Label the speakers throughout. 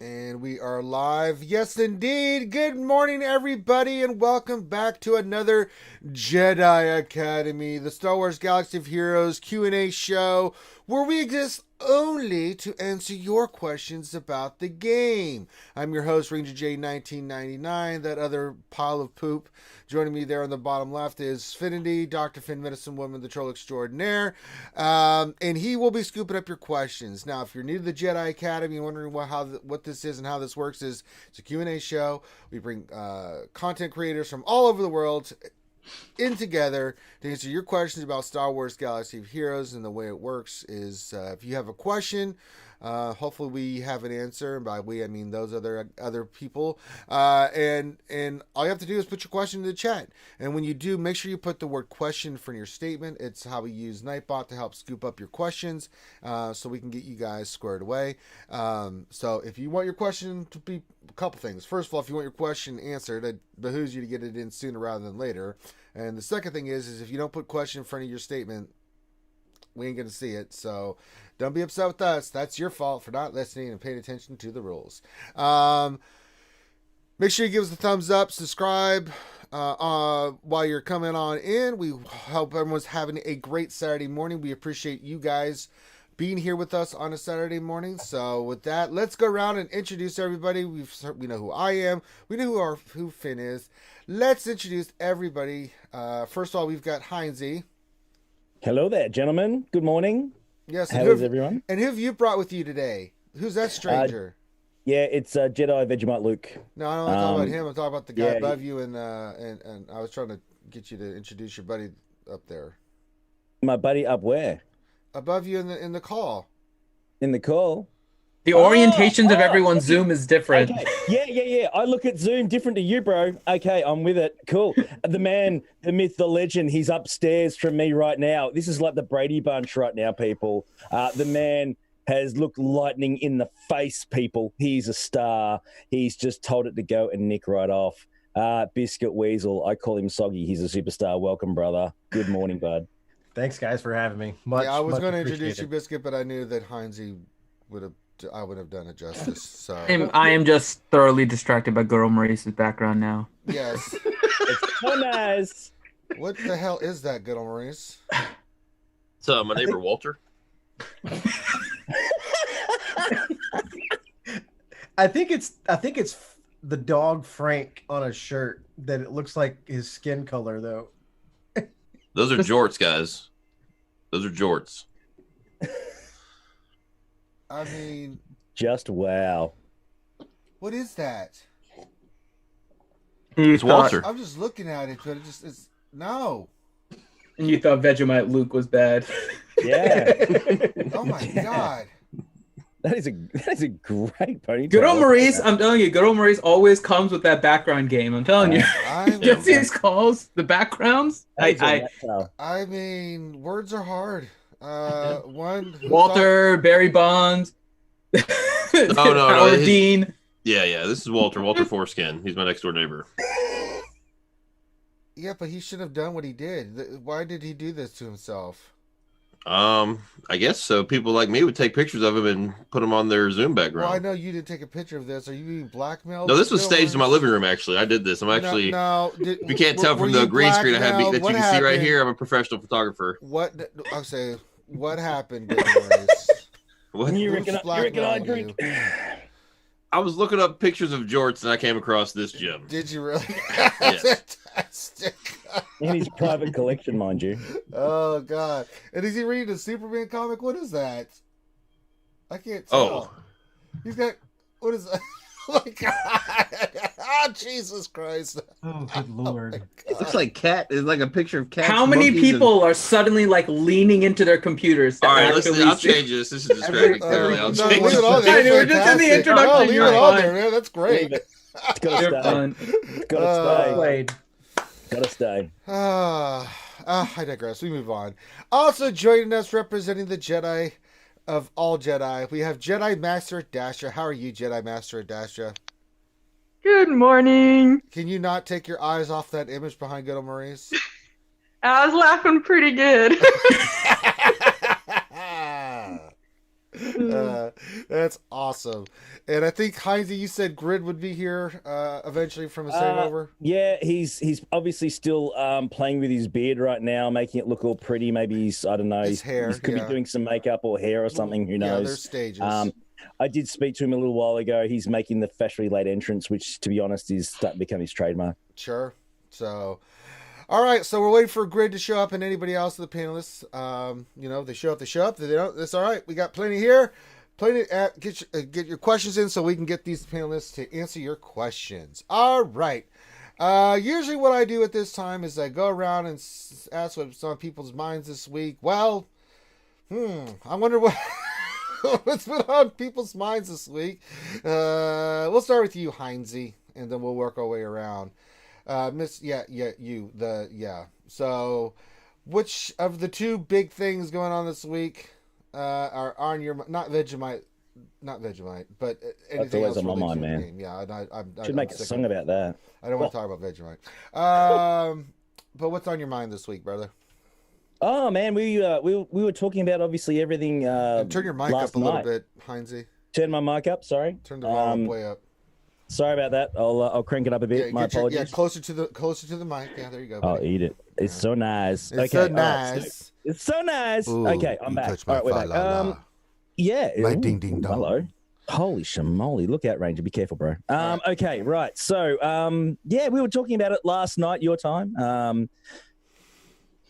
Speaker 1: And we are live. Yes, indeed. Good morning, everybody, and welcome back to another Jedi Academy, the Star Wars Galaxy of Heroes Q&A show, where we exist only to answer your questions about the game. I'm your host, Ranger J 1999, that other pile of poop. Joining me there on the bottom left is Finity, Dr. Finn Medicine Woman, the Troll Extraordinaire, and he will be scooping up your questions. Now, if you're new to the Jedi Academy and wondering what this is and how this works, it's a Q&A show. We bring content creators from all over the world in together to answer your questions about Star Wars Galaxy of Heroes. And the way it works is if you have a question, hopefully we have an answer, and by we I mean those other people, and all you have to do is put your question in the chat, and when you do, make sure you put the word question in front of your statement. It's how we use Nightbot to help scoop up your questions, so we can get you guys squared away. So if you want your question to be a couple things. First of all, if you want your question answered, it behooves you to get it in sooner rather than later. And the second thing is if you don't put question in front of your statement, we ain't gonna see it. So don't be upset with us. That's your fault for not listening and paying attention to the rules. Make sure you give us a thumbs up, subscribe while you're coming on in. We hope everyone's having a great Saturday morning. We appreciate you guys being here with us on a Saturday morning. So with that, let's go around and introduce everybody. We know who I am. We know who Finn is. Let's introduce everybody. First of all, we've got Heinze.
Speaker 2: Hello there, gentlemen. Good morning.
Speaker 1: Yes.
Speaker 2: How is everyone?
Speaker 1: And who have you brought with you today? Who's that stranger?
Speaker 2: Yeah, it's Jedi Luke.
Speaker 1: No, I don't want to talk about him. I'm talking about the guy above you, and I was trying to get you to introduce your buddy up there.
Speaker 2: My buddy up where?
Speaker 1: Above you in the call.
Speaker 2: In the call?
Speaker 3: The orientations of everyone's Zoom is different.
Speaker 2: Okay. Yeah. I look at Zoom different to you, bro. Okay, I'm with it. Cool. The man, the myth, the legend, he's upstairs from me right now. This is like the Brady Bunch right now, people. The man has looked lightning in the face, people. He's a star. He's just told it to go and nick right off. Biscuit Weasel, I call him Soggy. He's a superstar. Welcome, brother. Good morning, bud.
Speaker 4: Thanks, guys, for having me.
Speaker 1: I was going to introduce you, Biscuit, but I knew that Heinze I would have done it justice. So
Speaker 3: I am just thoroughly distracted by Goro Maurice's background now.
Speaker 1: Yes.
Speaker 2: It's so nice.
Speaker 1: What the hell is that, good old Maurice?
Speaker 5: It's my neighbor Walter.
Speaker 4: I think it's the dog Frank on a shirt that it looks like his skin color though.
Speaker 5: Those are jorts, guys. Those are jorts.
Speaker 1: I mean,
Speaker 2: just wow.
Speaker 1: What is that?
Speaker 5: It's Walter.
Speaker 1: I'm just looking at it, but it's no.
Speaker 3: And you thought Vegemite Luke was bad.
Speaker 2: Yeah.
Speaker 1: Oh my god.
Speaker 2: That is a great ponytail.
Speaker 3: Good old Maurice, I'm telling you, good old Maurice always comes with that background game. I'm telling you. Just these calls, the backgrounds.
Speaker 1: I mean, words are hard.
Speaker 3: Walter, Barry Bonds.
Speaker 5: No,
Speaker 3: Dean.
Speaker 5: Yeah. This is Walter Foreskin. He's my next door neighbor.
Speaker 1: Yeah, but he should have done what he did. Why did he do this to himself?
Speaker 5: I guess so. People like me would take pictures of him and put them on their Zoom background.
Speaker 1: Well, I know you didn't take a picture of this. Are you being blackmailed?
Speaker 5: No, this was staged in my living room. Actually, I did this. I'm actually.
Speaker 1: No.
Speaker 5: If you can't tell from the green screen I have that you can see right here, I'm a professional photographer.
Speaker 1: I'll say. What happened, Maurice?
Speaker 5: What?
Speaker 2: You reckon I drink?
Speaker 5: I was looking up pictures of jorts and I came across this gem.
Speaker 1: Did you really?
Speaker 5: Yes.
Speaker 1: Fantastic.
Speaker 2: In his private collection, mind you.
Speaker 1: Oh god! And is he reading a Superman comic? What is that? I can't tell. He's got. What is that? Oh my god! Oh Jesus Christ!
Speaker 4: Oh good lord!
Speaker 5: It looks like cat. It's like a picture of cat.
Speaker 3: How many people are suddenly like leaning into their computers?
Speaker 5: All right, listen. I'll change this. This is distracting. Clearly, I'll change
Speaker 1: leave it on
Speaker 5: this.
Speaker 1: there.
Speaker 3: We're just in the introduction.
Speaker 1: No, leave it on there, man. That's great.
Speaker 2: It's gotta stay. It's gotta stay. Gotta stay.
Speaker 1: I digress. We move on. Also joining us, representing the Jedi of all Jedi, we have Jedi Master Dasha. How are you, Jedi Master Dasha?
Speaker 6: Good morning.
Speaker 1: Can you not take your eyes off that image behind good old Maurice?
Speaker 6: I was laughing pretty good.
Speaker 1: That's awesome. And I think Heinze, you said Grid would be here eventually from a hangover.
Speaker 2: Yeah, he's obviously still playing with his beard right now, making it look all pretty. Maybe he's, I don't know,
Speaker 1: His hair,
Speaker 2: he could be doing some makeup or hair or something. Who knows?
Speaker 1: Yeah, there's stages.
Speaker 2: I did speak to him a little while ago. He's making the fashionably late entrance, which, to be honest, is starting to become his trademark.
Speaker 1: Sure. So, all right. So we're waiting for Grid to show up and anybody else of the panelists. They show up. They show up. They don't. That's all right. We got plenty here. Plenty. Get your questions in so we can get these panelists to answer your questions. All right. Usually what I do at this time is I go around and ask what's on people's minds this week. Well, I wonder what. What's been on people's minds this week? We'll start with you, Heinze, and then we'll work our way around. So, which of the two big things going on this week are on your not Vegemite, but anything else
Speaker 2: on my mind, man.
Speaker 1: Game? Yeah, I
Speaker 2: should make a song about that.
Speaker 1: I don't want to talk about Vegemite. But what's on your mind this week, brother?
Speaker 2: Oh man, we were talking about obviously everything.
Speaker 1: Turn your mic up a little bit, Heinze.
Speaker 2: Turn my mic up. Sorry.
Speaker 1: Turn the volume way up.
Speaker 2: Sorry about that. I'll crank it up a bit. My apologies.
Speaker 1: Closer to the mic. Yeah, there you go.
Speaker 2: Buddy. I'll eat it. It's so nice.
Speaker 1: It's so nice.
Speaker 2: It's so nice.
Speaker 1: Ooh,
Speaker 2: okay, I'm back. All right, we're back. Yeah.
Speaker 1: My ding ding dong.
Speaker 2: Hello. Holy shamoly. Look out, Ranger. Be careful, bro. Okay, right. So, we were talking about it last night, your time.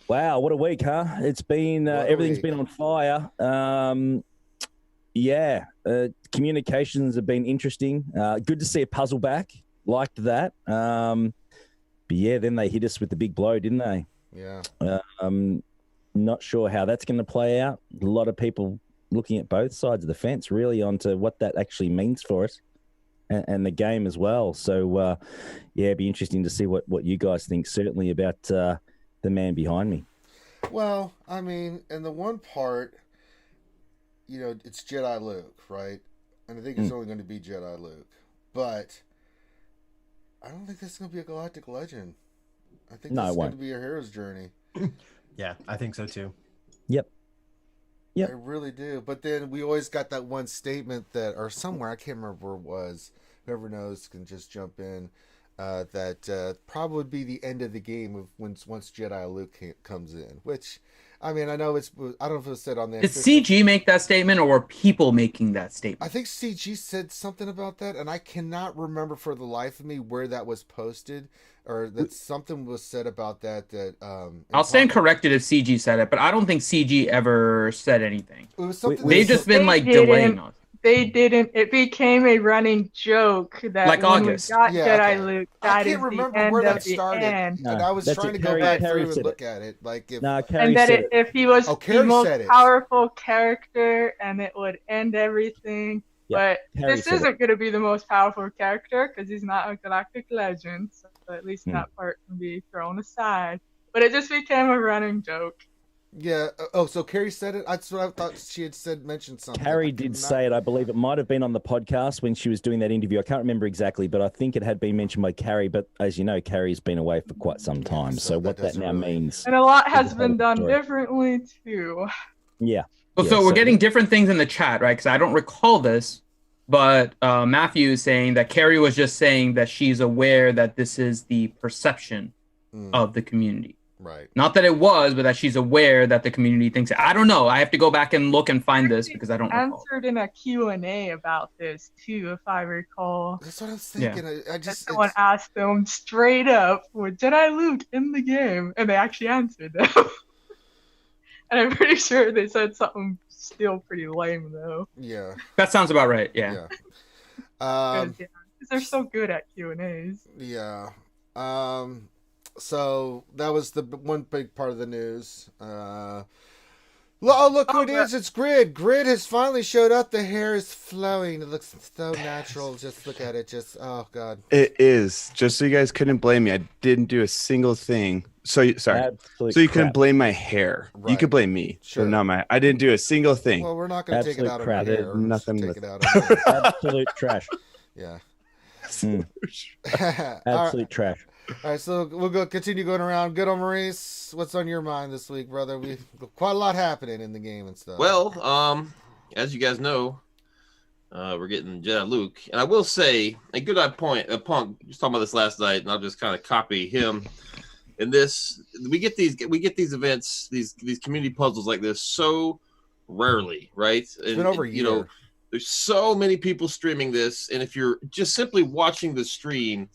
Speaker 2: Wow, what a week, huh? It's been everything's been on fire. Communications have been interesting. Good to see a puzzle back. Liked that. But yeah, then they hit us with the big blow, didn't they?
Speaker 1: Yeah.
Speaker 2: Not sure how that's going to play out. A lot of people looking at both sides of the fence, really, onto what that actually means for us and the game as well. So, it'd be interesting to see what you guys think, certainly about the man behind me.
Speaker 1: Well, I mean, and the one part, it's Jedi Luke, right? And I think it's only going to be Jedi Luke. But I don't think that's going to be a galactic legend. I think this is going to be a hero's journey.
Speaker 4: Yeah, I think so too.
Speaker 2: Yep.
Speaker 1: I really do. But then we always got that one statement that, or somewhere, I can't remember where it was. Whoever knows can just jump in. That probably would be the end of the game once Jedi Luke comes in. Which, I mean, I know I don't know if it was said on the.
Speaker 3: Did CG make that statement, or were people making that statement?
Speaker 1: I think CG said something about that, and I cannot remember for the life of me where that was posted, or that something was said about that.
Speaker 3: I'll stand corrected if CG said it, but I don't think CG ever said anything.
Speaker 1: It was something.
Speaker 3: They've just been delaying us.
Speaker 6: They didn't. It became a running joke that
Speaker 3: like
Speaker 6: when
Speaker 3: August.
Speaker 6: we got Jedi Luke,
Speaker 1: I can't remember where that started, and I was trying to go back through and look at it. Like
Speaker 6: if he was the most powerful character, and it would end everything. But this isn't going to be the most powerful character because he's not a galactic legend. So at least that part can be thrown aside. But it just became a running joke.
Speaker 1: Yeah. So Carrie said it? That's what I thought she had mentioned something.
Speaker 2: Carrie did say it. I believe it might have been on the podcast when she was doing that interview. I can't remember exactly, but I think it had been mentioned by Carrie. But as you know, Carrie's been away for quite some time. So what that now means.
Speaker 6: And a lot has been done differently, too.
Speaker 2: Yeah.
Speaker 3: Well, so we're getting different things in the chat, right? Because I don't recall this, but Matthew is saying that Carrie was just saying that she's aware that this is the perception of the community.
Speaker 1: Right.
Speaker 3: Not that it was, but that she's aware that the community thinks it. I don't know. I have to go back and look and find this because I don't recall.
Speaker 6: Answered in a Q&A about this too, if I recall.
Speaker 1: That's what I was thinking.
Speaker 6: Yeah. I just someone asked them straight up, "Was Jedi Luke in the game?" And they actually answered them. And I'm pretty sure they said something still pretty lame though.
Speaker 1: Yeah.
Speaker 3: That sounds about right. Yeah.
Speaker 6: Because they're so good at Q&As.
Speaker 1: Yeah. So that was the one big part of the news. Oh, look who it is. It's Grid. Grid has finally showed up. The hair is flowing. It looks so natural. Just look at it. Oh, God.
Speaker 7: It is. Just so you guys couldn't blame me. I didn't do a single thing. So you couldn't blame my hair. Right. You could blame me.
Speaker 1: Sure.
Speaker 7: But not I didn't do a single thing.
Speaker 1: Well, we're not going to take it out of
Speaker 7: crap.
Speaker 1: your hair.
Speaker 7: Nothing
Speaker 1: take it out of your
Speaker 2: absolute trash.
Speaker 1: Yeah.
Speaker 2: Absolute trash.
Speaker 1: All right, so we'll continue going around. Good old Maurice, what's on your mind this week, brother? We've got quite a lot happening in the game and stuff.
Speaker 5: Well, as you guys know, we're getting Jedi Luke, and I will say a good point. Punk just talking about this last night, and I'll just kind of copy him. In this, we get these events, these community puzzles like this so rarely, right?
Speaker 1: It's been over a year.
Speaker 5: There's so many people streaming this, and if you're just simply watching the stream,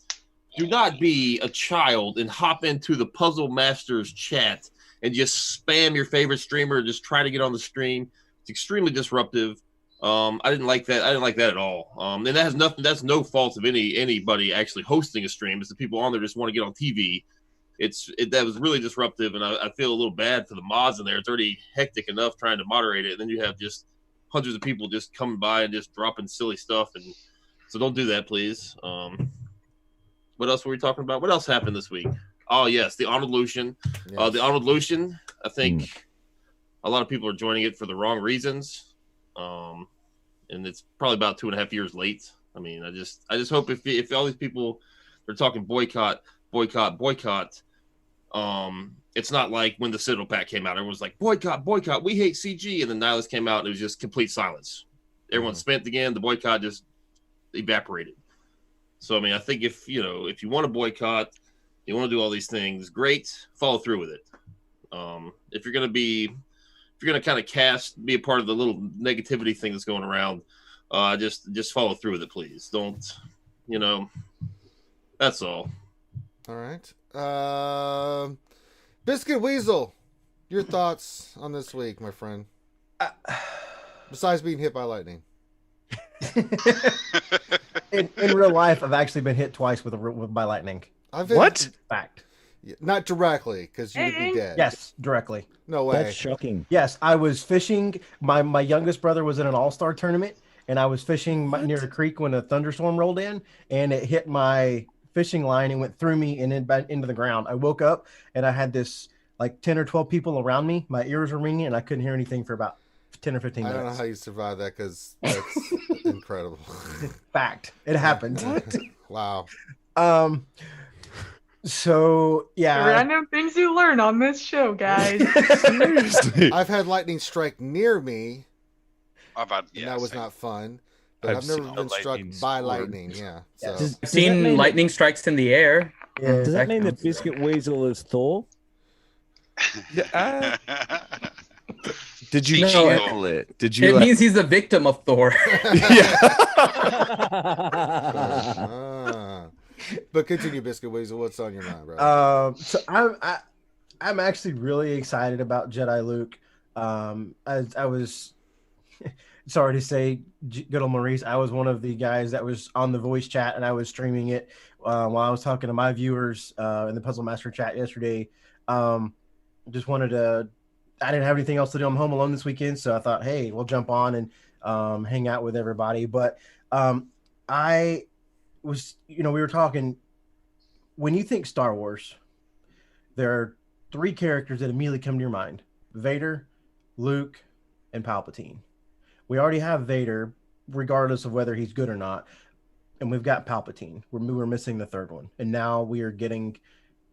Speaker 5: do not be a child and hop into the Puzzle Masters chat and just spam your favorite streamer and just try to get on the stream. It's extremely disruptive. I didn't like that. I didn't like that at all. And that has nothing. That's no fault of anybody actually hosting a stream. It's the people on there just want to get on TV. That was really disruptive, and I feel a little bad for the mods in there. It's already hectic enough trying to moderate it, and then you have just hundreds of people just coming by and just dropping silly stuff, and so don't do that, please. What else were we talking about? What else happened this week? Oh yes, the Honored Lucian. Yes. The Honored Lucian. I think a lot of people are joining it for the wrong reasons, and it's probably about 2.5 years late. I mean, I just hope if all these people are talking boycott. It's not like when the Citadel Pack came out, everyone was like, boycott, we hate CG. And then Nihilus came out and it was just complete silence. Everyone spent again, the boycott just evaporated. So, I mean, I think if you want to boycott, you want to do all these things, great, follow through with it. If you're going to kind of be a part of the little negativity thing that's going around, just follow through with it, please. Don't, that's all.
Speaker 1: All right. Biscuit Weasel, your thoughts on this week, my friend? Besides being hit by lightning.
Speaker 4: in real life, I've actually been hit twice by lightning.
Speaker 7: What?
Speaker 4: Fact.
Speaker 1: Not directly, because you would be dead.
Speaker 4: Yes, directly.
Speaker 1: No way.
Speaker 2: That's shocking.
Speaker 4: Yes, I was fishing. My youngest brother was in an all-star tournament, and I was fishing near the creek when a thunderstorm rolled in, and it hit my fishing line and went through me and then back into the ground. I woke up and I had this like 10 or 12 people around me. My ears were ringing and I couldn't hear anything for about 10 or 15 minutes.
Speaker 1: I don't know how you survived that because that's incredible.
Speaker 4: Fact. It happened.
Speaker 1: What? Wow.
Speaker 4: So yeah.
Speaker 6: Random things you learn on this show, guys.
Speaker 7: Seriously.
Speaker 1: I've had lightning strike near me.
Speaker 8: I've had,
Speaker 1: and that was not fun. But I've never been struck by lightning. Yeah. So.
Speaker 3: I've seen lightning strikes in the air.
Speaker 2: Yeah. Does that mean that Biscuit Weasel is Thor?
Speaker 7: Did you channel it? Did you?
Speaker 3: It means he's the victim of Thor.
Speaker 1: But continue, Biscuit Weasel. What's on your mind, bro?
Speaker 4: So I'm actually really excited about Jedi Luke. I was. Sorry to say, good old Maurice, I was one of the guys that was on the voice chat and I was streaming it while I was talking to my viewers in the Puzzle Master chat yesterday. Just wanted to, I didn't have anything else to do. I'm home alone this weekend. So I thought, hey, we'll jump on and hang out with everybody. But I was, we were talking, when you think Star Wars, there are 3 characters that immediately come to your mind: Vader, Luke, and Palpatine. We already have Vader, regardless of whether he's good or not, and we've got Palpatine. We're missing the 3rd one, and now we are getting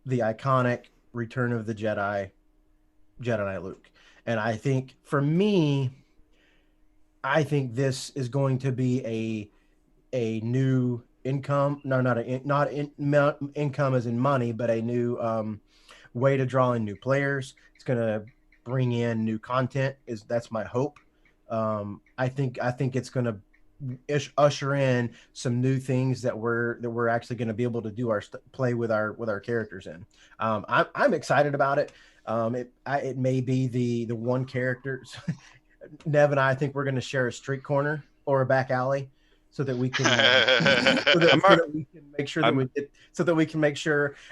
Speaker 4: the iconic Return of the Jedi Knight Luke. And I think, for me, I think this is going to be a new income. No, not income as in money, but a new way to draw in new players. It's going to bring in new content. That's my hope. I think it's going to usher in some new things that we're actually going to be able to do play with our characters in. I'm excited about it. It may be the one character. Nev and I think we're going to share a street corner or a back alley so that we can make sure.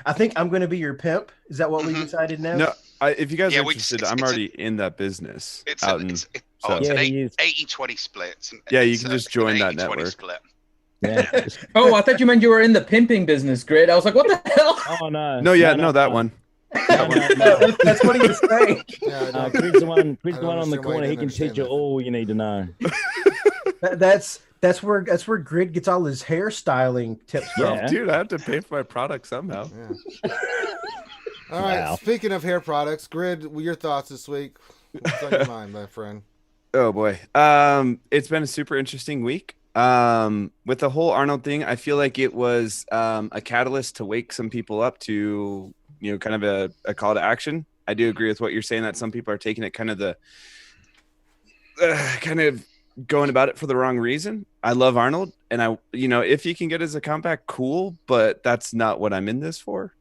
Speaker 4: I think I'm going to be your pimp. Is that what we decided, Nev?
Speaker 7: No, if you guys are interested, I'm already in that business.
Speaker 8: It's an 80-20 split.
Speaker 7: You can just join that network.
Speaker 8: Split.
Speaker 2: Yeah.
Speaker 3: Oh, I thought you meant you were in the pimping business, Grid. I was like, what the hell?
Speaker 2: Oh, no.
Speaker 7: No, that one.
Speaker 4: That's what he was saying.
Speaker 2: Grid's the one on the corner. He can teach you all you need to know.
Speaker 4: That's where Grid gets all his hairstyling tips from.
Speaker 7: Yeah. Dude, I have to pay for my product somehow.
Speaker 1: Yeah. All right. Speaking of hair products, Grid, your thoughts this week? What's on your mind, my friend?
Speaker 7: Oh boy. It's been a super interesting week. With the whole Arnold thing, I feel like it was a catalyst to wake some people up to, kind of a call to action. I do agree with what you're saying that some people are taking it kind of kind of going about it for the wrong reason. I love Arnold, and if he can get as a comeback, cool, but that's not what I'm in this for.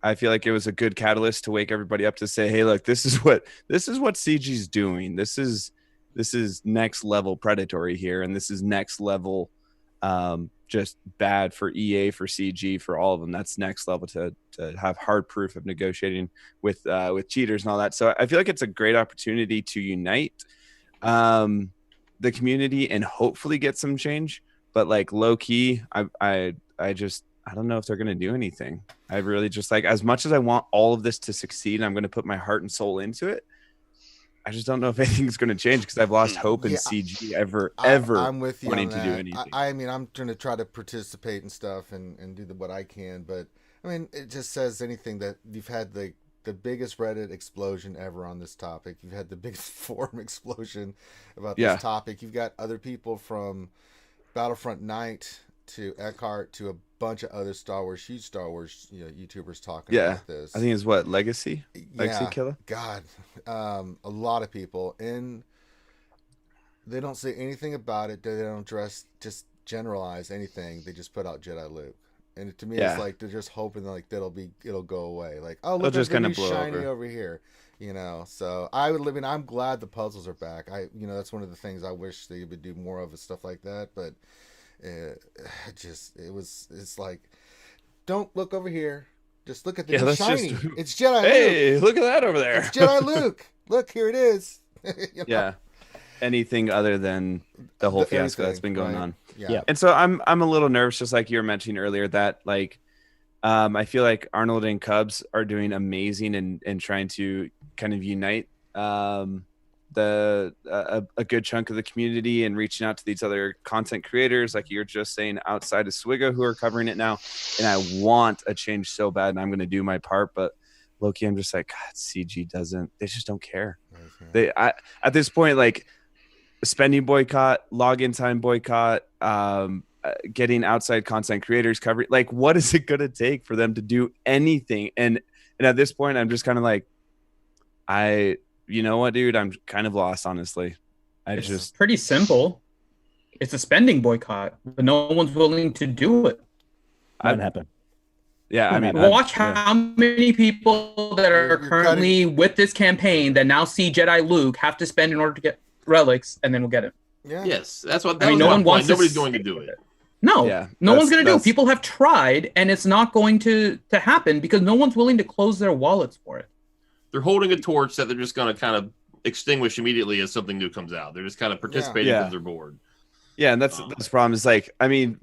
Speaker 7: I feel like it was a good catalyst to wake everybody up to say, hey, look, this is what CG's doing. This is next level predatory here, and this is next level just bad for EA, for CG, for all of them. That's next level to have hard proof of negotiating with cheaters and all that. So I feel like it's a great opportunity to unite the community and hopefully get some change. But like low key, I don't know if they're going to do anything. I really just as much as I want all of this to succeed, I'm going to put my heart and soul into it. I just don't know if anything's going to change because I've lost hope in CG ever
Speaker 1: I'm with you
Speaker 7: wanting
Speaker 1: on that.
Speaker 7: to do anything.
Speaker 1: I mean, I'm going to try to participate and stuff and do what I can. But I mean, it just says anything that you've had the biggest Reddit explosion ever on this topic. You've had the biggest forum explosion about this topic. You've got other people from Battlefront Night to Eckhart to a bunch of other huge Star Wars YouTubers talking about this.
Speaker 7: I think it's Legacy Killer.
Speaker 1: God, a lot of people, and they don't say anything about it. They don't just generalize anything. They just put out Jedi Luke, and to me, it's like they're just hoping that it'll go away. Like, oh, look, there's a new shiny over here. So I'm glad the puzzles are back. That's one of the things I wish they would do more of, stuff like that, but. It's like, don't look over here. Just look at the new shiny. It's Jedi Luke.
Speaker 7: Hey, look at that over there.
Speaker 1: It's Jedi Luke. Look, here it is.
Speaker 7: Yeah. Anything other than the whole fiasco that's been going on.
Speaker 1: Yeah.
Speaker 7: And so I'm a little nervous, just like you were mentioning earlier, that I feel like Arnold and Cubs are doing amazing and trying to kind of unite a good chunk of the community and reaching out to these other content creators, like you're just saying, outside of SWGOH, who are covering it now. And I want a change so bad, and I'm going to do my part. But Loki, I'm just like, God, CG they just don't care. Okay. At this point, like spending boycott, login time boycott, getting outside content creators covering, like, what is it going to take for them to do anything? And at this point, I'm just kind of like, you know what, dude? I'm kind of lost, honestly.
Speaker 3: It's pretty simple. It's a spending boycott, but no one's willing to do it.
Speaker 2: That happened.
Speaker 7: Yeah, I mean,
Speaker 3: watch how many people that are currently with this campaign that now see Jedi Luke have to spend in order to get relics, and then we'll get it.
Speaker 5: Yeah. Yes, that's what.
Speaker 3: No one wants.
Speaker 5: Nobody's going to do it.
Speaker 3: No, no one's going to do it. People have tried, and it's not going to happen because no one's willing to close their wallets for it.
Speaker 5: They're holding a torch that they're just going to kind of extinguish immediately as something new comes out. They're just kind of participating because they're bored.
Speaker 7: Yeah, and that's the problem. Is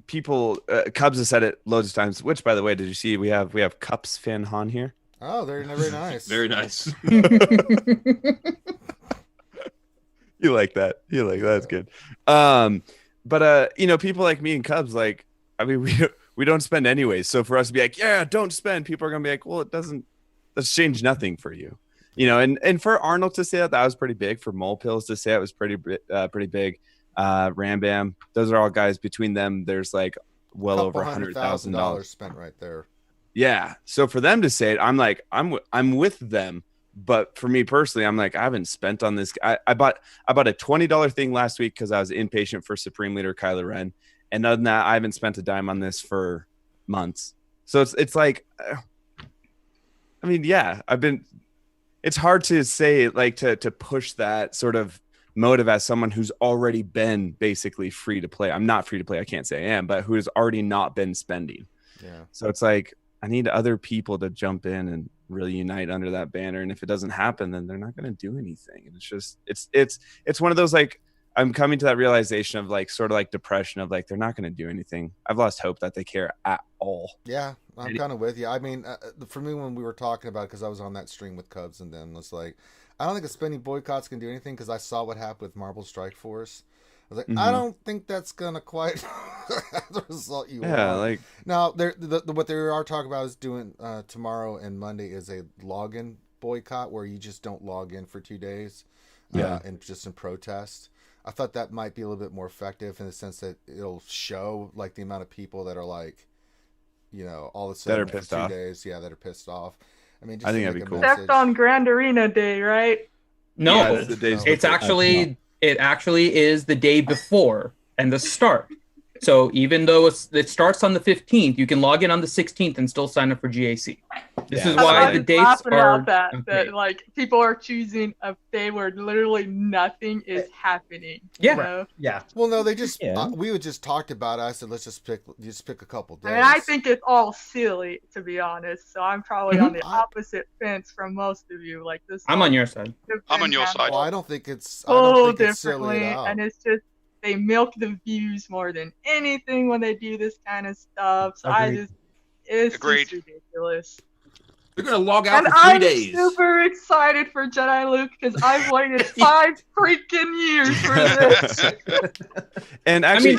Speaker 7: people. Cubs has said it loads of times. Which, by the way, did you see we have Cups fan Han here?
Speaker 1: Oh, they're very nice.
Speaker 5: Very nice.
Speaker 7: You like that? That's good. But people like me and Cubs, we don't spend anyways. So for us to be like, yeah, don't spend, people are gonna be like, well, let's change nothing for you, and for Arnold to say that was pretty big. For Mole Pills to say it was pretty big. Ram Bam, those are all guys. Between them, there's well over $100,000
Speaker 1: spent right there.
Speaker 7: Yeah. So for them to say it, I'm like, I'm with them. But for me personally, I'm like, I haven't spent on this. I bought a $20 thing last week because I was impatient for Supreme Leader Kylo Ren, and other than that, I haven't spent a dime on this for months. So it's like, I mean, yeah, it's hard to say, to push that sort of motive as someone who's already been basically free to play. I'm not free to play. I can't say I am, but who has already not been spending.
Speaker 1: Yeah.
Speaker 7: So it's like, I need other people to jump in and really unite under that banner. And if it doesn't happen, then they're not going to do anything. And it's just, it's one of those, I'm coming to that realization of sort of depression of they're not going to do anything. I've lost hope that they care at all.
Speaker 1: Yeah, I'm kind of with you. I mean, for me, when we were talking about it, because I was on that stream with Cubs and them, it's like, I don't think the spending boycotts can do anything because I saw what happened with Marble Strike Force. I was like, I don't think that's gonna quite have the result you want.
Speaker 7: Yeah,
Speaker 1: now what they are talking about is doing tomorrow and Monday is a login boycott where you just don't log in for 2 days. And just in protest. I thought that might be a little bit more effective in the sense that it'll show like the amount of people that are like, all of a sudden
Speaker 7: that are pissed off.
Speaker 1: 2 days, that are pissed off. I mean, just
Speaker 7: I think that'd be cool.
Speaker 6: Except on Grand Arena Day, right?
Speaker 3: No,
Speaker 7: yeah, the days
Speaker 3: it's actually it actually is the day before and the start. So even though it starts on the 15th, you can log in on the 16th and still sign up for GAC. This is why the dates are
Speaker 6: that like people are choosing a day where literally nothing is happening.
Speaker 3: Yeah,
Speaker 4: yeah.
Speaker 1: Well, no, they just we would just talked about. I said let's just pick a couple days.
Speaker 6: I mean, I think it's all silly, to be honest. So I'm probably on the opposite fence from most of you. Like this.
Speaker 3: I'm on your side.
Speaker 8: I'm on your side.
Speaker 1: Well, I don't think it's
Speaker 6: differently, and it's just. They milk the views more than anything when they do this kind of stuff. So it's just ridiculous.
Speaker 5: They're gonna log out for 3 days.
Speaker 6: I'm super excited for Jedi Luke because I've waited 5 freaking years for this.
Speaker 7: And actually,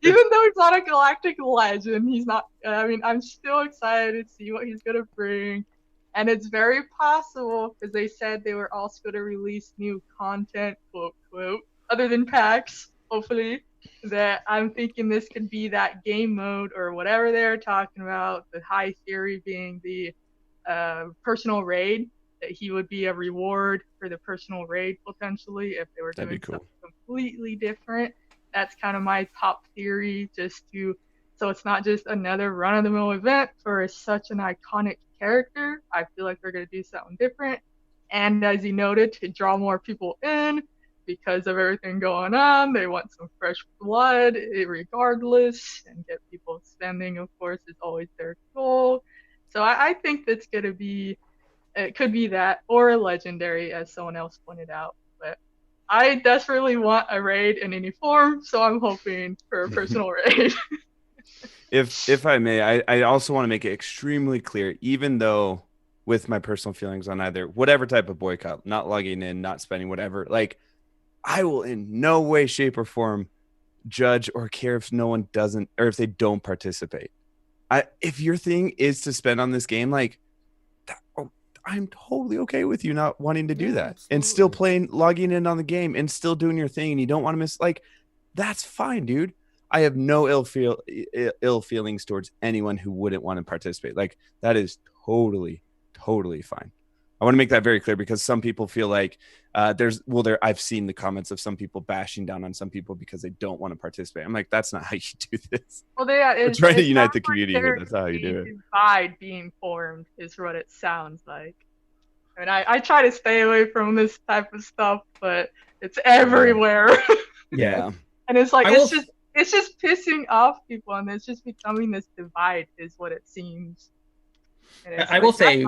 Speaker 6: even though he's not a galactic legend, he's not. I mean, I'm still excited to see what he's gonna bring, and it's very possible because they said they were also gonna release new content, quote quote. Other than PAX, hopefully, that I'm thinking this could be that game mode or whatever they're talking about. The high theory being the personal raid, that he would be a reward for the personal raid potentially if they were doing something completely different. That's kind of my top theory, so it's not just another run-of-the-mill event for such an iconic character. I feel like they're going to do something different. And as you noted, to draw more people in, because of everything going on, they want some fresh blood regardless, and get people spending, of course, is always their goal. So I think that's going to be, it could be that, or a legendary, as someone else pointed out. But I desperately want a raid in any form, so I'm hoping for a personal raid.
Speaker 7: If I may, I also want to make it extremely clear, even though with my personal feelings on either whatever type of boycott, not logging in, not spending, whatever, like, I will in no way, shape, or form judge or care if no one doesn't, or if they don't participate. If your thing is to spend on this game, like, I'm totally okay with you not wanting to do that. Absolutely. And still logging in on the game and still doing your thing, and you don't want to miss, like, that's fine, dude. I have no ill feelings towards anyone who wouldn't want to participate. Like, that is totally fine. I want to make that very clear because some people feel like I've seen the comments of some people bashing down on some people because they don't want to participate. I'm like, that's not how you do this.
Speaker 6: Well,
Speaker 7: we're trying to unite the community here. That's how you do it.
Speaker 6: Divide being formed is what it sounds like. I mean, I try to stay away from this type of stuff, but it's everywhere.
Speaker 7: Yeah.
Speaker 6: And it's like it's just pissing off people, and it's just becoming this divide, is what it seems.
Speaker 3: I will say,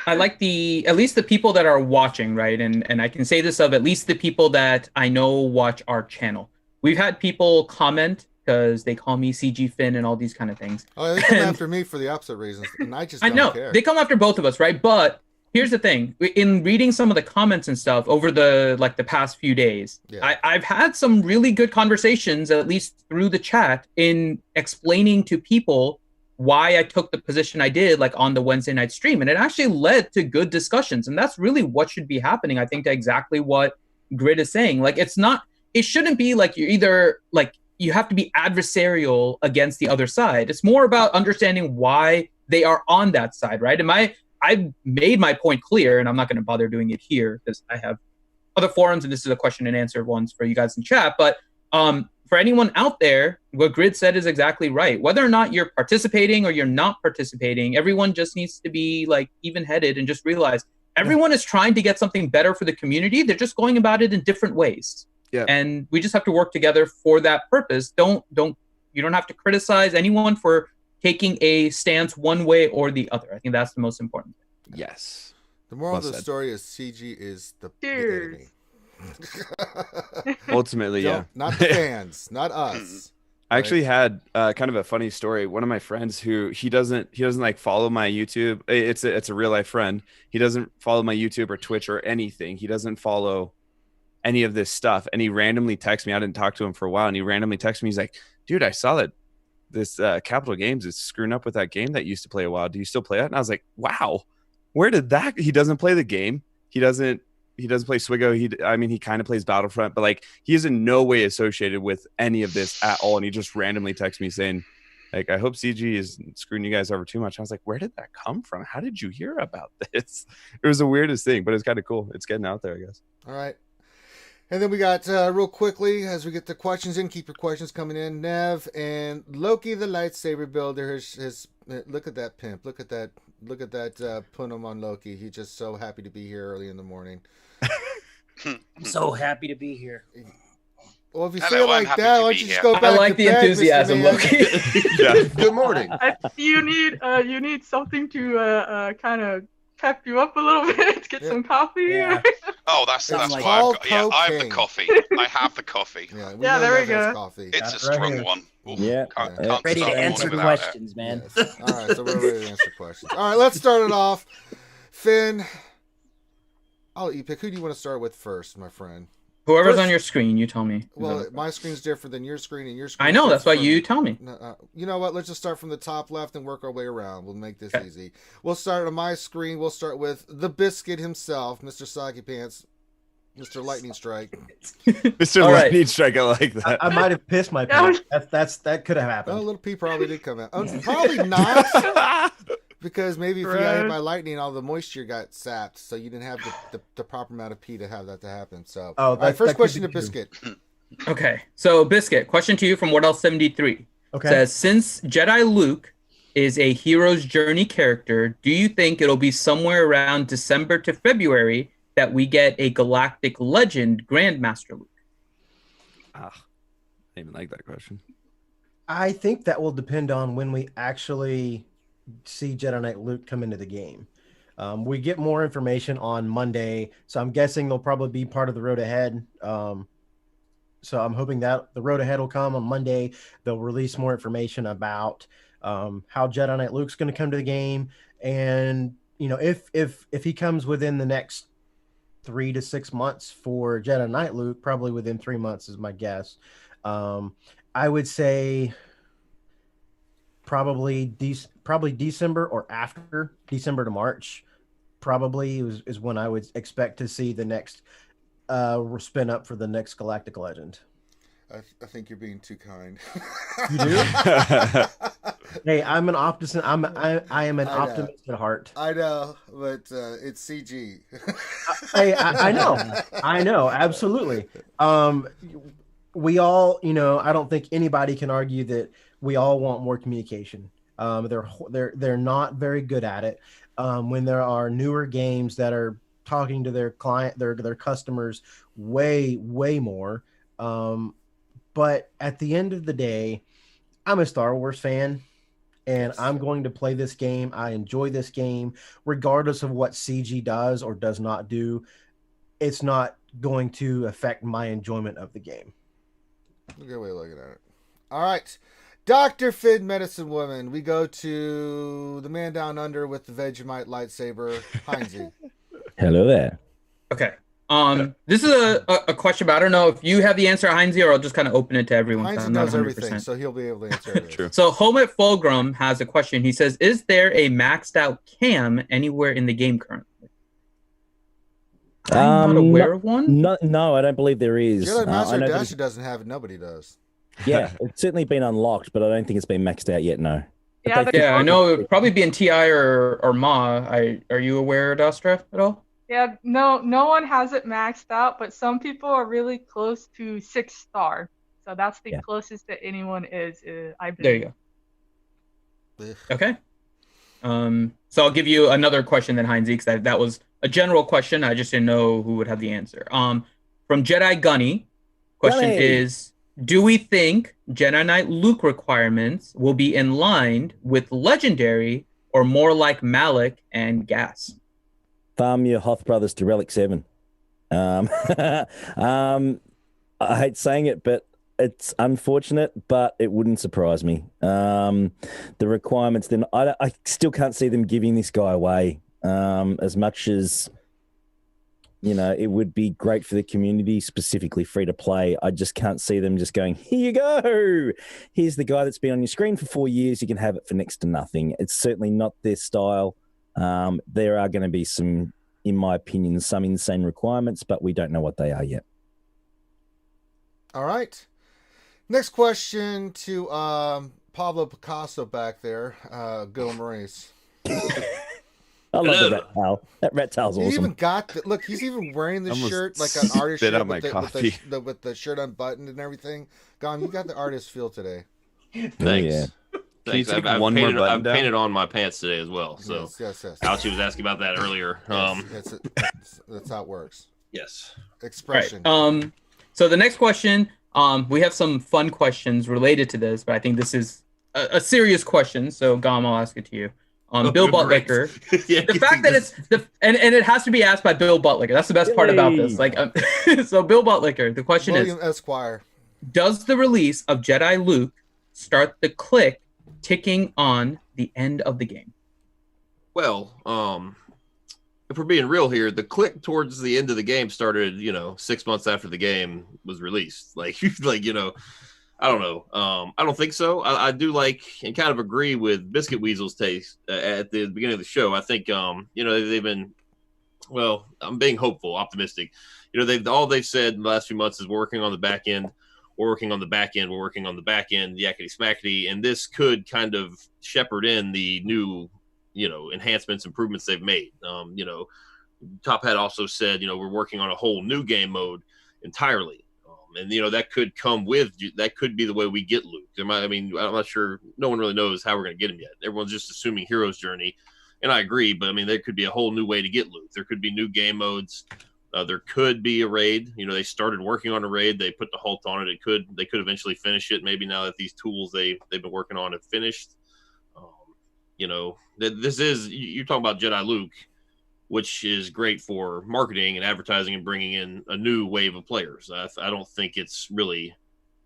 Speaker 3: I like at least the people that are watching, right? And I can say this of at least the people that I know watch our channel. We've had people comment because they call me CG Finn and all these kind of things.
Speaker 1: Oh, they come after me for the opposite reasons, and I don't care.
Speaker 3: They come after both of us, right? But here's the thing: in reading some of the comments and stuff over the past few days, I've had some really good conversations, at least through the chat, in explaining to people why I took the position I did, like on the Wednesday night stream. And it actually led to good discussions. And that's really what should be happening. I think to exactly what Grid is saying. Like, it shouldn't be like you're either like, you have to be adversarial against the other side. It's more about understanding why they are on that side, right? I've made my point clear, and I'm not going to bother doing it here because I have other forums and this is a question and answer ones for you guys in chat. But for anyone out there, what Grid said is exactly right. Whether or not you're participating or you're not participating, everyone just needs to be like even-headed and just realize everyone is trying to get something better for the community. They're just going about it in different ways. Yeah. And we just have to work together for that purpose. You don't have to criticize anyone for taking a stance one way or the other. I think that's the most important thing.
Speaker 7: Yes.
Speaker 1: The moral of the story is CG is the enemy.
Speaker 7: Ultimately, yeah.
Speaker 1: Not the fans, not us.
Speaker 7: I actually had kind of a funny story. One of my friends who he doesn't like follow my YouTube. It's a real life friend. He doesn't follow my YouTube or Twitch or anything. He doesn't follow any of this stuff. And he randomly texted me. I didn't talk to him for a while. And he randomly texted me. He's like, dude, I saw that this Capital Games is screwing up with that game that you used to play a while. Do you still play it? And I was like, wow, where did that? He doesn't play the game. He doesn't he doesn't play SWGOH. He kind of plays Battlefront, but like he is in no way associated with any of this at all. And he just randomly texted me saying, like, I hope CG is screwing you guys over too much. I was like, where did that come from? How did you hear about this? It was the weirdest thing, but it's kind of cool. It's getting out there, I guess.
Speaker 1: All right. And then we got, real quickly, as we get the questions in, keep your questions coming in. Nev and Loki, the lightsaber builder, his look at that pimp. Look at that put him on Loki. He's just so happy to be here early in the morning.
Speaker 9: I'm so happy to be here.
Speaker 1: Well, if you feel like that, why don't you just go back
Speaker 3: I like
Speaker 1: to
Speaker 3: the
Speaker 1: bed,
Speaker 3: enthusiasm, Loki.
Speaker 5: Good morning.
Speaker 6: You need something to kind of pep you up a little bit. Get some coffee.
Speaker 9: Yeah.
Speaker 8: Oh, that's
Speaker 1: It's
Speaker 8: why
Speaker 1: called
Speaker 8: I've got. Yeah, I have the
Speaker 1: cocaine.
Speaker 8: coffee. I have the coffee.
Speaker 1: Yeah,
Speaker 6: there we
Speaker 1: Nev has
Speaker 6: go.
Speaker 1: coffee.
Speaker 8: It's a
Speaker 4: Right
Speaker 8: strong
Speaker 4: here.
Speaker 8: one. Oof,
Speaker 2: Yeah.
Speaker 8: can't
Speaker 9: Ready
Speaker 8: start
Speaker 9: to
Speaker 8: the
Speaker 9: answer
Speaker 8: morning without it.
Speaker 9: questions, man.
Speaker 1: Yes. All right, so we're ready to answer questions. All right, let's start it off. Finn, I'll let you pick. Who do you want to start with first, my friend?
Speaker 3: Whoever's
Speaker 1: First-
Speaker 3: on your screen, you tell me.
Speaker 1: Well, my screen's different than your screen, and your screen.
Speaker 3: I know, that's why you tell me.
Speaker 1: You know what? Let's just start from the top left and work our way around. We'll make this
Speaker 3: Okay.
Speaker 1: easy. We'll start on my screen. We'll start with the biscuit himself, Mr. Saki Pants, Mr. Lightning Strike.
Speaker 7: Mr.
Speaker 3: All right.
Speaker 7: Lightning Strike, I like that.
Speaker 4: I might have pissed my pants. That could have
Speaker 1: Oh,
Speaker 4: happened.
Speaker 1: little P probably did come out. Oh, probably not, because maybe if you got hit
Speaker 6: Right.
Speaker 1: by lightning, all the moisture got sapped, so you didn't have the proper amount of P to have that to happen. So,
Speaker 4: Oh,
Speaker 1: all right,
Speaker 4: that
Speaker 1: first
Speaker 4: could
Speaker 1: question
Speaker 4: be
Speaker 1: to
Speaker 4: true.
Speaker 1: Biscuit.
Speaker 3: Okay, so Biscuit, question to you from What Else 73
Speaker 4: Okay.
Speaker 3: says, since Jedi Luke is a hero's journey character, do you think it'll be somewhere around December to February that we get a Galactic Legend Grandmaster Luke?
Speaker 7: I even like that question.
Speaker 4: I think that will depend on when we actually see Jedi Knight Luke come into the game. We get more information on Monday, so I'm guessing they'll probably be part of the road ahead. So I'm hoping that the road ahead will come on Monday. They'll release more information about how Jedi Knight Luke's going to come to the game, and if he comes within the next 3 to 6 months for Jedi Knight Luke, probably within 3 months is my guess. I would say probably December or after December to March, probably is when I would expect to see the next spin up for the next Galactic Legend.
Speaker 1: I think you're being too kind.
Speaker 4: You do? Hey, I'm an optimist. I am an optimist at heart.
Speaker 1: I know, but it's CG.
Speaker 4: Hey, I know, absolutely. We all, I don't think anybody can argue that we all want more communication. They're not very good at it. When there are newer games that are talking to their client, their customers way more. But at the end of the day, I'm a Star Wars fan, and I'm going to play this game. I enjoy this game, regardless of what CG does or does not do. It's not going to affect my enjoyment of the game.
Speaker 1: Good way of looking at it. All right. Dr. Finn, Medicine Woman. We go to the man down under with the Vegemite lightsaber, Heinzie.
Speaker 2: Hello there.
Speaker 3: Okay. This is a question, but I don't know if you have the answer, Heinzie, or I'll just kind of open it to everyone.
Speaker 1: Heinzie
Speaker 3: I'm not
Speaker 1: knows
Speaker 3: 100%.
Speaker 1: everything, so he'll be able to answer everything.
Speaker 7: True.
Speaker 3: So Homet Fulgrim has a question. He says, is there a maxed out cam anywhere in the game currently? I'm not aware of one.
Speaker 2: No, I don't believe there is.
Speaker 1: Jedi
Speaker 2: I
Speaker 1: Master
Speaker 2: know that
Speaker 1: Dasher doesn't have it. Nobody does.
Speaker 2: yeah, it's certainly been unlocked, but I don't think it's been maxed out yet, no. But
Speaker 6: Yeah,
Speaker 2: they
Speaker 6: the
Speaker 3: Yeah, I know it'd probably be in TI or MA. Are you aware, Dastra, at all?
Speaker 6: Yeah, no one has it maxed out, but some people are really close to 6-star. So that's the closest that anyone is, I believe.
Speaker 3: There you
Speaker 1: Ugh.
Speaker 3: go. Okay. So I'll give you another question then, Heinzie, because that was a general question. I just didn't know who would have the answer. From Jedi Gunny, question
Speaker 2: Gunny.
Speaker 3: is, do we think Jedi Knight Luke requirements will be in line with Legendary or more like Malik and Gas?
Speaker 2: Farm your Hoth brothers to Relic 7. I hate saying it, but it's unfortunate, but it wouldn't surprise me. The requirements, then I still can't see them giving this guy away. As much as it would be great for the community, specifically free to play. I just can't see them just going, here you go. Here's the guy that's been on your screen for 4 years. You can have it for next to nothing. It's certainly not their style. There are going to be some, in my opinion, some insane requirements, but we don't know what they are yet.
Speaker 1: All right. Next question to Pablo Picasso back there, Gil Maurice.
Speaker 2: I love the rat towel. That rat towel's awesome.
Speaker 1: He even got look. He's even wearing the shirt like an artist shirt with the shirt unbuttoned and everything. Gone. You got the artist feel today.
Speaker 5: Thanks.
Speaker 2: Oh, yeah.
Speaker 5: Thanks. I've painted on my pants today as well. So
Speaker 1: yes.
Speaker 5: Alchie was asking about that earlier.
Speaker 1: That's how it works.
Speaker 5: Yes.
Speaker 1: Expression.
Speaker 3: Right. So the next question, we have some fun questions related to this, but I think this is a serious question. So Gam, I'll ask it to you. Bill Buttlicker.
Speaker 5: Yeah,
Speaker 3: the fact that it's and it has to be asked by Bill Buttlicker. That's the best part about this. Like, so Bill Buttlicker. The question
Speaker 1: William
Speaker 3: is,
Speaker 1: Esquire. Does
Speaker 3: the release of Jedi Luke start the click ticking on the end of the game?
Speaker 5: Well, if we're being real here, the click towards the end of the game started, 6 months after the game was released. I don't know. I don't think so. I do like and kind of agree with Biscuit Weasel's taste at the beginning of the show. I think, they've been, well, I'm being hopeful, optimistic. They've said in the last few months is we're working on the back end. We're working on the back end. We're working on the back end, yakety smackety. And this could kind of shepherd in the new, enhancements, improvements they've made. Top Hat also said, we're working on a whole new game mode entirely. And, that could be the way we get Luke. I'm not sure. No one really knows how we're going to get him yet. Everyone's just assuming Hero's Journey. And I agree, but there could be a whole new way to get Luke. There could be new game modes. There could be a raid. They started working on a raid. They put the halt on it. They could eventually finish it. Maybe now that these tools they've been working on have finished. This is, you're talking about Jedi Luke, which is great for marketing and advertising and bringing in a new wave of players. I don't think it's really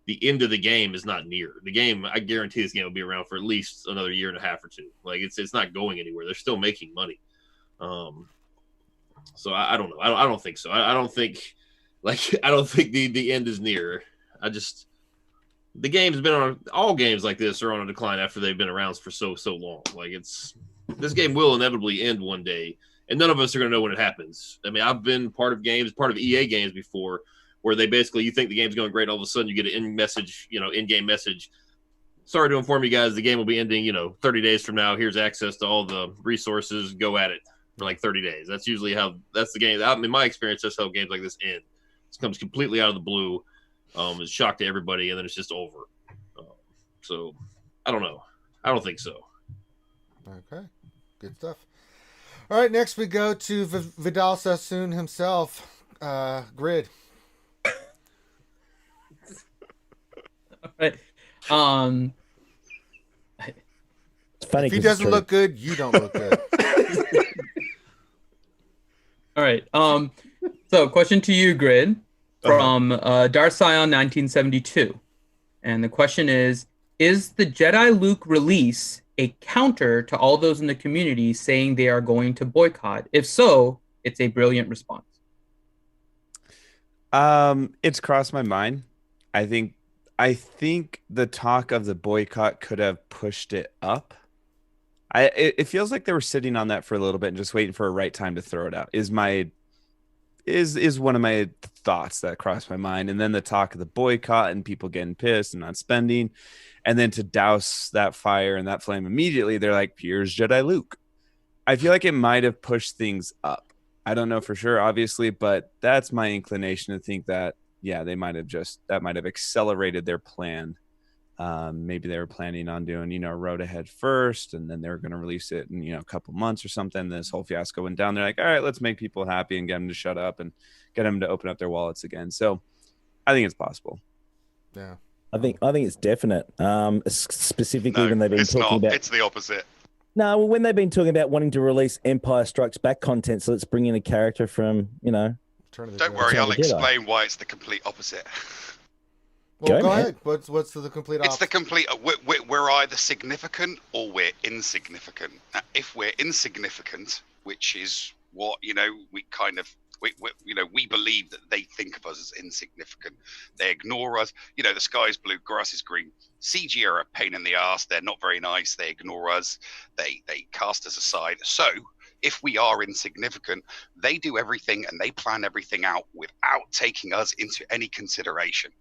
Speaker 5: the end of the game is not near. The game, I guarantee this game will be around for at least another year and a half or two. Like it's not going anywhere. They're still making money. So I don't know. I don't think so. I don't think the end is near. The game's been on, all games like this are on a decline after they've been around for so long. Like this game will inevitably end one day. And none of us are going to know when it happens. I've been part of EA games before, where they basically, you think the game's going great, all of a sudden you get an in-game message. Sorry to inform you guys, the game will be ending, 30 days from now. Here's access to all the resources. Go at it for like 30 days. That's usually that's the game. In my experience, that's how games like this end. It comes completely out of the blue. It's a shock to everybody, and then it's just over. So, I don't know. I don't think so.
Speaker 1: Okay. Good stuff. All right, next we go to Vidal Sassoon himself, Grid.
Speaker 3: All right.
Speaker 2: It's funny
Speaker 1: if he doesn't look good, you don't look good.
Speaker 3: All right. So, question to you, Grid, from Darsion 1972, and the question is the Jedi Luke release a counter to all those in the community saying they are going to boycott? If so, it's a brilliant response.
Speaker 7: It's crossed my mind. I think the talk of the boycott could have pushed it up. It feels like they were sitting on that for a little bit and just waiting for a right time to throw it out. Is one of my thoughts that crossed my mind. And then the talk of the boycott and people getting pissed and not spending. And then to douse that fire and that flame immediately, they're like, here's Jedi Luke. I feel like it might have pushed things up. I don't know for sure, obviously, but that's my inclination to think that, yeah, that might have accelerated their plan. Maybe they were planning on doing, Road Ahead first, and then they were going to release it in, a couple months or something. This whole fiasco went down. They're like, all right, let's make people happy and get them to shut up and get them to open up their wallets again. So I think it's possible.
Speaker 1: Yeah.
Speaker 2: I think it's definite. Specifically when they've been talking about.
Speaker 8: It's the opposite.
Speaker 2: No, when they've been talking about wanting to release Empire Strikes Back content, so let's bring in a character from,
Speaker 8: Don't worry, I'll explain why it's the complete opposite.
Speaker 1: Well, go ahead. What's the complete opposite?
Speaker 8: It's the complete. We're either significant or we're insignificant. Now, if we're insignificant, which is what we kind of. We believe that they think of us as insignificant. They ignore us. The sky's blue, grass is green. CG are a pain in the ass. They're not very nice. They ignore us. They cast us aside. So if we are insignificant, they do everything and they plan everything out without taking us into any consideration.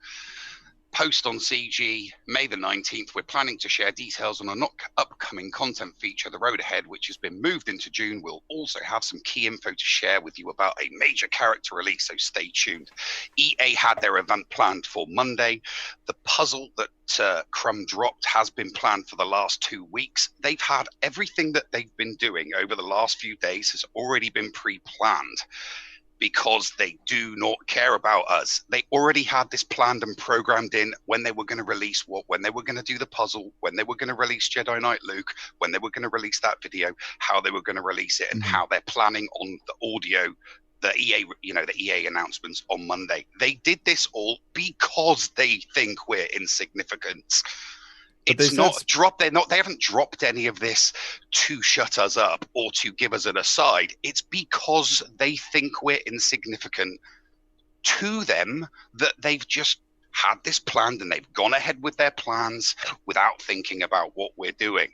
Speaker 8: Post on CG, May the 19th, we're planning to share details on an upcoming content feature, The Road Ahead, which has been moved into June. We'll also have some key info to share with you about a major character release, so stay tuned. EA had their event planned for Monday. The puzzle that Crumb dropped has been planned for the last 2 weeks. They've had everything that they've been doing over the last few days has already been pre-planned, because they do not care about us. They already had this planned and programmed in when they were going to release what, when they were going to do the puzzle, when they were going to release Jedi Knight Luke, when they were going to release that video, how they were going to release it, and how they're planning on the audio, the EA announcements on Monday. They did this all because they think we're insignificant. It's not dropped. They haven't dropped any of this to shut us up or to give us an aside. It's because they think we're insignificant to them that they've just had this planned and they've gone ahead with their plans without thinking about what we're doing.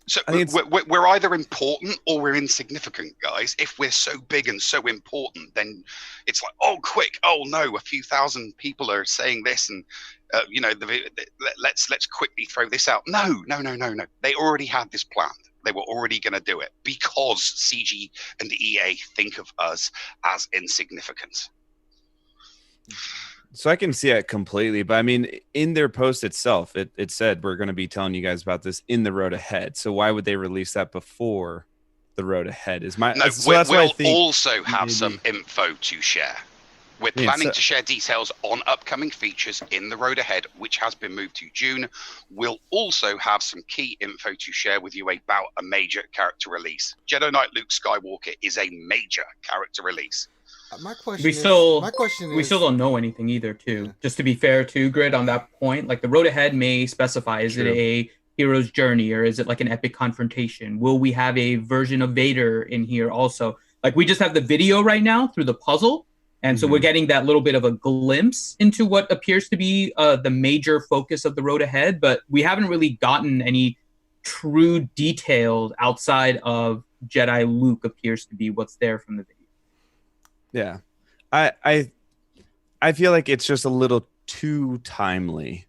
Speaker 8: So we're either important or we're insignificant, guys. If we're so big and so important, then it's like, oh, quick, oh no, a few thousand people are saying this, and let's quickly throw this out. No. They already had this planned. They were already going to do it because CG and the EA think of us as insignificant.
Speaker 7: So I can see it completely, but I mean, in their post itself, it said we're going to be telling you guys about this in the road ahead. So why would they release that before the road ahead?
Speaker 8: We'll also have some info to share. We're planning to share details on upcoming features in the road ahead, which has been moved to June. We'll also have some key info to share with you about a major character release. Jedi Knight Luke Skywalker is a major character release.
Speaker 3: My question is, we still don't know anything either, too. Yeah. Just to be fair, too, Grid, on that point, like the road ahead may specify, is it a hero's journey or is it like an epic confrontation? Will we have a version of Vader in here also? Like we just have the video right now through the puzzle. And so we're getting that little bit of a glimpse into what appears to be the major focus of the road ahead, but we haven't really gotten any true details outside of Jedi Luke appears to be what's there from the video.
Speaker 7: Yeah, I feel like it's just a little too timely.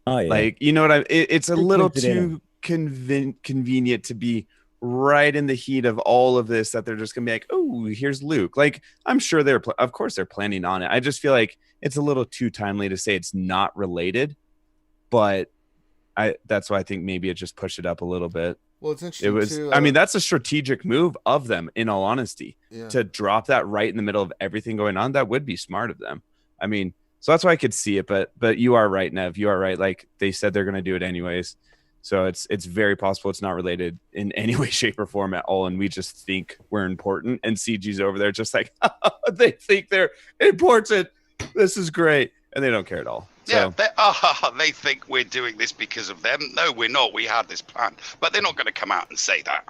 Speaker 2: Oh yeah,
Speaker 7: like you know what it's a little too convenient to be right in the heat of all of this, that they're just gonna be like, oh, here's Luke. Like I'm sure of course they're planning on it. I just feel like it's a little too timely to say it's not related, but that's why I think maybe it just pushed it up a little bit.
Speaker 1: Well, it's interesting too.
Speaker 7: I mean, that's a strategic move of them, in all honesty, to drop that right in the middle of everything going on. That would be smart of them. I mean, so that's why I could see it. But you are right, Nev. You are right. Like they said, they're going to do it anyways. So it's very possible it's not related in any way, shape, or form at all. And we just think we're important. And CG's over there just like, they think they're important. This is great. And they don't care at all. So.
Speaker 8: Yeah, they think we're doing this because of them. No, we're not. We had this plan. But they're not going to come out and say that.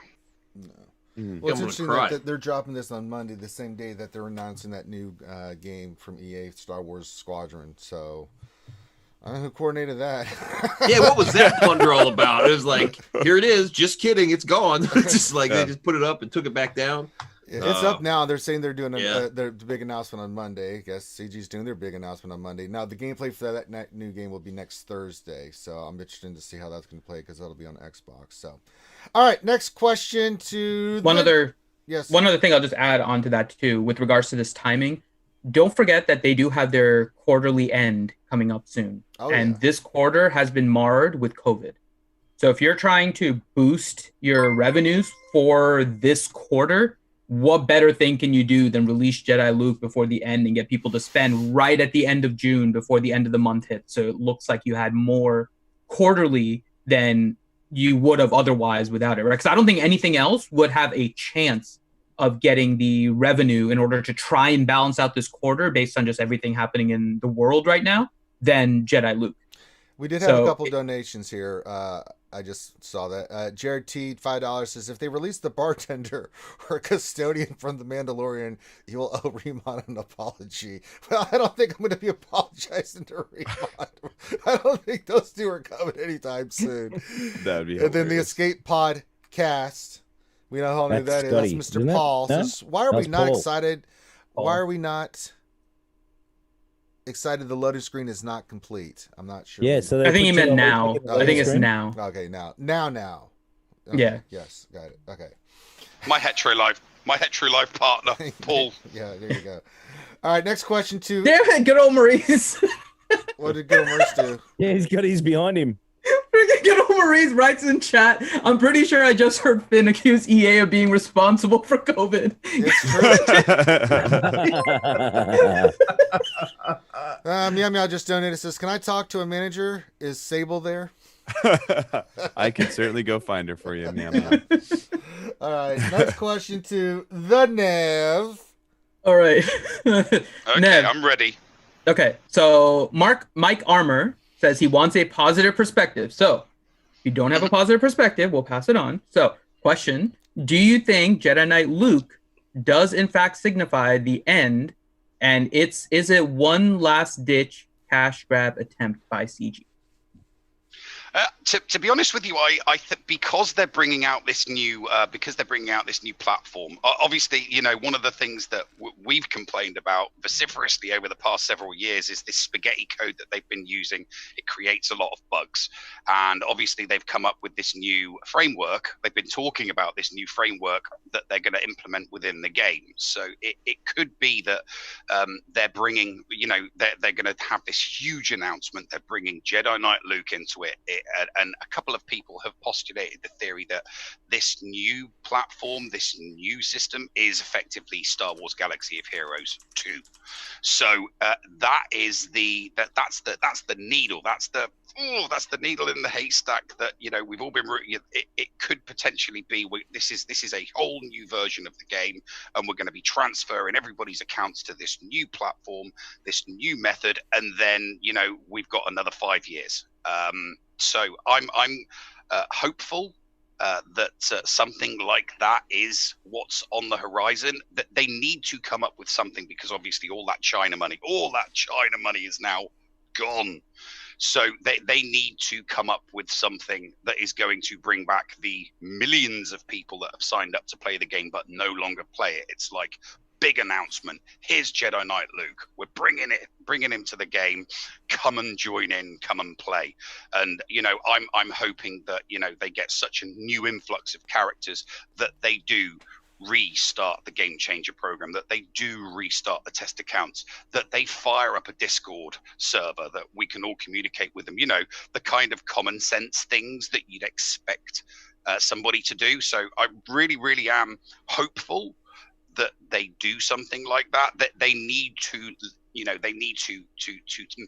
Speaker 1: No. Well, it's interesting that they're dropping this on Monday, the same day that they're announcing that new game from EA, Star Wars Squadron. So, I don't know who coordinated that.
Speaker 5: Yeah, what was that plunder all about? It was like, here it is. Just kidding. It's gone. It's just like they just put it up and took it back down.
Speaker 1: It's up now. They're saying they're doing their big announcement on Monday. I guess CG's doing their big announcement on Monday. Now, the gameplay for that new game will be next Thursday. So I'm interested to see how that's going to play because that'll be on Xbox. So, all right, next question to
Speaker 3: one other thing I'll just add on to that too with regards to this timing. Don't forget that they do have their quarterly end coming up soon, this quarter has been marred with COVID. So if you're trying to boost your revenues for this quarter, what better thing can you do than release Jedi Luke before the end and get people to spend right at the end of June before the end of the month hits? So it looks like you had more quarterly than you would have otherwise without it, right? Because I don't think anything else would have a chance of getting the revenue in order to try and balance out this quarter based on just everything happening in the world right now than Jedi Luke.
Speaker 1: We did have a couple donations here. I just saw that. Jared T, $5 says, if they release the bartender or custodian from The Mandalorian, you will owe Remon an apology. Well, I don't think I'm going to be apologizing to Remon. I don't think those two are coming anytime soon.
Speaker 7: That would be
Speaker 1: hilarious. And then the Escape Podcast We know who that
Speaker 2: Scotty,
Speaker 1: is. That's Mr. Paul.
Speaker 2: No?
Speaker 1: So why are we not
Speaker 2: Paul.
Speaker 1: excited?
Speaker 2: Paul.
Speaker 1: Why are we not excited? The loading screen is not complete. I'm not sure.
Speaker 2: Yeah, so
Speaker 3: I think he meant now. I think it's
Speaker 2: screen?
Speaker 3: now.
Speaker 1: Okay, now. Okay,
Speaker 3: Yeah.
Speaker 1: Yes, got it. Okay.
Speaker 8: My hetero life partner, Paul.
Speaker 1: Yeah, there you go. All right, next question to.
Speaker 3: Damn it, good old Maurice.
Speaker 1: What did good old Maurice do?
Speaker 2: Yeah, he's behind him.
Speaker 3: Freaking good old Maurice writes in chat. I'm pretty sure I just heard Finn accuse EA of being responsible for COVID.
Speaker 1: It's true. Meow Meow just donated. Says, "Can I talk to a manager? Is Sable there?"
Speaker 7: I can certainly go find her for you, Meow Meow.
Speaker 1: All right, next question to the Nev.
Speaker 3: All right.
Speaker 8: Okay,
Speaker 3: Nev.
Speaker 8: I'm ready.
Speaker 3: Okay, so Mike Armour says he wants a positive perspective. So if you don't have a positive perspective, we'll pass it on. So question, do you think Jedi Knight Luke does in fact signify the end, and is it one last ditch cash grab attempt by CG?
Speaker 8: To be honest with you, I think because they're bringing out this new platform. Obviously, one of the things that we've complained about vociferously over the past several years is this spaghetti code that they've been using. It creates a lot of bugs, and obviously they've come up with this new framework. They've been talking about this new framework that they're going to implement within the game. So it could be that they're bringing, they're going to have this huge announcement. They're bringing Jedi Knight Luke into it. And a couple of people have postulated the theory that this new platform, this new system, is effectively Star Wars Galaxy of Heroes 2. So that's the needle. That's the needle in the haystack that we've all been. It could potentially be. This is a whole new version of the game, and we're going to be transferring everybody's accounts to this new platform, this new method, and then we've got another 5 years. So I'm hopeful that something like that is what's on the horizon. That they need to come up with something, because obviously all that China money is now gone. So they need to come up with something that is going to bring back the millions of people that have signed up to play the game but no longer play it. It's like, big announcement. Here's Jedi Knight Luke. We're bringing him to the game. Come and join in. Come and play. And I'm hoping that they get such a new influx of characters that they do restart the Game Changer program, that they do restart the test accounts, that they fire up a Discord server that we can all communicate with them. The kind of common sense things that you'd expect somebody to do. So I really, really am hopeful that they do something like that. That they need to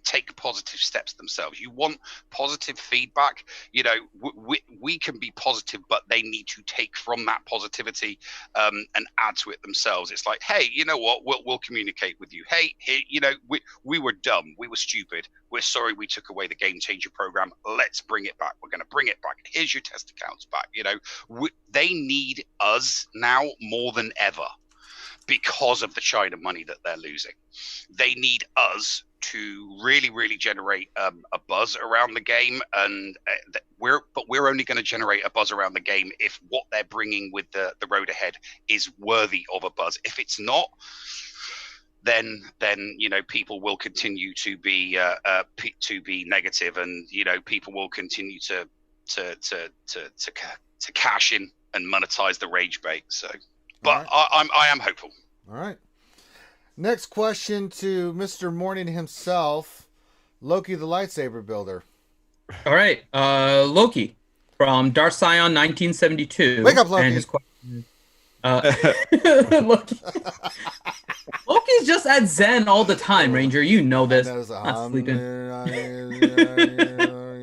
Speaker 8: take positive steps themselves. You want positive feedback. We can be positive, but they need to take from that positivity and add to it themselves. It's like, hey, you know what? We'll communicate with you. Hey, we were dumb. We were stupid. We're sorry we took away the Game Changer program. Let's bring it back. We're going to bring it back. Here's your test accounts back. They need us now more than ever, because of the China money that they're losing. They need us to really, really generate a buzz around the game, and we're only going to generate a buzz around the game if what they're bringing with the road ahead is worthy of a buzz. If it's not, then people will continue to be negative, and people will continue to cash in and monetize the rage bait. So. But right. I am hopeful.
Speaker 1: All right. Next question to Mr. Morning himself, Loki the lightsaber builder.
Speaker 3: All right. Loki from Darth Scion 1972.
Speaker 1: Wake up, Loki.
Speaker 3: And his question Loki. Loki's just at Zen all the time, Ranger. You know this. Not sleeping.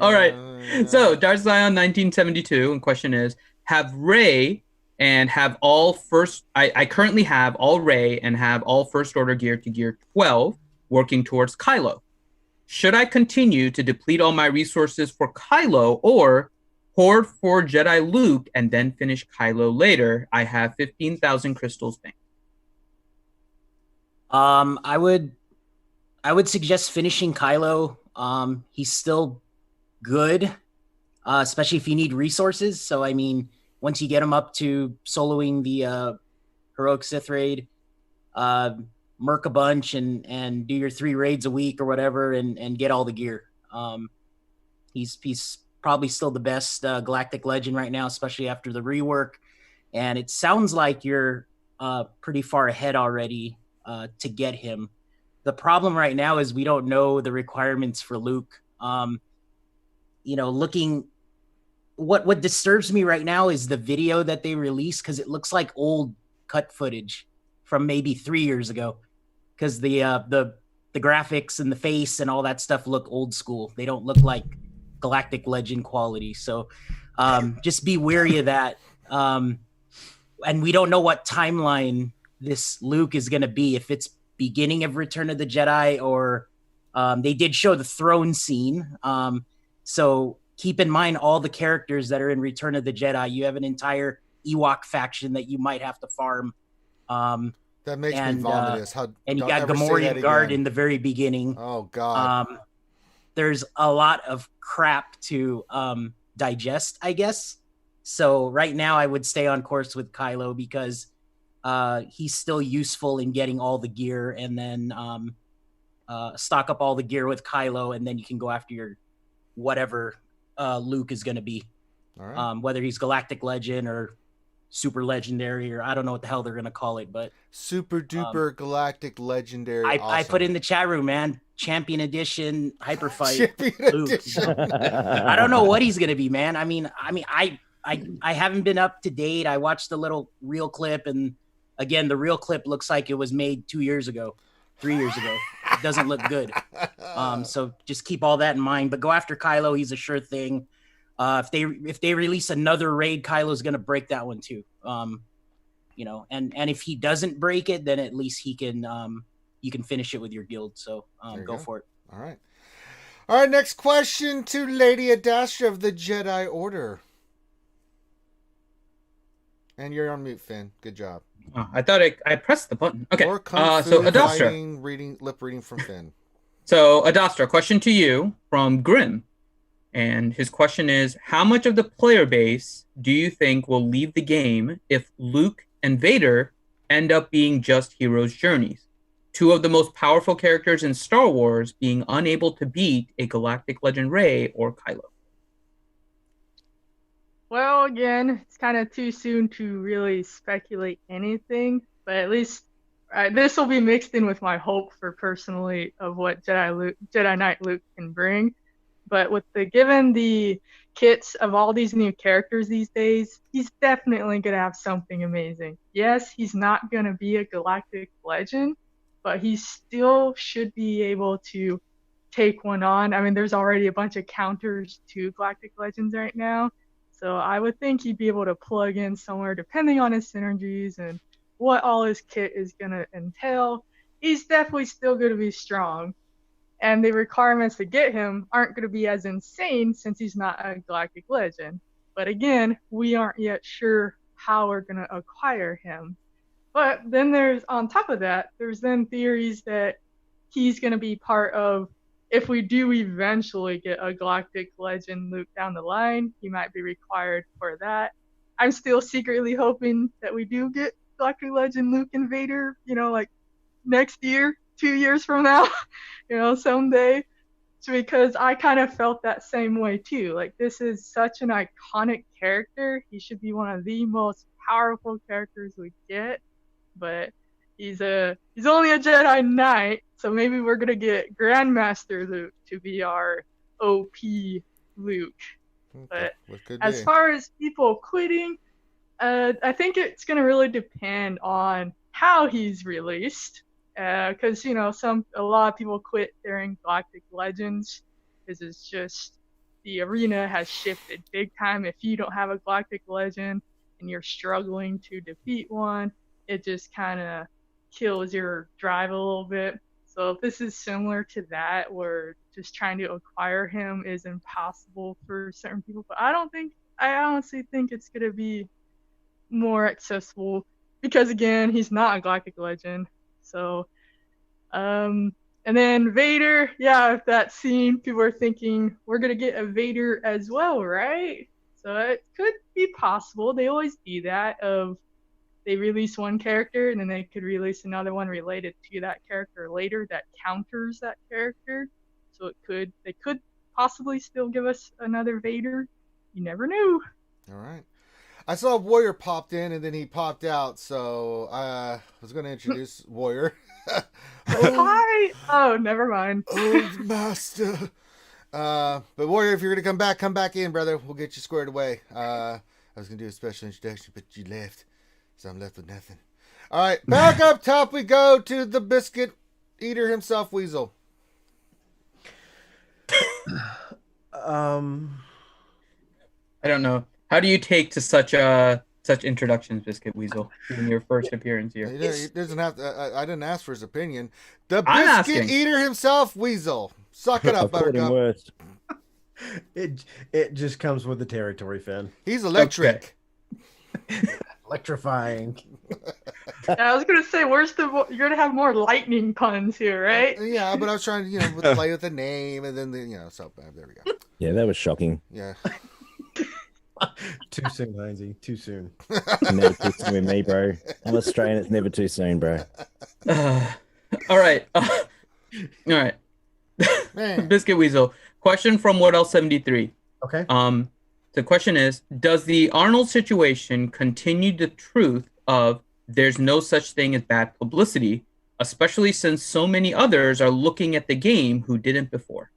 Speaker 3: All right. So Darth Scion 1972, and question is, have Rey and have all first... I currently have all Rey and have all First Order gear to Gear 12 working towards Kylo. Should I continue to deplete all my resources for Kylo, or hoard for Jedi Luke and then finish Kylo later? I have 15,000 crystals banked.
Speaker 9: I would suggest finishing Kylo. He's still good, especially if you need resources. So, I mean, once you get him up to soloing the heroic Sith raid, merc a bunch and do your 3 raids a week or whatever, and get all the gear. He's probably still the best Galactic Legend right now, especially after the rework. And it sounds like you're pretty far ahead already to get him. The problem right now is we don't know the requirements for Luke. Looking, what disturbs me right now is the video that they released, because it looks like old cut footage from maybe 3 years ago, because the graphics and the face and all that stuff look old school. They don't look like Galactic Legend quality. So just be wary of that. And we don't know what timeline this Luke is going to be, if it's beginning of Return of the Jedi, or they did show the throne scene. So keep in mind all the characters that are in Return of the Jedi. You have an entire Ewok faction that you might have to farm.
Speaker 1: That makes me vomitous.
Speaker 9: And you got Gamorrean Guard in the very beginning.
Speaker 1: Oh, God.
Speaker 9: There's a lot of crap to digest, I guess. So right now I would stay on course with Kylo, because he's still useful in getting all the gear, and then stock up all the gear with Kylo, and then you can go after your whatever Luke is going to be.
Speaker 1: All right.
Speaker 9: Whether he's Galactic Legend or Super Legendary, or I don't know what the hell they're going to call it, but
Speaker 1: Super Duper Galactic Legendary.
Speaker 9: I put in the chat room, man, Champion Edition Hyper Fight Luke. I don't know what he's going to be, man. I mean, I haven't been up to date. I watched the little reel clip, and again, the reel clip looks like it was made 2 years ago, 3 years ago. It doesn't look good. So just keep all that in mind. But go after Kylo. He's a sure thing. If they release another raid, Kylo's going to break that one too. And if he doesn't break it, then at least he can you can finish it with your guild. So go for it.
Speaker 1: All right. Next question to Lady Adastra of the Jedi Order. And you're on mute, Finn. Good job.
Speaker 3: Oh, I thought I pressed the button. Okay.
Speaker 1: So Adastra. Lip reading from Finn.
Speaker 3: So Adastra, question to you from Grim. And his question is, how much of the player base do you think will leave the game if Luke and Vader end up being just heroes' journeys? 2 of the most powerful characters in Star Wars being unable to beat a Galactic Legend Rey or Kylo.
Speaker 6: Well, again, it's kind of too soon to really speculate anything, but at least this will be mixed in with my hope for personally of what Jedi Knight Luke can bring. But given the kits of all these new characters these days, he's definitely going to have something amazing. Yes, he's not going to be a Galactic Legend, but he still should be able to take one on. I mean, there's already a bunch of counters to Galactic Legends right now. So I would think he'd be able to plug in somewhere depending on his synergies and what all his kit is going to entail. He's definitely still going to be strong. And the requirements to get him aren't going to be as insane since he's not a Galactic Legend. But again, we aren't yet sure how we're going to acquire him. But then on top of that, there's then theories that he's going to be part of, if we do eventually get a Galactic Legend Luke down the line, he might be required for that. I'm still secretly hoping that we do get Galactic Legend Luke and Vader, like next year, 2 years from now, someday. Because I kind of felt that same way too. Like, this is such an iconic character. He should be one of the most powerful characters we get. But he's only a Jedi Knight, so maybe we're gonna get Grandmaster Luke to be our OP Luke. But as far as people quitting, I think it's gonna really depend on how he's released. Because a lot of people quit during Galactic Legends, because it's just the arena has shifted big time. If you don't have a Galactic Legend and you're struggling to defeat one, it just kind of kills your drive a little bit. So if this is similar to that, where just trying to acquire him is impossible for certain people, but I honestly think it's gonna be more accessible, because again, he's not a Galactic Legend. So, and then Vader, yeah, that scene, people are thinking we're gonna get a Vader as well, right? So it could be possible. They always do that. They release one character and then they could release another one related to that character later that counters that character. So they could possibly still give us another Vader. You never knew.
Speaker 1: All right. I saw Warrior popped in and then he popped out, so I was going to introduce Warrior.
Speaker 6: Hi. Oh, never mind.
Speaker 1: Old master. But Warrior, if you're going to come back in, brother. We'll get you squared away. I was going to do a special introduction, but you left. So I'm left with nothing. All right, back up top we go to the biscuit eater himself, Weasel.
Speaker 3: I don't know. How do you take to such introductions, Biscuit Weasel, in your first appearance here?
Speaker 1: He doesn't have to. I didn't ask for his opinion. The biscuit eater himself, Weasel. Suck it up, Buttercup.
Speaker 4: It just comes with the territory, Finn.
Speaker 1: He's electric.
Speaker 4: Okay. Electrifying.
Speaker 6: I was gonna say, you're gonna have more lightning puns here, right?
Speaker 1: Yeah, but I was trying to, play with the name and then so there we go.
Speaker 2: Yeah, that was shocking.
Speaker 1: Yeah.
Speaker 4: Too soon, Heinzie. Too soon.
Speaker 2: Never too soon with me, bro. I'm Australian. It's never too soon, bro.
Speaker 3: All right. All right. Biscuit Weasel. Question from What Else 73.
Speaker 4: Okay.
Speaker 3: The question is, does the Arnold situation continue the truth of there's no such thing as bad publicity, especially since so many others are looking at the game who didn't before?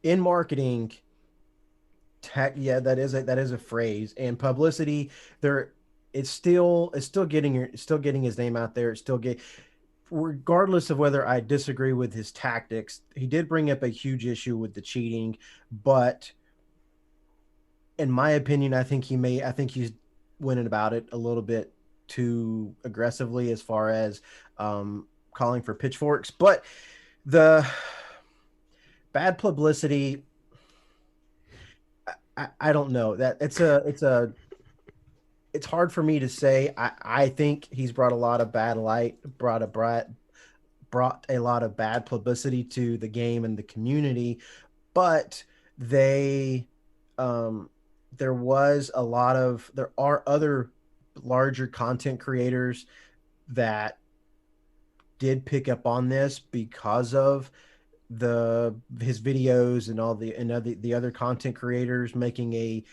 Speaker 4: In marketing, that is a phrase. And publicity, it's still getting his name out there. It's still regardless of whether I disagree with his tactics. He did bring up a huge issue with the cheating, but in my opinion, I think he's winning about it a little bit too aggressively as far as calling for pitchforks. But the bad publicity, I don't know. That it's hard for me to say. I think he's brought a lot of bad light, brought a lot of bad publicity to the game and the community, but there are other larger content creators that did pick up on this because of his videos and all the other content creators making a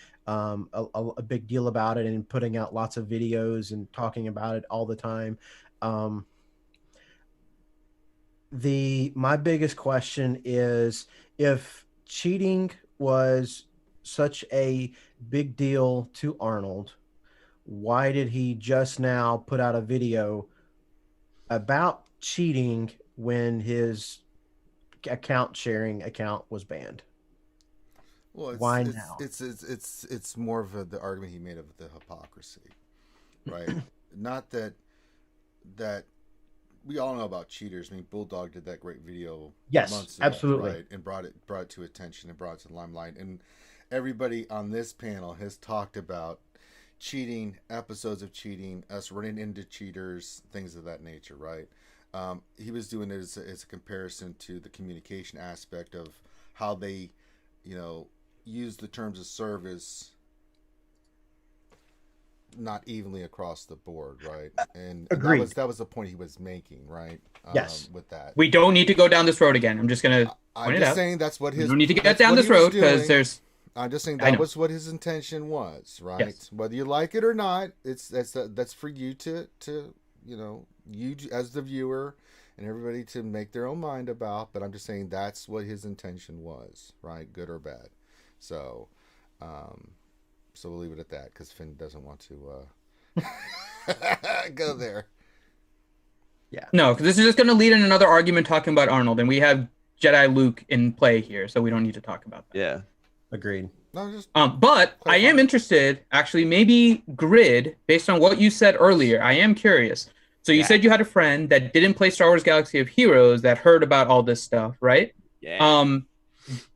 Speaker 4: big deal about it and putting out lots of videos and talking about it all the time. My biggest question is, if cheating was such a big deal to Arnold, why did he just now put out a video about cheating when his sharing account was banned?
Speaker 1: Well,
Speaker 4: why now?
Speaker 1: It's more of the argument he made of the hypocrisy, right? Not that we all know about cheaters. I mean, Bulldog did that great video months ago,
Speaker 4: absolutely,
Speaker 1: right? And brought it to attention and brought it to the limelight. And everybody on this panel has talked about cheating, episodes of cheating, us running into cheaters, things of that nature, right? He was doing it as a comparison to the communication aspect of how they, use the terms of service not evenly across the board, right? And that was the point he was making, right?
Speaker 4: Yes.
Speaker 1: With that,
Speaker 3: we don't need to go down this road again. I'm just gonna point it out.
Speaker 1: Saying that's what his.
Speaker 3: We don't need to get down this road because there's.
Speaker 1: I'm just saying that was what his intention was, right? Yes. Whether you like it or not, that's for you to you as the viewer and everybody to make their own mind about. But I'm just saying that's what his intention was, right? Good or bad. So we'll leave it at that because Finn doesn't want to go there.
Speaker 3: Yeah. No, because this is just going to lead in another argument talking about Arnold, and we have Jedi Luke in play here, so we don't need to talk about that.
Speaker 7: Yeah.
Speaker 4: Agreed.
Speaker 1: No, just
Speaker 3: but I am interested, actually, maybe Grid, based on what you said earlier. I am curious. So you said you had a friend that didn't play Star Wars Galaxy of Heroes that heard about all this stuff, right?
Speaker 7: Yeah.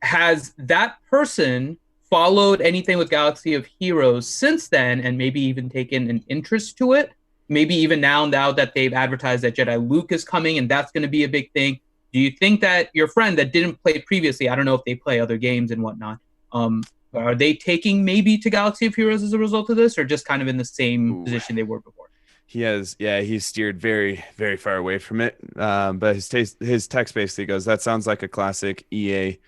Speaker 3: Has that person followed anything with Galaxy of Heroes since then and maybe even taken an interest to it? maybe even now that they've advertised that Jedi Luke is coming and that's going to be a big thing, do you think that your friend that didn't play previously, I don't know if they play other games and whatnot, are they taking maybe to Galaxy of Heroes as a result of this, or just kind of in the same position they were before?
Speaker 7: He's steered very, very far away from it. But his text basically goes, that sounds like a classic EA.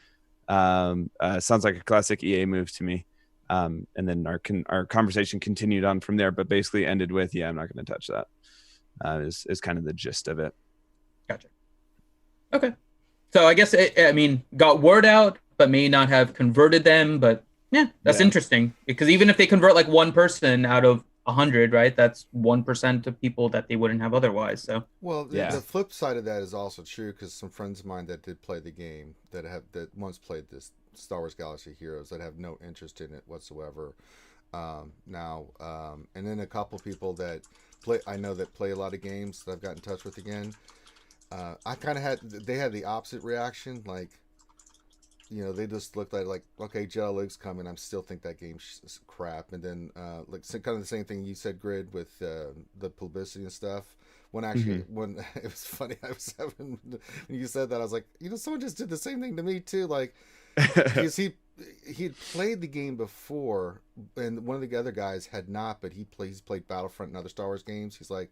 Speaker 7: Sounds like a classic EA move to me. And then our conversation continued on from there, but basically ended with, I'm not going to touch that. Is kind of the gist of it.
Speaker 3: Gotcha. Okay. So I guess got word out, but may not have converted them. But that's interesting, because even if they convert like one person out of 100, right? That's 1% of people that they wouldn't have otherwise. So
Speaker 1: the flip side of that is also true, because some friends of mine that did play the game that once played this Star Wars Galaxy of Heroes that have no interest in it whatsoever now, and then a couple people that play a lot of games that I've got in touch with again. I kind of they had the opposite reaction, like, they just looked at it like, okay, Jedi Luke's coming. I still think that game's crap. And then, kind of the same thing you said, Grid, with the publicity and stuff. When it was funny, when you said that, I was like, someone just did the same thing to me too. Like, because he'd played the game before, and one of the other guys had not, but he's played Battlefront and other Star Wars games. He's like,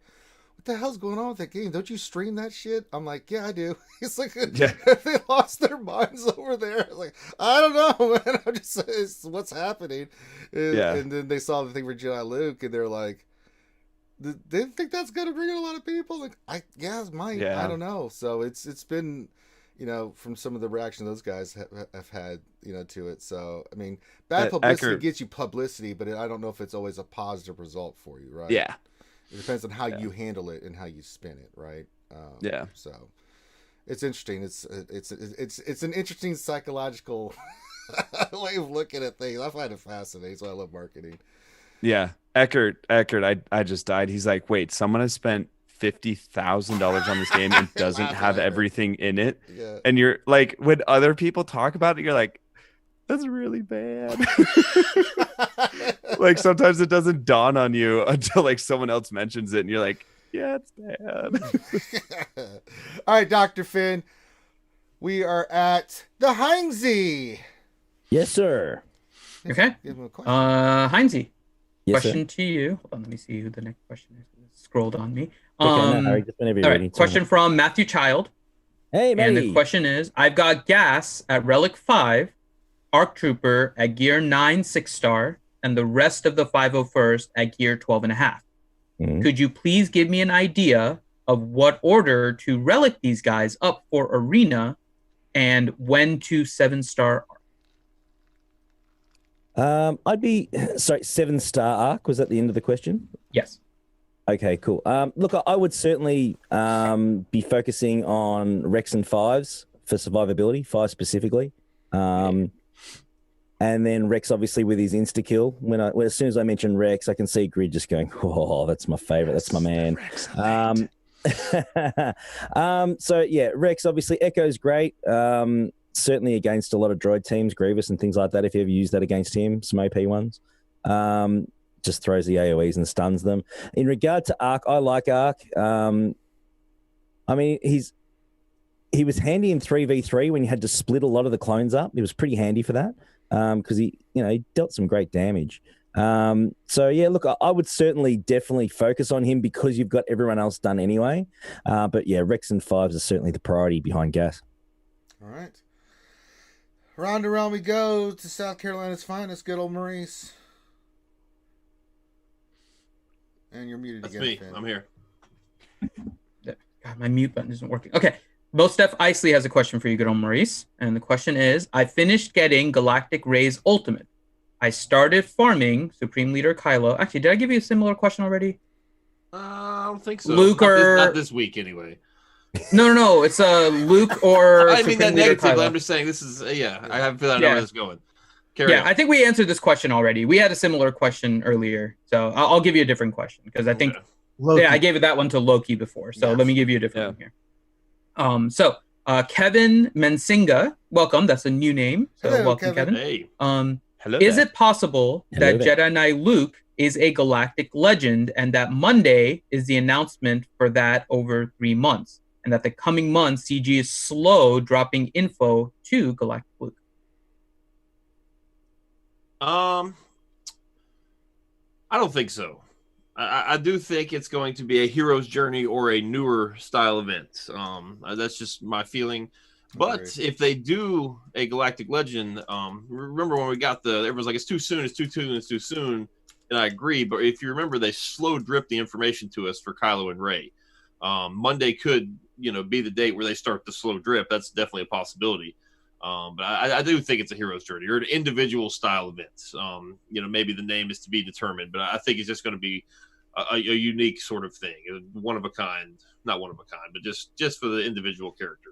Speaker 1: what the hell's going on with that game? Don't you stream that shit? I'm like, yeah, I do. He's like, they lost their minds over there. Like, I don't know, man. I'm just saying, what's happening? And then they saw the thing for Jedi Luke, and they're like, they think that's going to bring in a lot of people? Like, it might. I don't know. So it's been, from some of the reaction those guys have had, to it. So, I mean, bad publicity gets you publicity, but I don't know if it's always a positive result for you, right?
Speaker 7: Yeah.
Speaker 1: It depends on how you handle it and how you spin it, right? So it's interesting. It's an interesting psychological way of looking at things. I find it fascinating. So I love marketing.
Speaker 7: Yeah, Eckert, I just died. He's like, wait, someone has spent $50,000 on this game and doesn't have everything in it. Yeah. And you're like, when other people talk about it, you're like, that's really bad. Like, sometimes it doesn't dawn on you until like someone else mentions it, and you're like, yeah, it's bad.
Speaker 1: All right, Dr. Finn, we are at the Heinze.
Speaker 2: Yes, sir.
Speaker 3: Okay. Heinze, question to you. Hold on, let me see who the next question is. It scrolled on me. Question from Matthew Child.
Speaker 2: Hey, mate.
Speaker 3: And the question is, I've got gas at Relic 5, Arc Trooper at Gear 9 6-star, and the rest of the 501st at Gear 12.5. Mm-hmm. Could you please give me an idea of what order to relic these guys up for Arena, and when to 7-star Arc?
Speaker 2: I'd be 7-star Arc. Was that the end of the question?
Speaker 3: Yes.
Speaker 2: Okay, cool. Look, I would certainly be focusing on Rex and 5s for survivability, 5 specifically. And then Rex, obviously, with his insta-kill. As soon as I mention Rex, I can see Grid just going, oh, that's my favorite. That's my man. Rex, obviously, Echo's great. Certainly against a lot of droid teams, Grievous and things like that. If you ever use that against him, some OP ones. Just throws the AoEs and stuns them. In regard to Arc, I like Arc. He was handy in 3v3 when you had to split a lot of the clones up. He was pretty handy for that because he dealt some great damage. I would definitely focus on him because you've got everyone else done anyway. Rex and 5s are certainly the priority behind gas.
Speaker 1: All right. Round and round we go to South Carolina's finest, good old Maurice. And you're muted again.
Speaker 5: That's me. I'm here.
Speaker 3: God, my mute button isn't working. Okay. Mostef Isley has a question for you, good old Maurice. And the question is, I finished getting Galactic Ray's Ultimate. I started farming Supreme Leader Kylo. Actually, did I give you a similar question already?
Speaker 5: I don't think so.
Speaker 3: Luke
Speaker 5: not this week, anyway.
Speaker 3: No. It's Luke or
Speaker 5: I mean, that negative,
Speaker 3: Kylo.
Speaker 5: but I'm just saying this is, I have a feeling I know where this is going. Carry on.
Speaker 3: I think we answered this question already. We had a similar question earlier. So I'll give you a different question because I think, I gave that one to Loki before. So let me give you a different one here. Kevin Mensinga, welcome. That's a new name. So welcome, Kevin.
Speaker 5: Hey.
Speaker 3: Hello. Is it possible that Jedi Knight Luke is a galactic legend, and that Monday is the announcement for that over 3 months, and that the coming months CG is slow dropping info to Galactic Luke.
Speaker 5: I don't think so. I do think it's going to be a hero's journey or a newer style event. That's just my feeling. But if they do a Galactic Legend, remember when we got everyone's like, it's too soon, it's too soon, it's too soon. And I agree. But if you remember, they slow drip the information to us for Kylo and Rey. Monday could, be the date where they start the slow drip. That's definitely a possibility. But I do think it's a hero's journey or an individual style event. Maybe the name is to be determined, but I think it's just going to be a unique sort of thing, one of a kind, not one of a kind, but just for the individual character.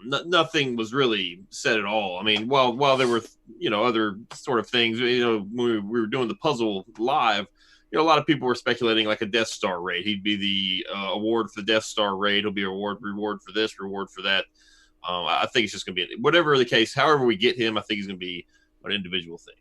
Speaker 5: Nothing was really said at all. I mean, while there were, other sort of things, when we were doing the puzzle live, a lot of people were speculating like a Death Star raid. He'd be the award for the Death Star raid. He'll be a reward for this, reward for that. I think it's just going to be whatever the case. However we get him, I think he's going to be an individual thing.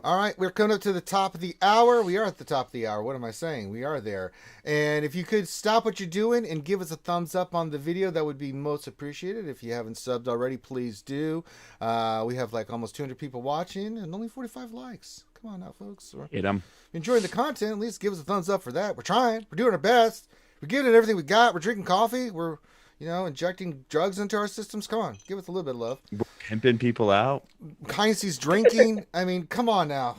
Speaker 1: All right. We're coming up to the top of the hour. We are at the top of the hour. What am I saying? We are there. And if you could stop what you're doing and give us a thumbs up on the video, that would be most appreciated. If you haven't subbed already, please do. We have like almost 200 people watching and only 45 likes. Come on now, folks.
Speaker 7: Hit them.
Speaker 1: Enjoying the content. At least give us a thumbs up for that. We're trying. We're doing our best. We're giving it everything we got. We're drinking coffee. We're injecting drugs into our systems. Come on, give us a little bit of love.
Speaker 7: We're pimping people out.
Speaker 1: Heinz's drinking. I mean, come on now.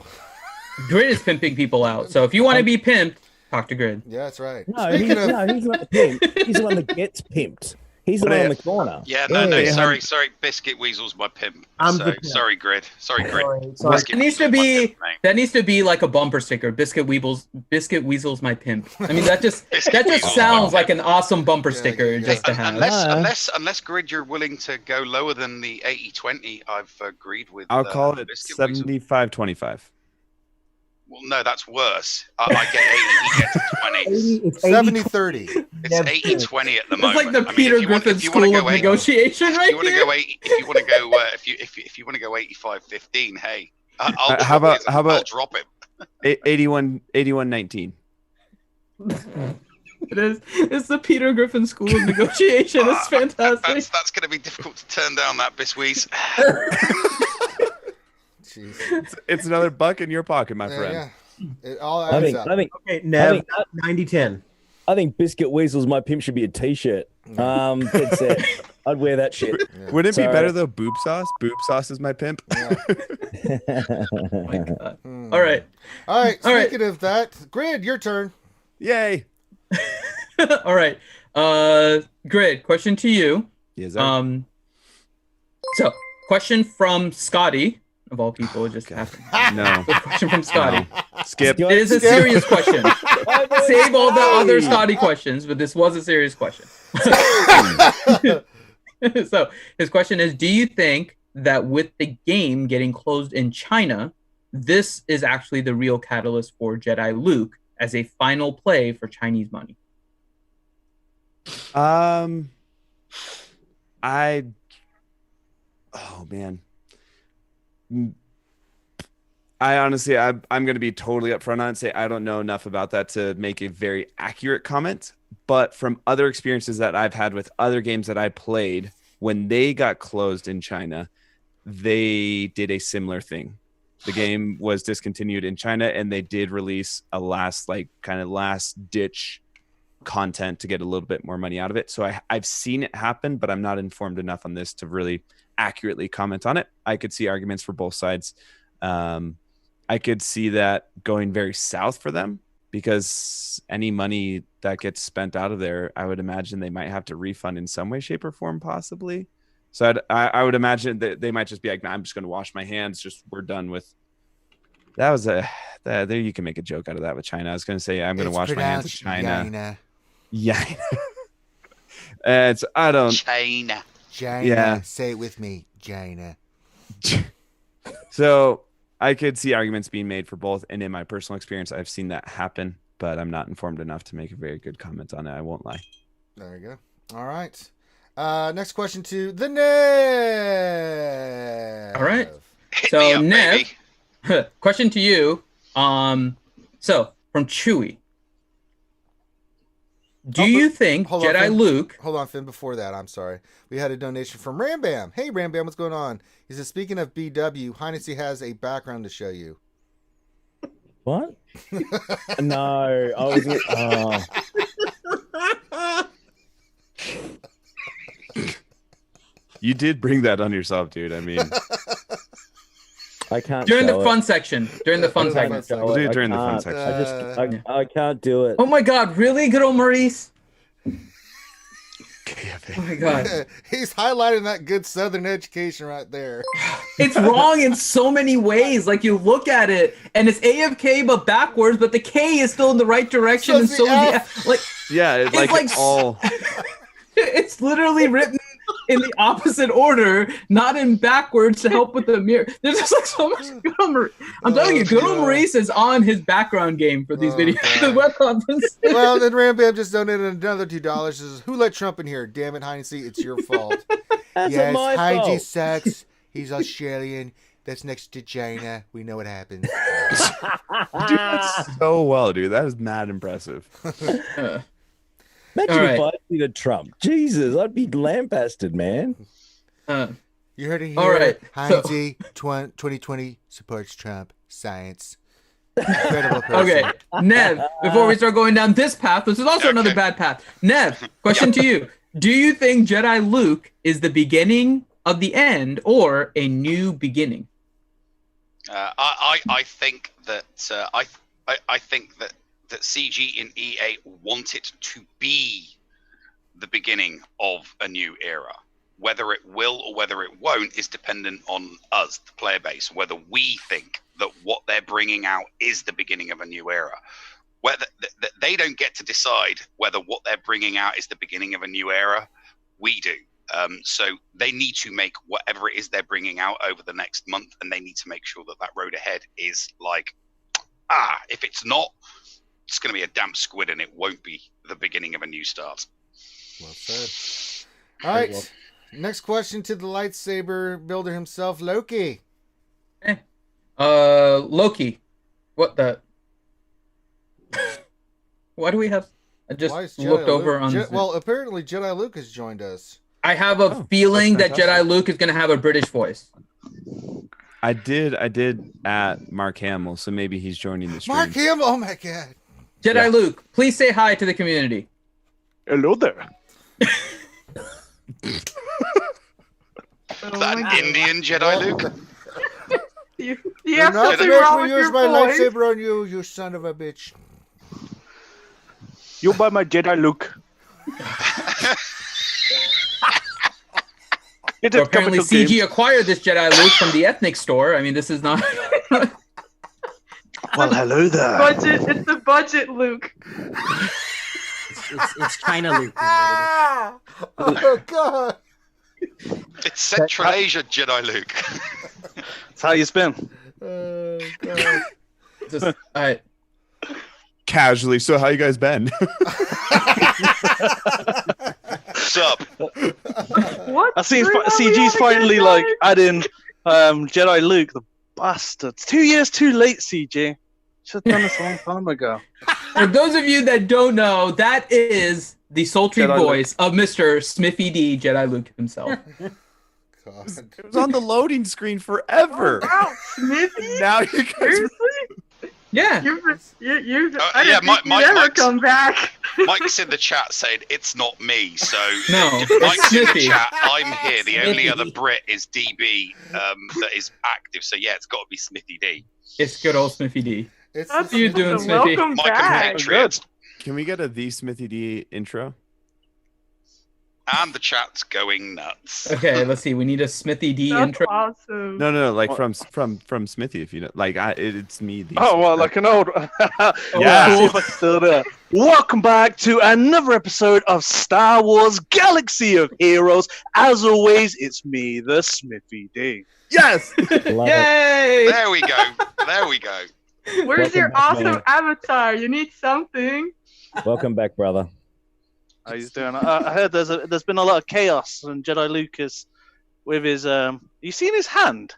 Speaker 3: Grid is pimping people out. So if you want to be pimped, talk to Grid.
Speaker 1: Yeah, that's right.
Speaker 2: No, he's not the pimp. He's the one that gets pimped. He's the one on the corner.
Speaker 8: Yeah, sorry, Biscuit Weasel's my pimp. Sorry, Grid. Sorry.
Speaker 3: That needs to be like a bumper sticker. Biscuit Weasel's my pimp. I mean, that just sounds like an awesome bumper sticker just to have.
Speaker 8: Unless Grid, you're willing to go lower than the 80-20, I've agreed with.
Speaker 7: I'll call it 75-25.
Speaker 8: Well, no, that's worse. I get 80, he gets 20.
Speaker 1: It's 70-30.
Speaker 8: It's 80-20 at the moment.
Speaker 3: It's like the Peter Griffin School of Negotiation, right?
Speaker 8: If you want to go 85-15, hey,
Speaker 7: how about
Speaker 8: I'll drop it.
Speaker 7: 81-19.
Speaker 3: It is. It's the Peter Griffin School of Negotiation. It's fantastic.
Speaker 8: That's going to be difficult to turn down, that Bisweeze.
Speaker 7: It's another buck in your pocket, my friend.
Speaker 1: Yeah. It all adds up.
Speaker 4: Okay, Nev, 90-10.
Speaker 2: I think Biscuit Weasel's my pimp should be a T-shirt. That's it. I'd wear that shit.
Speaker 7: Yeah. Wouldn't it be better though? Boob sauce. Boob sauce is my pimp.
Speaker 1: Yeah.
Speaker 3: Oh my God. All right.
Speaker 1: Speaking of that, Grid, your turn.
Speaker 7: Yay.
Speaker 3: All right. Grid, question to you.
Speaker 7: Yes, sir.
Speaker 3: So, question from Scotty. Of all people, it just happened.
Speaker 7: No.
Speaker 3: Question from Scotty.
Speaker 7: Skip.
Speaker 3: It is a serious question. Save all the other Scotty questions, but this was a serious question. So his question is, do you think that with the game getting closed in China, this is actually the real catalyst for Jedi Luke as a final play for Chinese money?
Speaker 7: Oh man. I honestly, I'm going to be totally upfront on it and say I don't know enough about that to make a very accurate comment. But from other experiences that I've had with other games that I played, when they got closed in China, they did a similar thing. The game was discontinued in China, and they did release a last ditch content to get a little bit more money out of it. So I've seen it happen, but I'm not informed enough on this to really accurately comment on it. I could see arguments for both sides. I could see that going very south for them because any money that gets spent out of there, I would imagine they might have to refund in some way, shape, or form, possibly. So I would imagine that they might just be like, nah, I'm just going to wash my hands. Just we're done with. That was there. You can make a joke out of that with China. I was going to say I'm going to wash my hands with China. Yeah.
Speaker 8: China.
Speaker 1: Yeah. Say it with me, China.
Speaker 7: So I could see arguments being made for both, and in my personal experience, I've seen that happen, but I'm not informed enough to make a very good comment on it. I won't lie.
Speaker 1: There you go. All right. Next question to the Nev.
Speaker 3: All right.
Speaker 8: Hit
Speaker 3: So
Speaker 8: me up,
Speaker 3: Nev,
Speaker 8: baby.
Speaker 3: Question to you. So from Chewie. Do you think Jedi Luke...
Speaker 1: Hold on, Finn. Before that, I'm sorry. We had a donation from Rambam. Hey, Rambam, what's going on? He says, speaking of BW, Heineke has a background to show you.
Speaker 2: What? No. I was...
Speaker 7: You did bring that on yourself, dude. I mean...
Speaker 2: I can't
Speaker 3: during the fun section. During the fun segment.
Speaker 7: We'll do it during the fun section.
Speaker 2: I can't do it.
Speaker 3: Oh my god, really? Good old Maurice? Oh my god.
Speaker 1: He's highlighting that good Southern education right there.
Speaker 3: It's wrong in so many ways. Like, you look at it, and it's AFK but backwards, but the K is still in the right direction, and so is the F. Like,
Speaker 7: yeah, it's like all...
Speaker 3: It's literally written in the opposite order, not in backwards to help with the mirror. There's just like so much good old Maurice. I'm telling you, good old Maurice is on his background game for these videos. The web conference.
Speaker 1: Well, then Rambam just donated another $2. Says, who let Trump in here? Damn it, Heineke, it's your fault. Yes, Heineke sucks. He's Australian. That's next to China. We know what happens.
Speaker 7: Dude, that's so well, dude. That is mad impressive.
Speaker 2: Imagine if I did Trump. Jesus, I'd be lambasted, man.
Speaker 1: You heard it here.
Speaker 3: All right.
Speaker 1: Heineke 2020 supports Trump. Science. Incredible person.
Speaker 3: Okay, Nev, before we start going down this path, this is also another bad path. Nev, question to you. Do you think Jedi Luke is the beginning of the end or a new beginning?
Speaker 8: I think that I think that CG and EA want it to be the beginning of a new era. Whether it will or whether it won't is dependent on us, the player base, whether we think that what they're bringing out is the beginning of a new era. Whether they don't get to decide whether what they're bringing out is the beginning of a new era, we do. So they need to make whatever it is they're bringing out over the next month, and they need to make sure that road ahead is like, if it's not, it's going to be a damp squid, and it won't be the beginning of a new start.
Speaker 1: Well said. All right. Next question to the lightsaber builder himself, Loki.
Speaker 3: Loki. What the? Why do we have? I just looked over on.
Speaker 1: Well, apparently Jedi Luke has joined us.
Speaker 3: I have a feeling that Jedi Luke is going to have a British voice.
Speaker 7: I did at Mark Hamill, so maybe he's joining the stream.
Speaker 1: Mark Hamill, oh my god.
Speaker 3: Jedi Luke, please say hi to the community.
Speaker 10: Hello there.
Speaker 8: Is that an Indian Jedi Luke?
Speaker 6: You have something wrong with your
Speaker 1: my
Speaker 6: voice.
Speaker 1: lightsaber on you, you son of a bitch.
Speaker 10: You buy my Jedi Luke.
Speaker 3: So apparently CG acquired this Jedi Luke from the ethnic store. I mean, this is not...
Speaker 10: Well, hello there.
Speaker 6: It's the budget Luke.
Speaker 9: It's China Luke.
Speaker 1: Oh god.
Speaker 8: It's Central Asia Jedi Luke.
Speaker 10: That's how you spin.
Speaker 1: God.
Speaker 3: Just, all right.
Speaker 7: Casually, so how you guys been?
Speaker 8: What's up?
Speaker 6: What?
Speaker 10: I see CG's finally like adding Jedi Luke, the bastards. 2 years too late, CG. Should have done this a long time ago.
Speaker 3: For those of you that don't know, that is the sultry
Speaker 10: Jedi
Speaker 3: voice of Mr. Smithy D, Jedi Luke himself.
Speaker 1: God.
Speaker 7: It was on the loading screen forever.
Speaker 6: Oh, wow, Smithy?
Speaker 7: Now you guys.
Speaker 6: Seriously?
Speaker 3: Yeah.
Speaker 6: I didn't
Speaker 8: yeah,
Speaker 6: think you'd ever come back.
Speaker 8: Mike's in the chat saying it's not me. So
Speaker 3: No,
Speaker 8: if
Speaker 3: it's
Speaker 8: Mike's in the
Speaker 3: Smithy.
Speaker 8: chat. I'm here. The only other Brit is DB that is active. So yeah, it's got to be Smithy D.
Speaker 3: It's good old Smithy D.
Speaker 1: It's
Speaker 3: How you doing, Smithy?
Speaker 6: Welcome
Speaker 8: My
Speaker 6: back.
Speaker 8: compatriot.
Speaker 7: Can we get a the Smithy D intro?
Speaker 8: And the chat's going nuts.
Speaker 3: Okay, let's see. We need a Smithy D
Speaker 6: That's
Speaker 3: intro.
Speaker 6: awesome.
Speaker 7: No, like from Smithy. If you know, like it's me. The
Speaker 10: Oh well, like an old.
Speaker 7: Yeah.
Speaker 10: See if I can still do it. Welcome back to another episode of Star Wars Galaxy of Heroes. As always, it's me, the Smithy D.
Speaker 7: Yes.
Speaker 3: Yay!
Speaker 8: There we go. There we go.
Speaker 6: Where's your
Speaker 2: Welcome back,
Speaker 6: awesome avatar? You need something.
Speaker 2: Welcome back, brother.
Speaker 10: How you doing? I heard there's been a lot of chaos, and Jedi Lucas with his you seen his hand?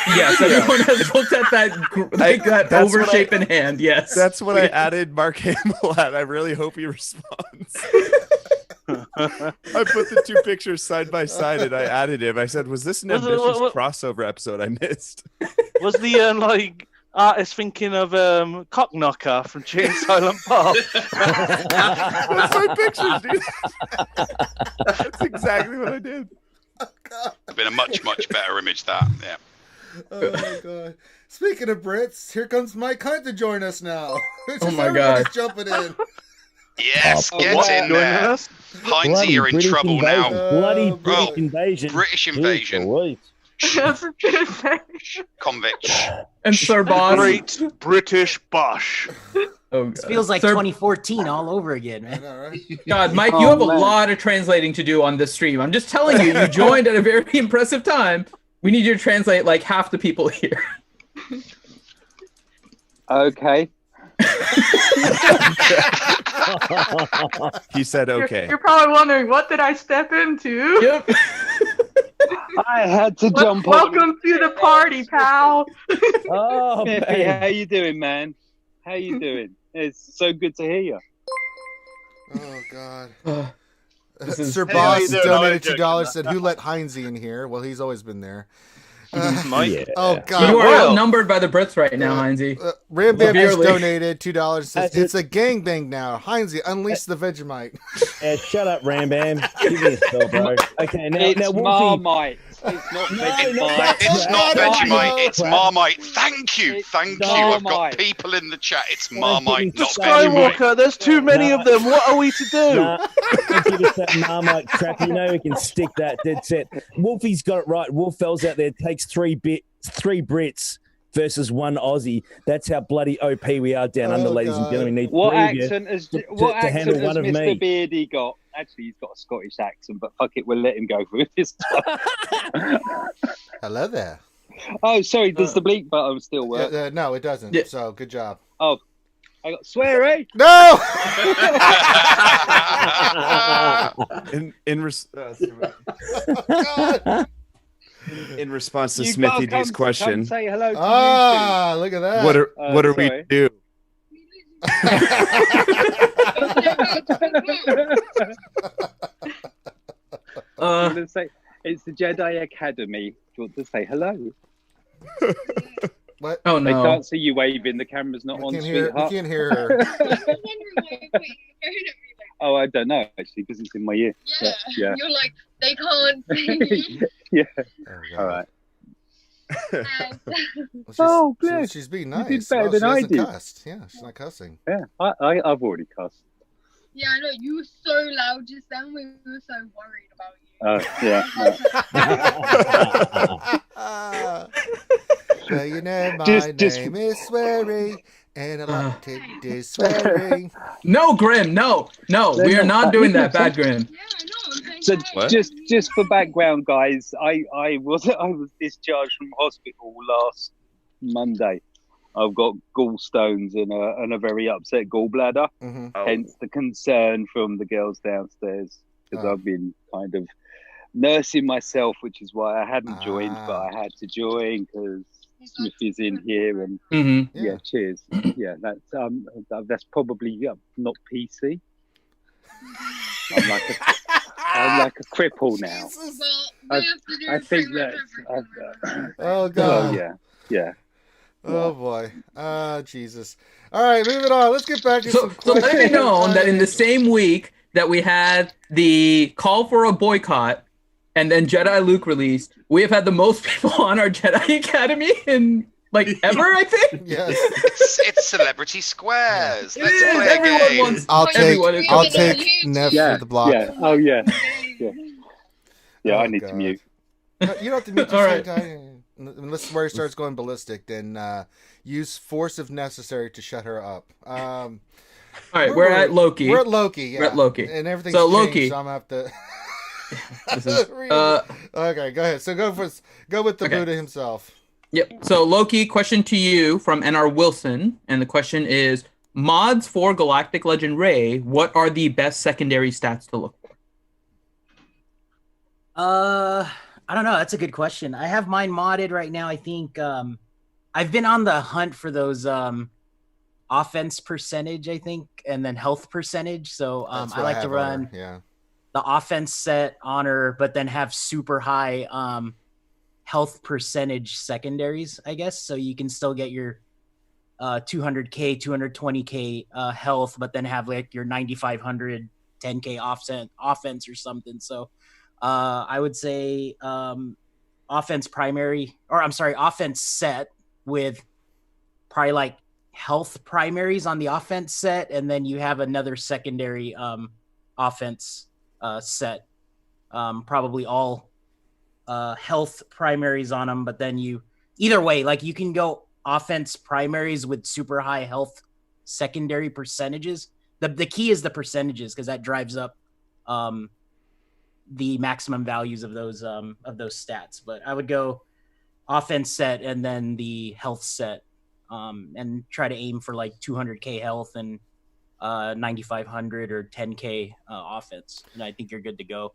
Speaker 3: Yes, everyone has looked at that over-shapen hand. Yes,
Speaker 7: that's what I added Mark Hamill at. I really hope he responds. I put the two pictures side by side and I added him. I said, "Was this an ambitious crossover episode I missed?"
Speaker 10: Was the artist thinking of Cock Knocker from Jay and Silent Bob?
Speaker 7: That's my pictures, dude. That's exactly what I did.
Speaker 8: It's been a much better image, that. Yeah.
Speaker 1: Oh my god. Speaking of Brits, here comes Mike Hunt to join us now.
Speaker 3: Oh my god.
Speaker 1: Jumping in.
Speaker 8: Yes, get in there. Heinzie, you're in trouble now.
Speaker 2: Bloody British invasion.
Speaker 8: British invasion. Convict.
Speaker 3: And Sir Boss.
Speaker 10: Great British Bosh.
Speaker 3: Oh,
Speaker 9: this feels like 2014 all over again, man.
Speaker 1: Right?
Speaker 3: God, Mike, you have a lot of translating to do on this stream. I'm just telling you, you joined at a very impressive time. We need you to translate like half the people here.
Speaker 11: Okay.
Speaker 7: He said okay.
Speaker 6: You're probably wondering, what did I step into?
Speaker 3: Yep.
Speaker 11: I had to jump on.
Speaker 6: Welcome to the party, pal.
Speaker 11: Oh, Miffy, how you doing, man? How you doing? It's so good to hear you.
Speaker 1: Oh God.
Speaker 7: Sir
Speaker 1: Boss donated $2. Said, "Who let Heinzie in here?" Well, he's always been there.
Speaker 10: Mike.
Speaker 1: Oh God.
Speaker 3: You are outnumbered by the Brits right now, Heinzie.
Speaker 1: Ram Bam just donated $2. Says, "It's a gangbang now. Heinzie, unleash the Vegemite."
Speaker 2: Shut up, Ram Bam. Give me a spell, bro. Okay,
Speaker 11: now Marmite. It's not Vegemite.
Speaker 8: It's not Vegemite. It's Marmite. Thank you. Thank you. I've got people in the chat. It's Marmite, not Vegemite.
Speaker 10: Skywalker, there's too many of them. What are we to do?
Speaker 2: Give us that Marmite crap. You know we can stick that. Dead set. Wolfie's got it right. Wolfel's out there. Takes three Brits versus one Aussie. That's how bloody OP we are down under, ladies and gentlemen. Need
Speaker 11: what
Speaker 2: three
Speaker 11: accent has
Speaker 2: handle one of
Speaker 11: Mr.
Speaker 2: me.
Speaker 11: Beardy got? Actually, he's got a Scottish accent, but fuck it, we'll let him go for this time.
Speaker 1: Hello there.
Speaker 11: Oh, sorry, does the bleep button still work?
Speaker 1: No, it doesn't. Yeah. So, good job.
Speaker 11: Oh, I got swear, eh?
Speaker 1: No!
Speaker 7: In response to Smithy D's question.
Speaker 11: Say hello to
Speaker 1: you look at that.
Speaker 7: What are we to do?
Speaker 11: I'm gonna say it's the Jedi Academy. Do you want to say hello?
Speaker 1: What?
Speaker 3: Oh no!
Speaker 11: They can't see you waving. The camera's not on.
Speaker 1: We
Speaker 11: Sweetheart.
Speaker 1: can't hear her.
Speaker 11: Oh, I don't know actually because it's in my ear.
Speaker 12: Yeah. You're like, they can't see me.
Speaker 11: Yeah.
Speaker 1: Oh,
Speaker 11: all right.
Speaker 1: Well, she's being nice.
Speaker 11: You did better than I did.
Speaker 1: Cussed. Yeah, she's not cussing.
Speaker 11: Yeah, I've already cussed.
Speaker 12: Yeah, I know. You were so loud just then. We were so worried about you.
Speaker 11: Oh, yeah.
Speaker 1: Well, you know, my name is Sweary, and I like to do swearing.
Speaker 3: No, Grim. No. We are not doing that, bad Grim.
Speaker 12: Yeah, I know.
Speaker 11: So just for background, guys, I was discharged from hospital last Monday. I've got gallstones and a very upset gallbladder.
Speaker 1: Mm-hmm.
Speaker 11: Hence the concern from the girls downstairs because I've been kind of nursing myself, which is why I hadn't joined, but I had to join because Smith is in here and yeah, cheers. Yeah, that's probably not PC. I'm like a cripple now. I think that's.
Speaker 1: Oh God.
Speaker 11: Oh yeah.
Speaker 1: Oh boy. Jesus. All right, moving on. Let's get back to some
Speaker 3: questions. So let it be known that in the same week that we had the call for a boycott and then Jedi Luke released, we have had the most people on our Jedi Academy in ever, I think.
Speaker 1: Yes.
Speaker 8: It's Celebrity Squares. Let's play a game.
Speaker 1: I'll take Nev for the block.
Speaker 11: Yeah. Oh yeah. Yeah. I need to mute.
Speaker 1: You don't have to mute the same time. Unless where he starts going ballistic, then use force if necessary to shut her up.
Speaker 3: All right, we're at Loki.
Speaker 1: We're at Loki. Yeah.
Speaker 3: We're at Loki.
Speaker 1: And everything's
Speaker 3: so
Speaker 1: changed,
Speaker 3: Loki.
Speaker 1: so I'm gonna have to.
Speaker 3: This is,
Speaker 1: okay, go ahead. So go with the Buddha himself.
Speaker 3: Yep. So Loki, question to you from NR Wilson, and the question is: mods for Galactic Legend Rey. What are the best secondary stats to look for?
Speaker 9: I don't know. That's a good question. I have mine modded right now. I think I've been on the hunt for those offense percentage, I think, and then health percentage. So I like to run the offense set honor, but then have super high health percentage secondaries, I guess. So you can still get your 200K, 220K health, but then have like your 9,500, 10K offense or something. So I would say offense set with probably like health primaries on the offense set, and then you have another secondary offense set, probably all health primaries on them. But then either way, like you can go offense primaries with super high health secondary percentages. The key is the percentages, because that drives up the maximum values of those stats. But I would go offense set and then the health set, and try to aim for like 200K health and 9,500 or 10K offense, and I think you're good to go.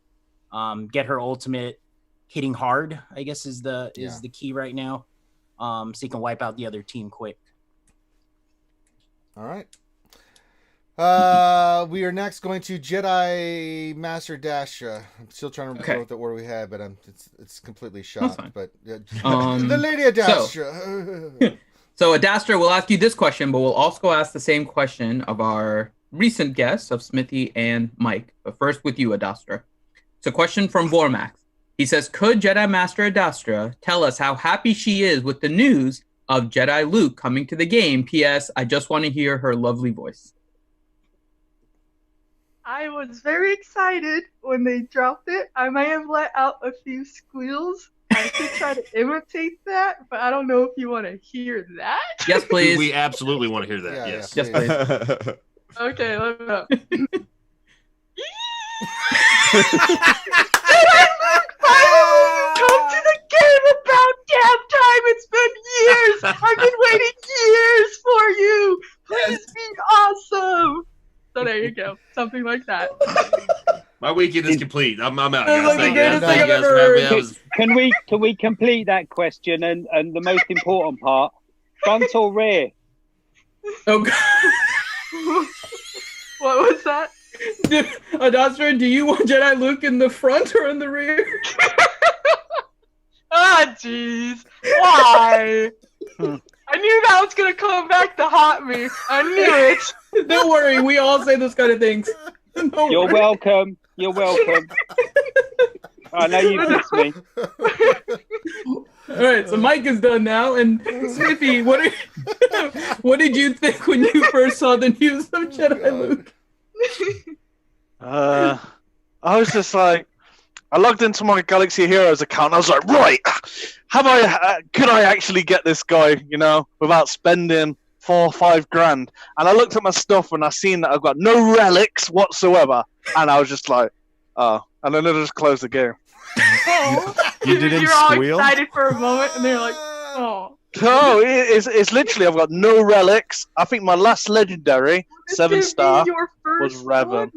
Speaker 9: Get her ultimate hitting hard, I guess, is the key right now, so you can wipe out the other team quick.
Speaker 1: All right. We are next going to Jedi Master Dasha. I'm still trying to remember what the order we had, but it's completely shot. But the Lady of Dasha.
Speaker 3: So Adastra, we'll ask you this question, but we'll also ask the same question of our recent guests of Smithy and Mike. But first with you, Adastra. It's a question from Vormax. He says, could Jedi Master Adastra tell us how happy she is with the news of Jedi Luke coming to the game? P.S. I just want to hear her lovely voice.
Speaker 6: I was very excited when they dropped it. I may have let out a few squeals. I could try to imitate that, but I don't know if you want to hear that.
Speaker 3: Yes, please.
Speaker 5: We absolutely want to hear that. Yes.
Speaker 3: Yes, please.
Speaker 6: Okay, let me know. Come to the game about damn time. It's been years. I've been waiting years for you. Please be awesome. So there you go. Something like that.
Speaker 5: My weekend is complete. I'm out.
Speaker 2: That's like the greatest thing I've ever heard.
Speaker 11: Can we complete that question and the most important part, front or rear?
Speaker 3: Oh God.
Speaker 6: What was that?
Speaker 3: Adastra, do you want Jedi Luke in the front or in the rear?
Speaker 6: Ah, jeez. Why? I knew that was gonna come back to haunt me. I knew it.
Speaker 3: Don't worry, we all say those kind of things.
Speaker 11: You're welcome. You're welcome. I know you missed me.
Speaker 3: All right, so Mike is done now, and Smithy, what did you think when you first saw the news of Jedi Luke?
Speaker 10: I was just like, I logged into my Galaxy Heroes account. And I was like, right, could I actually get this guy, without spending $4 or $5 grand? And I looked at my stuff and I seen that I've got no relics whatsoever, and I was just like, oh, and then I just closed the game.
Speaker 6: Oh.
Speaker 7: You didn't
Speaker 6: You're all
Speaker 7: squeal?
Speaker 6: excited for a moment, and they're like, oh.
Speaker 10: No, it's literally, I've got no relics. I think my last legendary, 7-star, was Revan.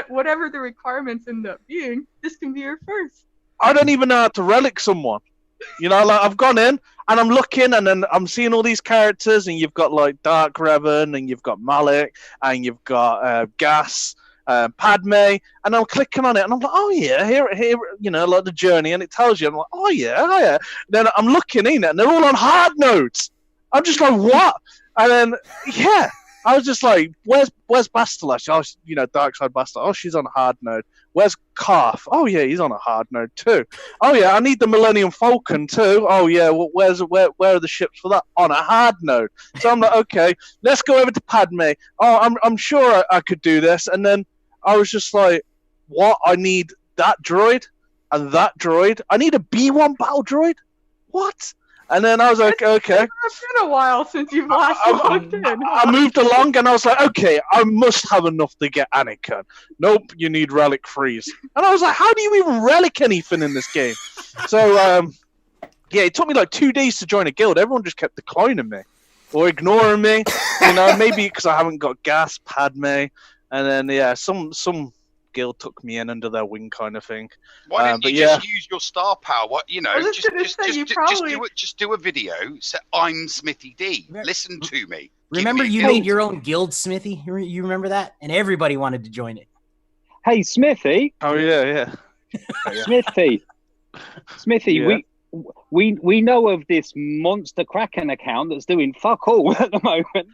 Speaker 6: Whatever the requirements end up being, this can be your first.
Speaker 10: I don't even know how to relic someone. Like I've gone in and I'm looking, and then I'm seeing all these characters, and you've got like Dark Revan, and you've got Malik, and you've got Gas, Padme, and I'm clicking on it, and I'm like, oh yeah, here, like the journey, and it tells you. I'm like, oh yeah. Then I'm looking in it, and they're all on hard nodes. I'm just like, what? And then I was just like, where's Bastila? Oh, Dark Side Bastila. Oh, she's on a hard node. Where's Carth? Oh yeah, he's on a hard node too. Oh yeah, I need the Millennium Falcon too. Oh yeah, well, where are the ships for that? On a hard node. So I'm like, okay, let's go over to Padme. Oh, I'm sure I could do this. And then I was just like, what? I need that droid and that droid. I need a B1 battle droid. What? And then I was like, okay.
Speaker 6: It's been a while since you've last logged in.
Speaker 10: I moved along, and I was like, okay, I must have enough to get Anakin. Nope, you need relic freeze. And I was like, how do you even relic anything in this game? So, it took me like 2 days to join a guild. Everyone just kept declining me or ignoring me. Maybe because I haven't got Gas, Padme, and then some guild took me in under their wing, kind of thing.
Speaker 8: Why didn't
Speaker 10: but
Speaker 8: you just use your star power? What you know,
Speaker 6: I was
Speaker 8: just do a video. Say, I'm Smithy D. Listen to me.
Speaker 9: Remember, you made your own guild, Smithy. You remember that, and everybody wanted to join it.
Speaker 11: Hey, Smithy.
Speaker 10: Oh yeah.
Speaker 11: Smithy,
Speaker 10: Yeah.
Speaker 11: we know of this monster Kraken account that's doing fuck all at the moment.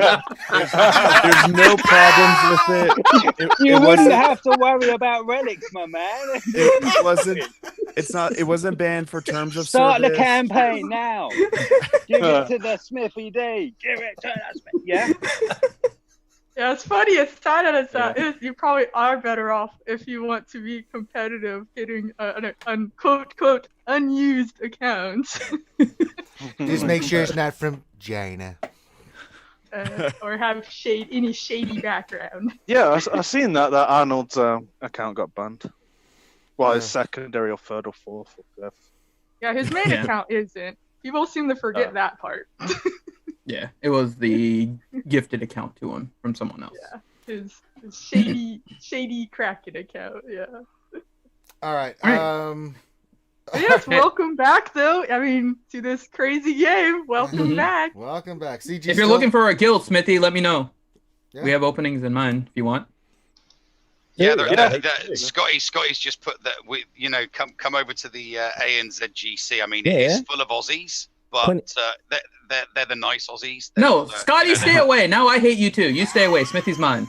Speaker 7: There's no problems with it.
Speaker 11: You wouldn't have to worry about relics, my man.
Speaker 7: It wasn't. It's not. It wasn't banned for terms of
Speaker 11: Start
Speaker 7: service.
Speaker 11: the campaign now. Give it to the Smithy D. Give it to the Smithy. Yeah.
Speaker 6: Yeah, it's funny. It's sad as that is. You probably are better off if you want to be competitive, getting an quote unused account.
Speaker 1: Just make sure it's not from China.
Speaker 6: Or have any shady background.
Speaker 10: Yeah, I seen that Arnold's account got banned. Well, his secondary or third or fourth or fifth.
Speaker 6: Yeah, his main account isn't. People seem to forget that part.
Speaker 3: Yeah, it was the gifted account to him from someone else.
Speaker 6: Yeah, his shady Kraken account. Yeah.
Speaker 1: All right.
Speaker 6: But yes, welcome back though. I mean, to this crazy game. Welcome back.
Speaker 1: Welcome back. CG,
Speaker 3: if you're looking for a guild, Smithy, let me know.
Speaker 1: Yeah.
Speaker 3: We have openings in mind if you want.
Speaker 8: Yeah, Scotty's just put that we, come over to the ANZGC. I mean, it is full of Aussies, but they're the nice Aussies.
Speaker 3: Scotty, stay away. Now I hate you too. You stay away. Smithy's mine.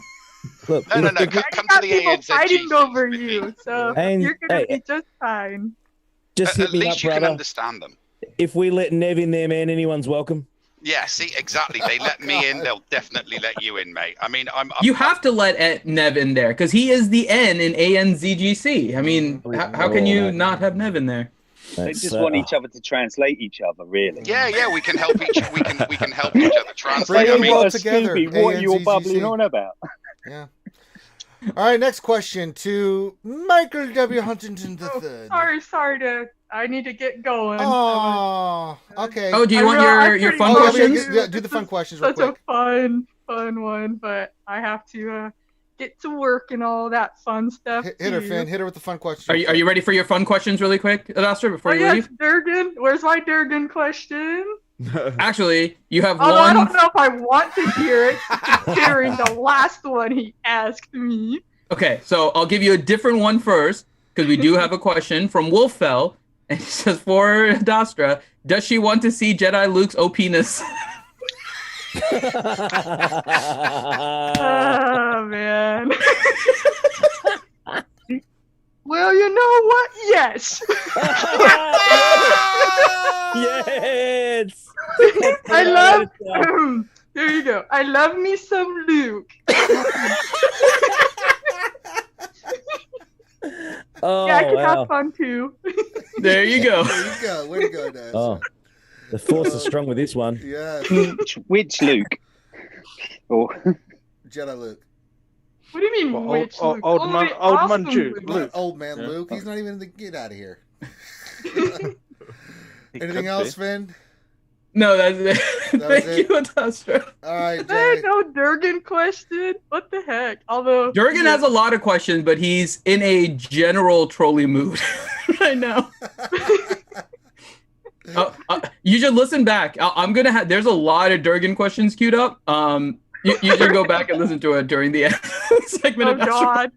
Speaker 8: No. Come to the ANZGC.
Speaker 6: Fighting over you, so
Speaker 2: And-
Speaker 6: you're gonna be just fine.
Speaker 2: Just
Speaker 8: At
Speaker 2: hit me
Speaker 8: least
Speaker 2: up,
Speaker 8: you can
Speaker 2: brother.
Speaker 8: understand them.
Speaker 2: If we let Nev in there, man, anyone's welcome.
Speaker 8: Yeah, see, exactly. They let me in. They'll definitely let you in, mate. I mean,
Speaker 3: You have to let Nev in there because he is the N in ANZGC. I mean, how can you not have Nev in there?
Speaker 11: They just want each other to translate each other, really.
Speaker 8: Yeah, we can help each. We can help each other translate.
Speaker 1: Bring
Speaker 8: I mean,
Speaker 1: them all together.
Speaker 11: What are you all
Speaker 1: ANZGC.
Speaker 11: bubbling on about?
Speaker 1: Yeah. All right, next question to Michael W. Huntington III.
Speaker 6: Sorry I need to get going.
Speaker 1: Oh, okay.
Speaker 3: Oh, do you want your fun questions?
Speaker 1: Yeah, do the fun questions real
Speaker 6: Such
Speaker 1: quick.
Speaker 6: a fun one, but I have to get to work and all that fun stuff.
Speaker 1: Hit her,
Speaker 6: too.
Speaker 1: Finn. Hit her with the fun questions.
Speaker 3: Are you ready for your fun questions really quick, Adastra, before you leave?
Speaker 6: Durgan. Where's my Durgan question?
Speaker 3: Actually, you have
Speaker 6: Although I
Speaker 3: one.
Speaker 6: don't know if I want to hear it, considering the last one he asked me.
Speaker 3: Okay, so I'll give you a different one first because we do have a question from Wolffell, and he says, for Adastra, does she want to see Jedi Luke's OP-ness?
Speaker 6: Oh, man. Well, you know what? Yes.
Speaker 2: Yes.
Speaker 6: I love. There you go. I love me some Luke.
Speaker 2: Oh,
Speaker 6: Yeah, I can
Speaker 2: wow.
Speaker 6: have fun too.
Speaker 3: There you go.
Speaker 1: There you go. Way to go, Dad.
Speaker 2: Oh, the force is strong with this one.
Speaker 1: Yeah.
Speaker 11: Which Luke? Or
Speaker 1: Jedi Luke.
Speaker 6: What do you mean, which Luke?
Speaker 10: old
Speaker 6: Oh,
Speaker 10: man-
Speaker 6: wait,
Speaker 10: old man
Speaker 6: awesome
Speaker 10: Jew.
Speaker 6: Luke.
Speaker 1: Not old man
Speaker 10: Yeah.
Speaker 1: Luke. He's not even in the get out of here.
Speaker 10: He
Speaker 1: Anything
Speaker 10: could
Speaker 1: else,
Speaker 10: be.
Speaker 1: Finn?
Speaker 3: No, that's it.
Speaker 1: That was
Speaker 3: Thank
Speaker 1: it?
Speaker 3: you, Adastra.
Speaker 1: All right,
Speaker 6: There's
Speaker 1: Jedi.
Speaker 6: no Durgan question. What the heck? Although
Speaker 3: Durgan has a lot of questions, but he's in a general trolly mood right now. You should listen back. I'm gonna have. There's a lot of Durgan questions queued up. You should go back and listen to it during the segment.
Speaker 6: Oh
Speaker 3: of Astro-
Speaker 6: God.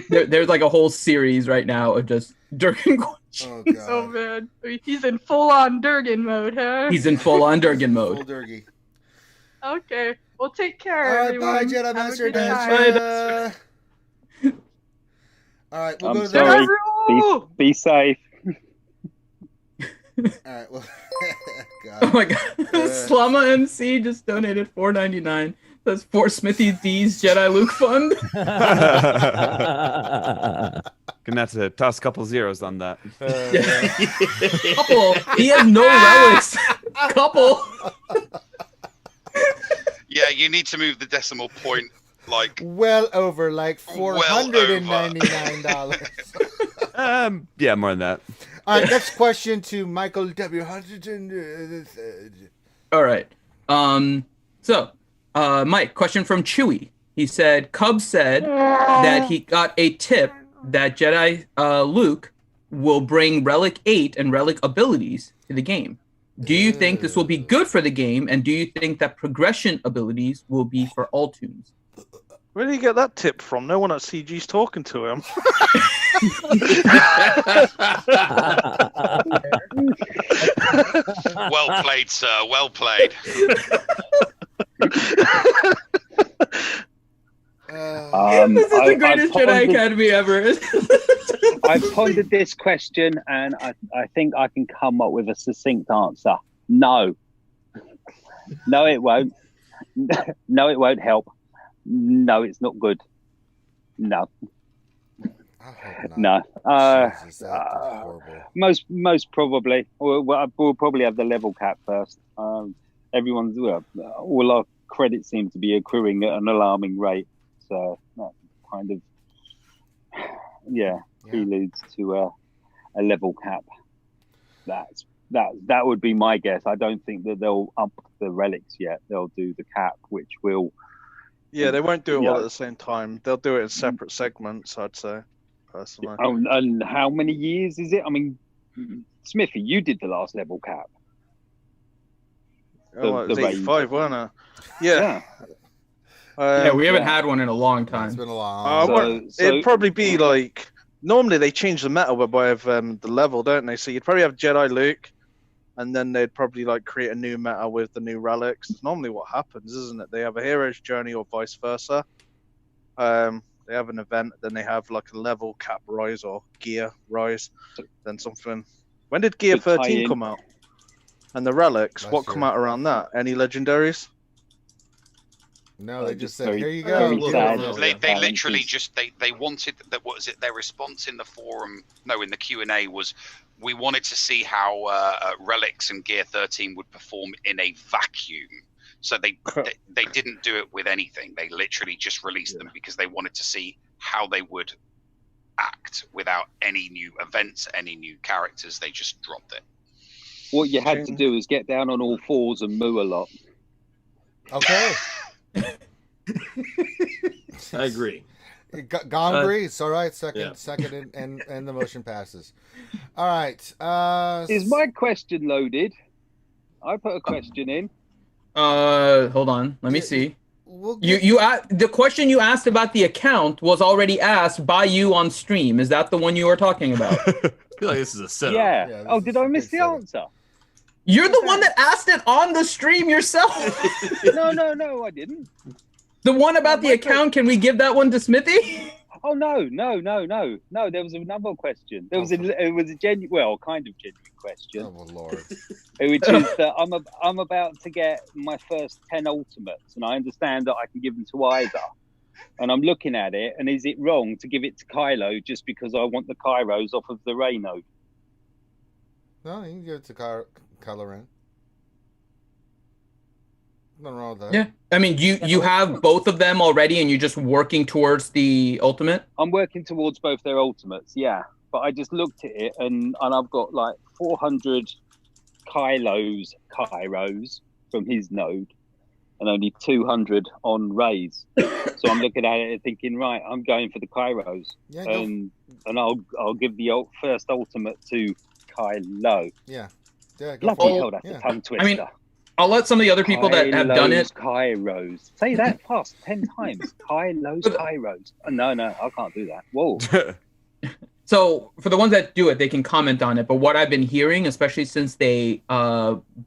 Speaker 3: There's like a whole series right now of just Durgan questions.
Speaker 1: Oh,
Speaker 6: Oh
Speaker 1: God.
Speaker 6: man, he's in full-on Durgan mode, huh?
Speaker 3: He's in full-on Durgan
Speaker 1: Full
Speaker 3: mode.
Speaker 1: Durgy.
Speaker 6: Okay. Well, take care,
Speaker 1: All right,
Speaker 6: everyone.
Speaker 1: bye, Jedi
Speaker 6: Have a
Speaker 1: Master
Speaker 6: good time.
Speaker 1: Dasha. All right, we'll
Speaker 11: I'm
Speaker 1: go to
Speaker 11: sorry.
Speaker 6: Ooh.
Speaker 11: be safe.
Speaker 1: All right, well, God.
Speaker 3: Oh my god. Slama MC just donated $4.99. That's for Smithy D's Jedi Luke Fund.
Speaker 7: Gonna have to toss a couple zeros on that.
Speaker 3: Couple. He has no relics. Couple.
Speaker 8: yeah, you need to move the decimal point like
Speaker 1: Well over like
Speaker 8: Well
Speaker 1: $499.
Speaker 7: Yeah, more than that.
Speaker 1: All right, next question to Michael W. Huntington III.
Speaker 3: All right. So, Mike, question from Chewy. He said, Cub said that he got a tip that Jedi Luke will bring Relic 8 and Relic abilities to the game. Do you think this will be good for the game, and do you think that progression abilities will be for all tunes?
Speaker 10: Where did you get that tip from? No one at CG's talking to him.
Speaker 8: Well played, sir. Well played.
Speaker 3: This is the greatest Jedi Academy ever.
Speaker 11: I've pondered this question, and I think I can come up with a succinct answer. No. No, it won't. No, it won't help. No, it's not good. No. No. Most probably. We'll probably have the level cap first. Everyone's all our credits seem to be accruing at an alarming rate. So that kind of preludes to a level cap. That would be my guess. I don't think that they'll up the relics yet. They'll do the cap, which will.
Speaker 10: Yeah, they won't do it all at the same time. They'll do it in separate segments, I'd say, personally.
Speaker 11: And how many years is it? I mean, Smithy, you did the last level cap.
Speaker 10: It was 85, wasn't it? Yeah.
Speaker 3: We haven't had one in a long time.
Speaker 1: It's been a long
Speaker 10: it'd probably be like, normally they change the meta by the level, don't they? So you'd probably have Jedi Luke, and then they'd probably like create a new meta with the new relics. It's normally what happens, isn't it? They have a hero's journey or vice versa. They have an event, then they have like a level cap rise or gear rise, then something. When did Gear 13 come out? And the relics, what come out around that? Any legendaries?
Speaker 1: No, they just said, here you go.
Speaker 8: They literally just, they wanted, that. What was it, their response in the forum, no, in the Q&A was, we wanted to see how Relics and Gear 13 would perform in a vacuum. So they didn't do it with anything. They literally just released them because they wanted to see how they would act without any new events, any new characters. They just dropped it.
Speaker 11: What you had to do is get down on all fours and moo a lot.
Speaker 1: Okay.
Speaker 13: I agree.
Speaker 1: Gone agrees. All right. Second, and the motion passes. All right.
Speaker 11: Is my question loaded? I put a question in.
Speaker 3: Hold on. Let me see. The question you asked about the account was already asked by you on stream. Is that the one you were talking about?
Speaker 13: I feel like this is a setup.
Speaker 11: Yeah. Oh, did I miss the answer?
Speaker 3: You're the one that asked it on the stream yourself.
Speaker 11: No, I didn't.
Speaker 3: The one about the account, can we give that one to Smithy?
Speaker 11: Oh no! There was another question. It was a genuine, kind of genuine question.
Speaker 1: Oh Lord!
Speaker 11: Which is that I'm about to get my first 10 ultimates, and I understand that I can give them to either. And I'm looking at it, and is it wrong to give it to Kylo just because I want the Kairos off of the Rey node?
Speaker 1: No, you can give it to Kylo Ren. Nothing wrong with that.
Speaker 3: Yeah, I mean, you have both of them already, and you're just working towards the ultimate.
Speaker 11: I'm working towards both their ultimates, yeah. But I just looked at it, and I've got like 400 Kairos from his node, and only 200 on Rey's. So I'm looking at it and thinking, right, I'm going for the Kairos, and I'll give the first ultimate to Kylo.
Speaker 1: Yeah.
Speaker 11: Bloody hell, that's a tongue twister.
Speaker 3: I mean, I'll let some of the other people that have done it.
Speaker 11: Kairos. Say that fast 10 times. Kairos. No, I can't do that. Whoa.
Speaker 3: So for the ones that do it, they can comment on it. But what I've been hearing, especially since they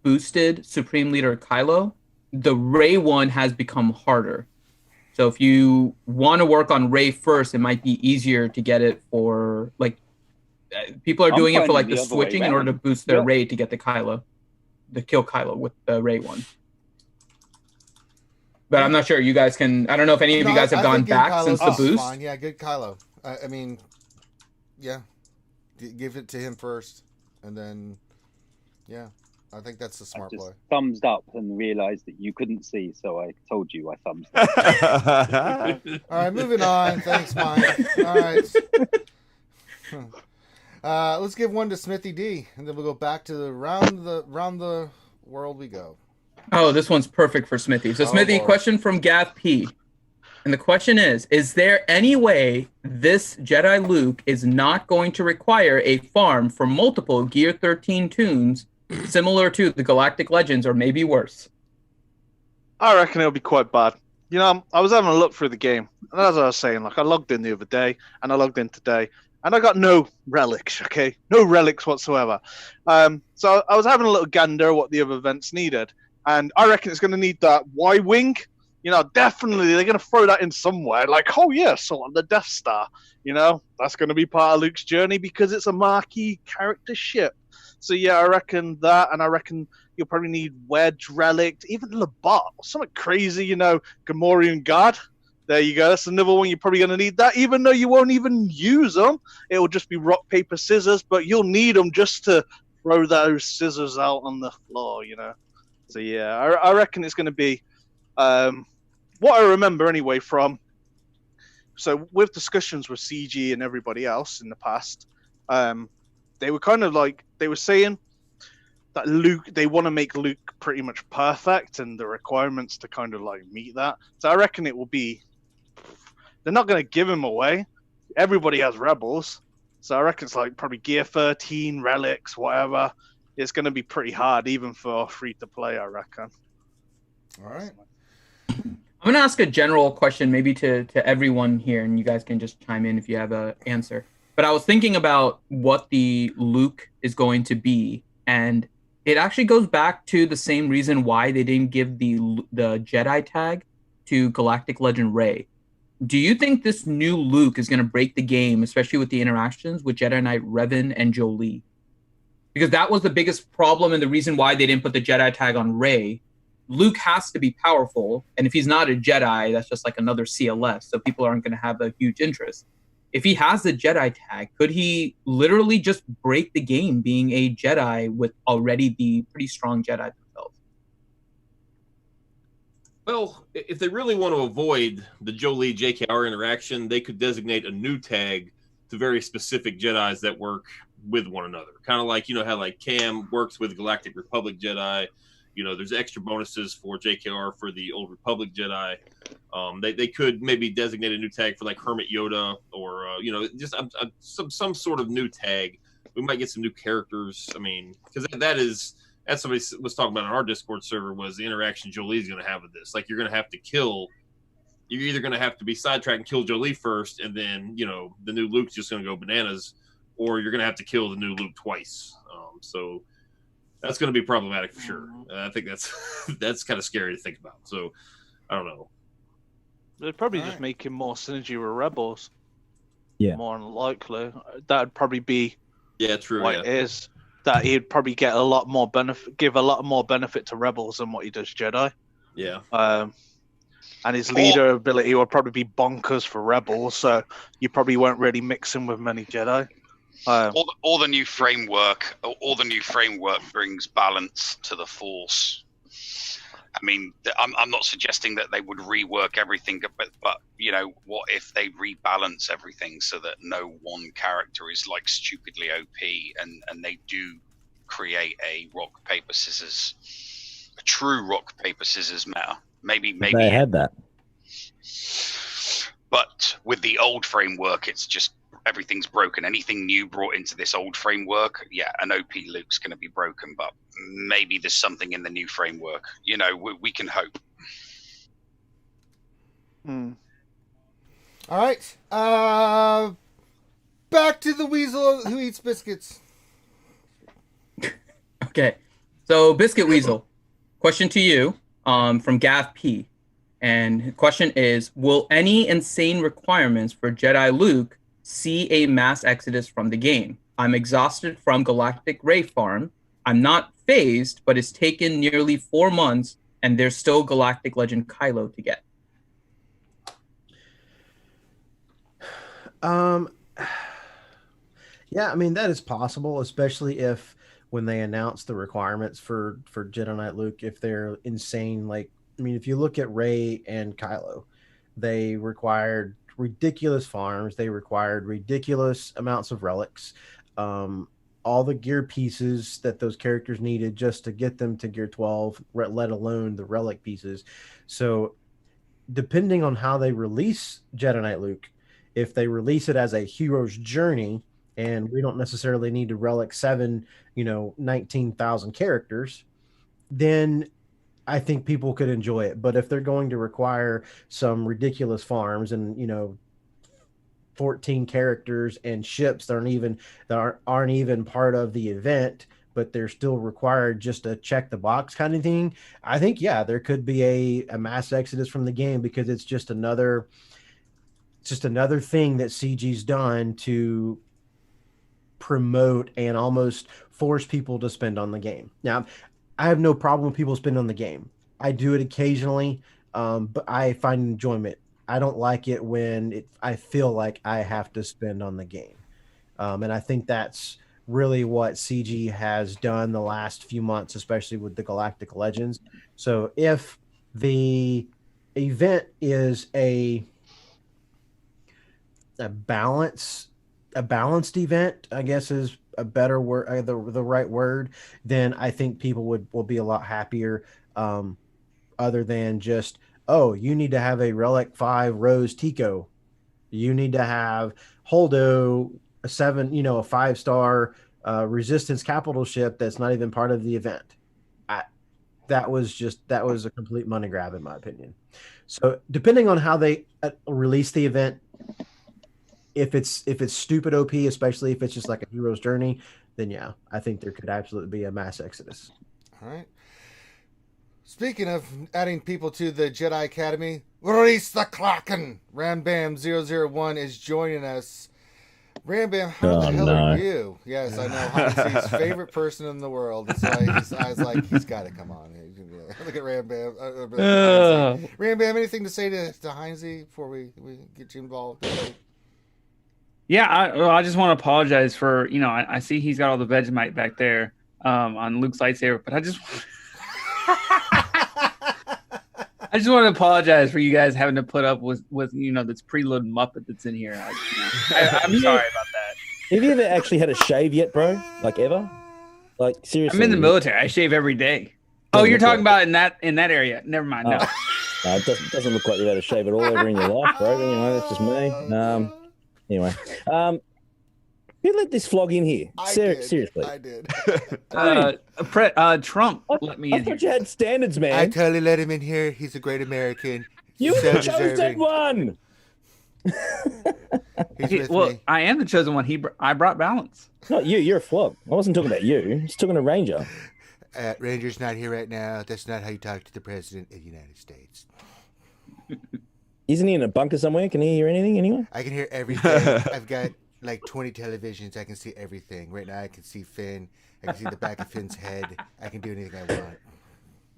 Speaker 3: boosted Supreme Leader Kylo, the Rey one has become harder. So if you want to work on Rey first, it might be easier to get it for like people are doing it for like the switching in order to boost their Rey to get the Kylo. The kill Kylo with the Rey one. But I'm not sure you guys can. I don't know if any of you guys have gone back since the boost.
Speaker 1: Fine. Yeah, good Kylo. I mean, yeah, give it to him first, and then, yeah, I think that's a smart play.
Speaker 11: Thumbs up and realized that you couldn't see, so I told you I thumbs up.
Speaker 1: All right, moving on. Thanks, Mike. All right. Let's give one to Smithy D, and then we'll go back to the round the world we go.
Speaker 3: Oh, this one's perfect for Smithy. So, Smithy, question from Gav P. And the question is there any way this Jedi Luke is not going to require a farm for multiple Gear 13 tunes similar to the Galactic Legends or maybe worse?
Speaker 10: I reckon it'll be quite bad. You know, I was having a look through the game, and as I was saying, like I logged in the other day, and I logged in today, and I got no relics, okay? No relics whatsoever. So I was having a little gander at what the other events needed, and I reckon it's going to need that Y-Wing. You know, definitely they're going to throw that in somewhere. Like, oh yeah, so on the Death Star. You know, that's going to be part of Luke's journey because it's a marquee character ship. So yeah, I reckon that, and I reckon you'll probably need Wedge, Relic, even Labat, something crazy, you know, Gamorrean Guard. There you go. That's another one you're probably going to need that, even though you won't even use them. It will just be rock, paper, scissors, but you'll need them just to throw those scissors out on the floor, you know. So yeah, I reckon it's going to be what I remember anyway from. So with discussions with CG and everybody else in the past, they were kind of like, they were saying that Luke, they want to make Luke pretty much perfect and the requirements to kind of like meet that. So I reckon it will be, they're not going to give him away. Everybody has Rebels. So I reckon it's like probably Gear 13, Relics, whatever. It's going to be pretty hard even for free to play, I reckon.
Speaker 1: All right.
Speaker 3: I'm going to ask a general question maybe to everyone here, and you guys can just chime in if you have an answer. But I was thinking about what the Luke is going to be, and it actually goes back to the same reason why they didn't give the Jedi tag to Galactic Legend Rey. Do you think this new Luke is going to break the game, especially with the interactions with Jedi Knight Revan and Jolee? Because that was the biggest problem and the reason why they didn't put the Jedi tag on Rey. Luke has to be powerful, and if he's not a Jedi, that's just like another CLS, so people aren't going to have a huge interest. If he has the Jedi tag, could he literally just break the game being a Jedi with already the pretty strong Jedi themselves?
Speaker 5: Well, if they really want to avoid the Jolee JKR interaction, they could designate a new tag to very specific Jedis that work with one another. Kind of like, you know, how like Cam works with Galactic Republic Jedi. You know, there's extra bonuses for JKR for the Old Republic Jedi. They could maybe designate a new tag for like Hermit Yoda or, you know, just some sort of new tag. We might get some new characters. I mean, because that's somebody was talking about on our Discord server was the interaction Jolie's going to have with this. Like, you're going to have to kill. You're either going to have to be sidetracked and kill Jolee first, and then, you know, the new Luke's just going to go bananas, or you're going to have to kill the new Luke twice. So that's going to be problematic for sure. I think that's kind of scary to think about. So I don't know.
Speaker 10: They'd probably just make him more synergy with Rebels.
Speaker 2: Yeah.
Speaker 10: More than likely. That'd probably be
Speaker 5: true.
Speaker 10: What it is. That he'd probably get a lot more benefit, give a lot more benefit to Rebels than what he does Jedi.
Speaker 5: Yeah.
Speaker 10: And his leader ability will probably be bonkers for Rebels, so you probably won't really mix him with many Jedi.
Speaker 8: All the new framework brings balance to the Force. I mean, I'm not suggesting that they would rework everything, but you know, what if they rebalance everything so that no one character is like stupidly OP, and they do create a rock paper scissors, a true rock paper scissors meta. Maybe
Speaker 2: they had that.
Speaker 8: But with the old framework, it's just everything's broken. Anything new brought into this old framework, an OP Luke's going to be broken, but maybe there's something in the new framework. You know, we can hope.
Speaker 1: All right. Back to the weasel who eats biscuits.
Speaker 3: Okay. So, Biscuit Weasel, question to you from Gav P. And the question is, will any insane requirements for Jedi Luke see a mass exodus from the game? I'm exhausted from Galactic Rey Farm. I'm not phased, but it's taken nearly 4 months, and there's still Galactic Legend Kylo to get.
Speaker 4: Yeah, I mean, that is possible, especially if when they announce the requirements for Jedi Knight Luke, if they're insane. Like, I mean, if you look at Rey and Kylo, they required ridiculous farms. They required ridiculous amounts of relics. all the gear pieces that those characters needed just to get them to gear 12, let alone the relic pieces. So depending on how they release Jedi Knight Luke, if they release it as a hero's journey, and we don't necessarily need to relic 7, 19,000 characters, then I think people could enjoy it. But if they're going to require some ridiculous farms and 14 characters and ships that aren't even part of the event, but they're still required just to check the box kind of thing, I think there could be a mass exodus from the game, because it's just another thing that CG's done to promote and almost force people to spend on the game. Now, I have no problem with people spending on the game. I do it occasionally, but I find enjoyment. I don't like it when I feel like I have to spend on the game. And I think that's really what CG has done the last few months, especially with the Galactic Legends. So if the event is a balanced event, I guess is a better word, the right word, then I think people will be a lot happier, other than just, oh, you need to have a Relic 5 Rose Tico. You need to have Holdo, a 5-star Resistance capital ship that's not even part of the event. That was a complete money grab, in my opinion. So depending on how they release the event, if it's stupid OP, especially if it's just like a hero's journey, then I think there could absolutely be a mass exodus.
Speaker 1: All right. Speaking of adding people to the Jedi Academy, release the Kraken. Rambam001 is joining us. Rambam, how the hell are you? Yes, I know. Heinz's favorite person in the world. So I was like, he's got to come on. Look at Rambam. Rambam, anything to say to Heinz before we get you involved?
Speaker 14: Yeah, I just want to apologize for, I see he's got all the Vegemite back there on Luke's lightsaber, but I just want to apologize for you guys having to put up with this preloaded Muppet that's in here. I'm sorry about that.
Speaker 2: Have you ever actually had a shave yet, bro? Like ever? Like seriously?
Speaker 14: I'm in the military. I shave every day. Oh, you're talking about in that area. Never mind. No.
Speaker 2: No, it doesn't look like you've had a shave at all ever in your life, bro. That's just me. Anyway, who let this flog in here? Seriously,
Speaker 1: I did.
Speaker 14: Trump let me in.
Speaker 2: I thought you had standards, man.
Speaker 1: I totally let him in here. He's a great American.
Speaker 2: You were the chosen one.
Speaker 14: I am the chosen one. I brought balance.
Speaker 2: Not you. You're a flog. I wasn't talking about you. I was talking to Ranger.
Speaker 1: Ranger's not here right now. That's not how you talk to the president of the United States.
Speaker 2: Isn't he in a bunker somewhere? Can he hear anything anyway?
Speaker 1: I can hear everything. I've got like 20 televisions. I can see everything. Right now I can see Finn. I can see the back of Finn's head. I can do anything I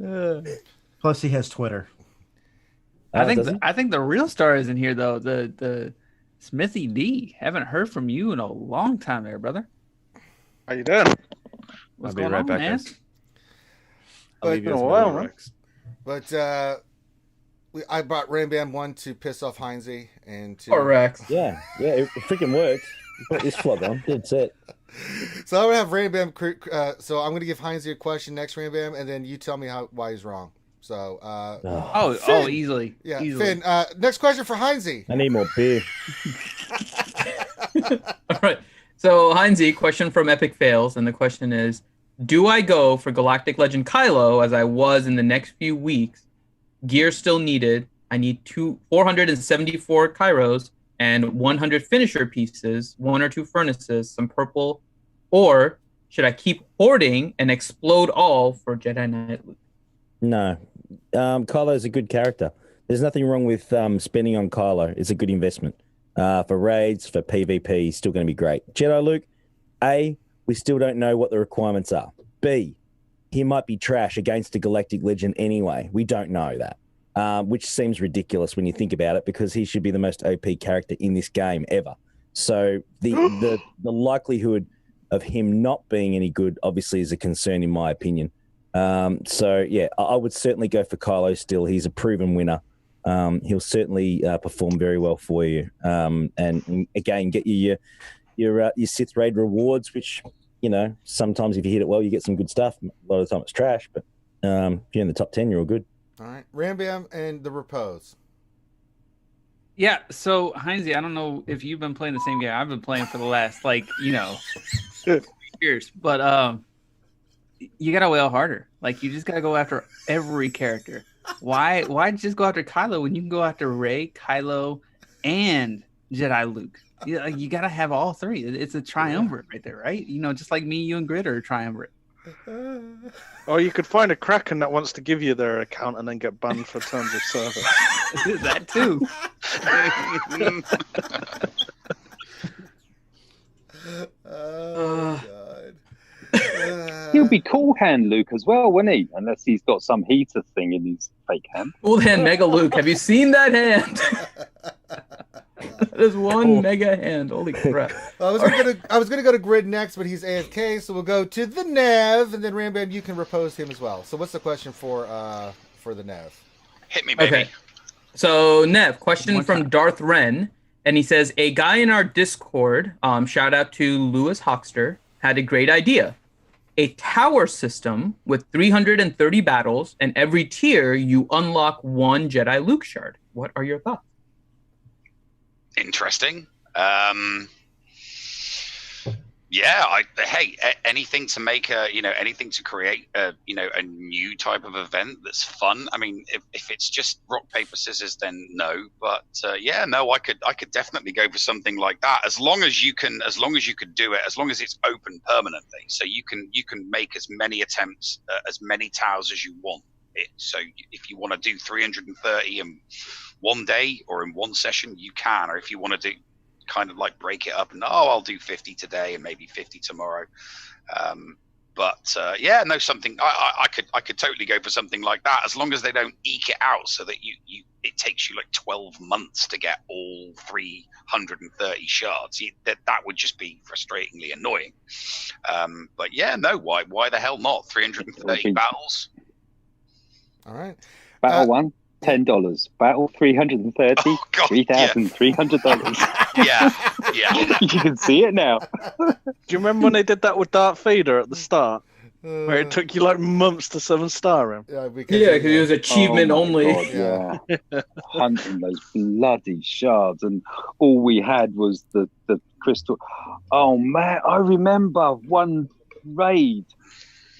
Speaker 1: want.
Speaker 4: Plus he has Twitter.
Speaker 14: I think the real star is in here though. The Smithy D. Haven't heard from you in a long time there, brother.
Speaker 10: How you doing?
Speaker 7: I'll be right back,
Speaker 14: man?
Speaker 7: guys. I'll leave you
Speaker 10: Been a while, man.
Speaker 1: But I brought Rambam 1 to piss off Heinze and to
Speaker 3: Rex.
Speaker 2: Yeah, it freaking worked. You put this flog on. Dead set.
Speaker 1: So I'm gonna have Rambam. So I'm gonna give Heinze a question next, Rambam, and then you tell me why he's wrong. So
Speaker 14: easily.
Speaker 1: Yeah,
Speaker 14: easily.
Speaker 1: Finn. Next question for Heinze.
Speaker 2: I need more beer.
Speaker 3: All right. So Heinze, question from Epic Fails, and the question is: do I go for Galactic Legend Kylo as I was in the next few weeks? Gear still needed. I need 474 Kairos and 100 finisher pieces, 1 or 2 furnaces, some purple, or should I keep hoarding and explode all for Jedi Knight Luke?
Speaker 2: No, Kylo's a good character. There's nothing wrong with spending on Kylo. It's a good investment for raids, for PvP. Still going to be great. Jedi Luke, A, we still don't know what the requirements are. B, he might be trash against a Galactic Legend anyway. We don't know that, which seems ridiculous when you think about it, because he should be the most OP character in this game ever. So the likelihood of him not being any good obviously is a concern in my opinion. So yeah, I would certainly go for Kylo still. He's a proven winner. He'll certainly perform very well for you. And again, get you your Sith raid rewards, which you know, sometimes if you hit it well, you get some good stuff. A lot of the time it's trash, but if you're in the top 10, you're all good.
Speaker 1: All right, Rambam and the Repose.
Speaker 14: Yeah, so Heinzie, I don't know if you've been playing the same game I've been playing for the last, like, you know, years, but you gotta wail harder. Like, you just gotta go after every character. Why just go after Kylo when you can go after Rey, Kylo, and Jedi Luke? You gotta have all three. It's a triumvirate right there, right? You know, just like me, you, and Grid are a triumvirate.
Speaker 10: Or you could find a Kraken that wants to give you their account and then get banned for terms of service.
Speaker 14: That too.
Speaker 1: Oh, God.
Speaker 11: He'll be cool hand Luke as well, won't he? Unless he's got some heater thing in his fake hand.
Speaker 3: Cool hand Mega Luke. Have you seen that hand? There's one mega hand. Holy crap.
Speaker 1: I was gonna go to Grid next, but he's AFK, so we'll go to the Nev, and then Rambam, you can repose him as well. So what's the question for the Nev?
Speaker 8: Hit me, baby.
Speaker 3: Okay. So Nev, question from Darth Wren, and he says, a guy in our Discord, shout out to Lewis Hoxter, had a great idea. A tower system with 330 battles, and every tier you unlock one Jedi Luke shard. What are your thoughts?
Speaker 8: Interesting. Anything to make anything to create a new type of event that's fun. I mean, if it's just rock paper scissors, then no. But I could definitely go for something like that. As long as you can do it, as long as it's open permanently, so you can make as many attempts, as many towers as you want. So if you want to do 330 in one day or in one session, you can. Or if you want to do kind of like break it up and I'll do 50 today and maybe 50 tomorrow. Something I could totally go for something like that, as long as they don't eke it out so that it takes you like 12 months to get all 330 shards. That would just be frustratingly annoying. Why the hell not? 330 battles.
Speaker 1: All right.
Speaker 11: Battle one, $10. Battle 330, $3,300.
Speaker 8: Yeah.
Speaker 11: You can see it now.
Speaker 10: Do you remember when they did that with Darth Vader at the start? Where it took you like months to 7-star him?
Speaker 1: Yeah,
Speaker 3: because it was achievement only.
Speaker 11: God, yeah. Hunting those bloody shards, and all we had was the crystal. Oh man, I remember one raid.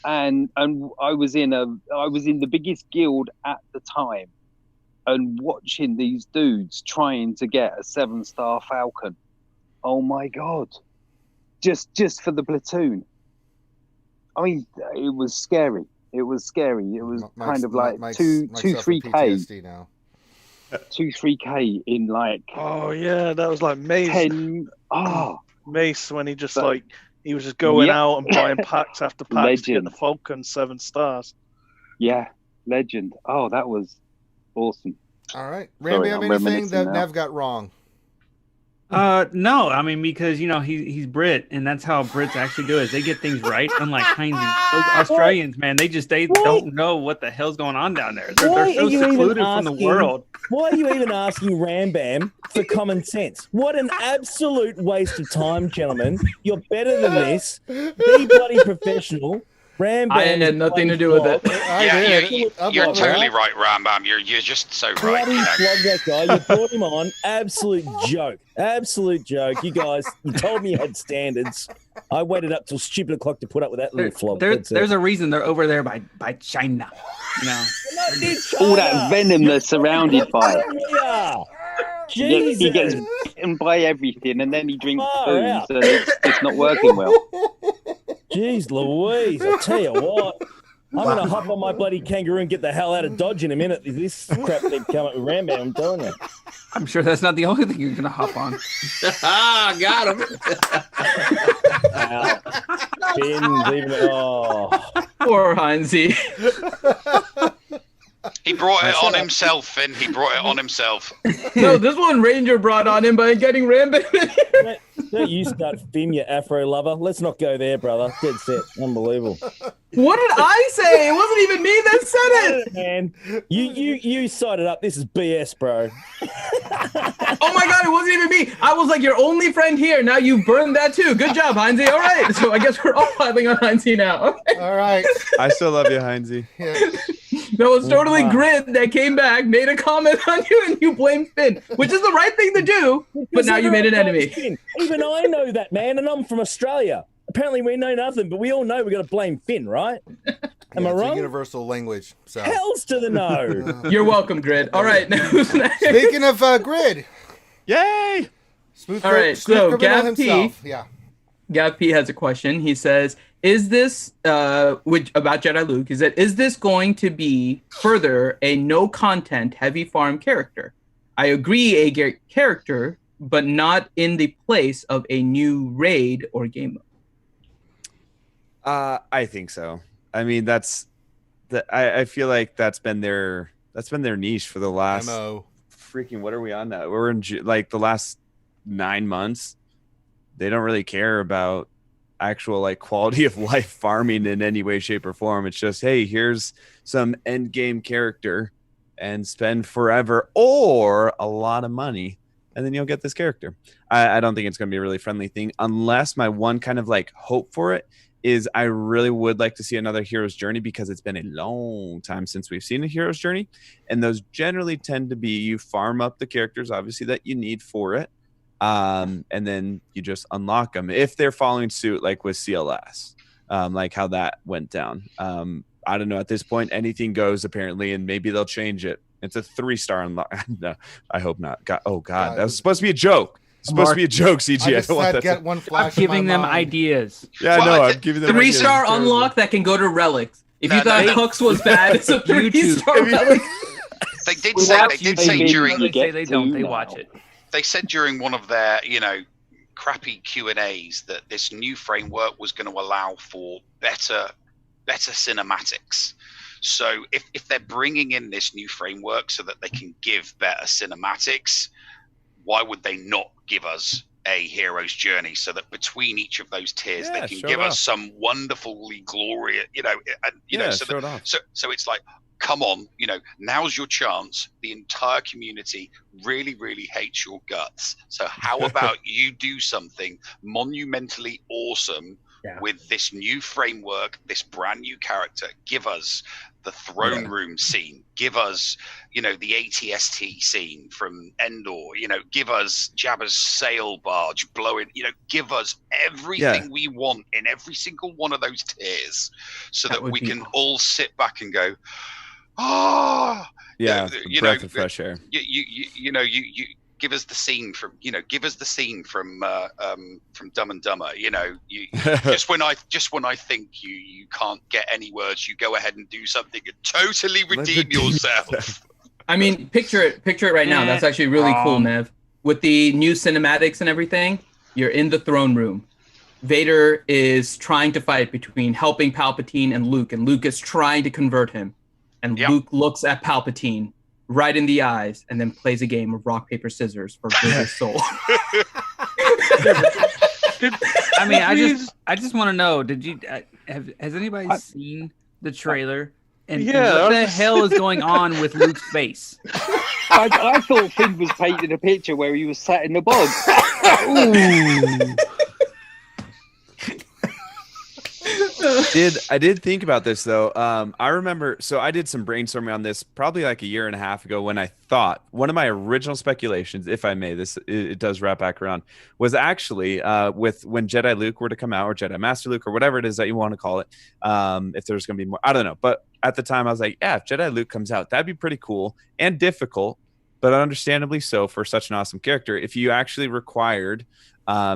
Speaker 11: And I was in the biggest guild at the time, and watching these dudes trying to get a 7-star Falcon. Oh my God! Just for the platoon. I mean, it was scary. It was kind of like 2-3K
Speaker 1: now.
Speaker 11: 2-3K in like.
Speaker 10: Oh yeah, that was like Mace.
Speaker 11: 10.
Speaker 10: Mace when he just like. He was just going out and buying packs after packs to get the Falcon 7 stars.
Speaker 11: Yeah, legend. Oh, that was awesome.
Speaker 1: All right. Rambam, anything that Nev got wrong?
Speaker 14: No, I mean, because, you know, he's Brit, and that's how Brits actually do it. They get things right, unlike Heinzie. Those Australians, man, they don't know what the hell's going on down there. They're so secluded from the world.
Speaker 2: Why are you even asking Rambam for common sense? What an absolute waste of time, gentlemen. You're better than this. Be bloody professional. Rambam,
Speaker 3: I had nothing to do with it.
Speaker 8: You're totally right, Rambam. You're just so right.
Speaker 2: Bloody flog that guy. You brought him on. Absolute joke. You guys, you told me you had standards. I waited up till stupid o'clock to put up with that little flog.
Speaker 14: There's a reason they're over there by China. You know,
Speaker 11: all that venom they're surrounded by.
Speaker 2: Jesus.
Speaker 11: He gets bitten by everything, and then he drinks booze, so it's not working well.
Speaker 2: Jeez Louise, I tell you what. I'm going to hop on my bloody kangaroo and get the hell out of Dodge in a minute. This crap they've come up with Rambam, I'm telling you.
Speaker 14: I'm sure that's not the only thing you're going to hop on.
Speaker 3: Got him. Poor Heinzie.
Speaker 8: He brought it on himself, Finn. He brought it on himself.
Speaker 3: No, this one Ranger brought on him by getting Rambam.
Speaker 2: Don't you start Finn, you Afro lover. Let's not go there, brother. Dead set. Unbelievable.
Speaker 3: What did I say? It wasn't even me that said it.
Speaker 2: Man, you sided up. This is BS, bro.
Speaker 3: Oh my God, it wasn't even me. I was like your only friend here. Now you burned that too. Good job, Heinzie. All right. So I guess we're all piling on Heinzie now. Okay.
Speaker 1: All right.
Speaker 7: I still love you, Heinzie.
Speaker 1: Yeah.
Speaker 3: That was totally Grid that came back, made a comment on you, and you blamed Finn, which is the right thing to do. But now you made an enemy.
Speaker 2: Finn. Even I know that, man, and I'm from Australia. Apparently we know nothing, but we all know we got to blame Finn, right? Am I
Speaker 1: it's
Speaker 2: wrong?
Speaker 1: a universal language. So.
Speaker 2: Hells to the no.
Speaker 3: You're welcome, Grid. All right. Now who's next?
Speaker 1: Speaking of Grid.
Speaker 7: Yay!
Speaker 1: Smooth
Speaker 3: all right. So Gav P.
Speaker 1: Yeah.
Speaker 3: Gav P has a question. He says, "Is this about Jedi Luke? Is this going to be further a no content heavy farm character? I agree, a character, but not in the place of a new raid or game mode."
Speaker 7: I think so. I mean, I feel like that's been their niche for the last freaking, what are we on now? We're in like the last 9 months. They don't really care about actual like quality of life farming in any way, shape, or form. It's just, hey, here's some end game character and spend forever or a lot of money, and then you'll get this character. I don't think it's going to be a really friendly thing, unless my one kind of like hope for it is I really would like to see another hero's journey, because it's been a long time since we've seen a hero's journey. And those generally tend to be, you farm up the characters, obviously, that you need for it. And then you just unlock them if they're following suit, like with CLS, like how that went down. I don't know. At this point, anything goes, apparently, and maybe they'll change it. It's a 3-star unlock. No, I hope not. God, oh, God. That was supposed to be a joke. It's supposed to be a joke, CG.
Speaker 1: I just said get one flash.
Speaker 14: I'm giving them ideas.
Speaker 7: Yeah, I know. I'm giving them
Speaker 3: 3-star unlock that can go to relics. If you thought Hooks was bad, it's a 3-star relic.
Speaker 8: They did say during.
Speaker 14: They don't. They watch it.
Speaker 8: They said during one of their, crappy Q&As that this new framework was going to allow for better cinematics. So if they're bringing in this new framework so that they can give better cinematics, why would they not give us a hero's journey, so that between each of those tiers they can give us some wonderfully glorious, so it's like, come on, now's your chance. The entire community really, really hates your guts. So how about you do something monumentally awesome with this new framework, this brand new character? Give us the throne room scene. Give us, the ATST scene from Endor. Give us Jabba's sail barge blowing. Give us everything we want in every single one of those tiers, so that we can all sit back and go,
Speaker 7: breath of fresh air.
Speaker 8: You give us the scene from Dumb and Dumber. Just when I think you can't get any words, you go ahead and do something and totally redeem yourself.
Speaker 3: I mean, picture it right now. That's actually really cool, Nev. With the new cinematics and everything, you're in the throne room. Vader is trying to fight between helping Palpatine and Luke is trying to convert him. And Luke looks at Palpatine right in the eyes and then plays a game of rock, paper, scissors for Vader's soul.
Speaker 14: I mean, I just want to know, has anybody seen the trailer? And what the hell is going on with Luke's face?
Speaker 11: I thought Finn was painting a picture where he was sat in the bog.
Speaker 14: Ooh.
Speaker 7: I did think about this though. I remember, so I did some brainstorming on this probably like a year and a half ago, when I thought one of my original speculations, if I may, it does wrap back around, was actually with when Jedi Luke were to come out, or Jedi Master Luke, or whatever it is that you want to call it. If there's going to be more, I don't know. But at the time I was like, yeah, if Jedi Luke comes out, that'd be pretty cool and difficult, but understandably so for such an awesome character. If you actually required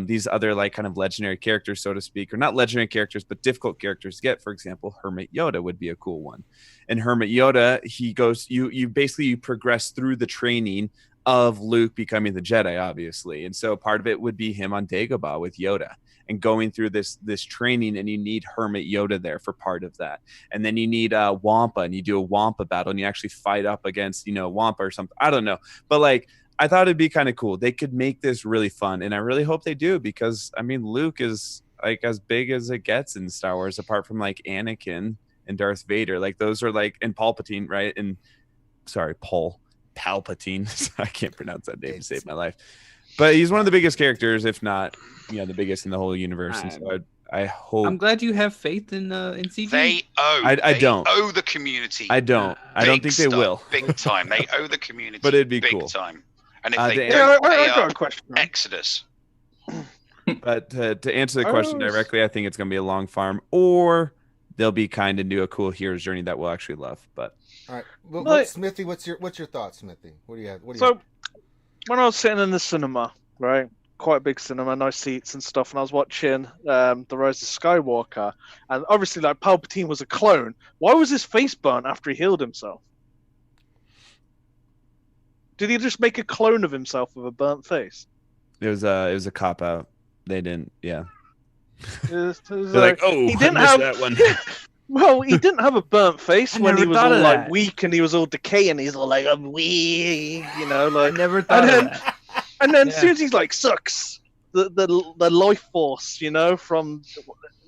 Speaker 7: these other like kind of legendary characters, so to speak, or not legendary characters, but difficult characters to get. For example, Hermit Yoda would be a cool one. And Hermit Yoda, he goes, you basically progress through the training of Luke becoming the Jedi, obviously. And so part of it would be him on Dagobah with Yoda and going through this training, and you need Hermit Yoda there for part of that. And then you need Wampa, and you do a Wampa battle, and you actually fight up against, Wampa or something. I don't know. But like, I thought it'd be kind of cool. They could make this really fun, and I really hope they do, because I mean, Luke is like as big as it gets in Star Wars, apart from like Anakin and Darth Vader. Like those are like, and Palpatine, right? And sorry, Palpatine. I can't pronounce that name to save my life. But he's one of the biggest characters, if not, the biggest in the whole universe. And so I hope.
Speaker 14: I'm glad you have faith in CG.
Speaker 8: They owe.
Speaker 7: I don't
Speaker 8: owe the community.
Speaker 7: I don't. I don't think they will.
Speaker 8: Big time. They owe the community.
Speaker 7: But it'd be
Speaker 8: big
Speaker 7: cool.
Speaker 8: time. And if they
Speaker 10: I
Speaker 8: don't pay
Speaker 10: got a
Speaker 8: up,
Speaker 10: question.
Speaker 8: Exodus.
Speaker 7: But to answer the question directly, I think it's going to be a long farm, or they'll be kind and do a cool hero's journey that we'll actually love. But
Speaker 1: all right, well, Smithy, what's your thoughts, Smithy? What do you have?
Speaker 10: When I was sitting in the cinema, right, quite a big cinema, nice seats and stuff, and I was watching The Rise of Skywalker, and obviously, like, Palpatine was a clone. Why was his face burnt after he healed himself? Did he just make a clone of himself with a burnt face?
Speaker 7: it was a cop out. They didn't. Yeah.
Speaker 10: They're
Speaker 7: like, oh,
Speaker 10: he didn't
Speaker 7: I missed
Speaker 10: have
Speaker 7: that one.
Speaker 10: Well, he didn't have a burnt face when he was all like
Speaker 14: that.
Speaker 10: weak and he was all decaying. He's all like, I'm weak, like.
Speaker 14: I never thought of that.
Speaker 10: And then as soon as he's like, sucks the life force, from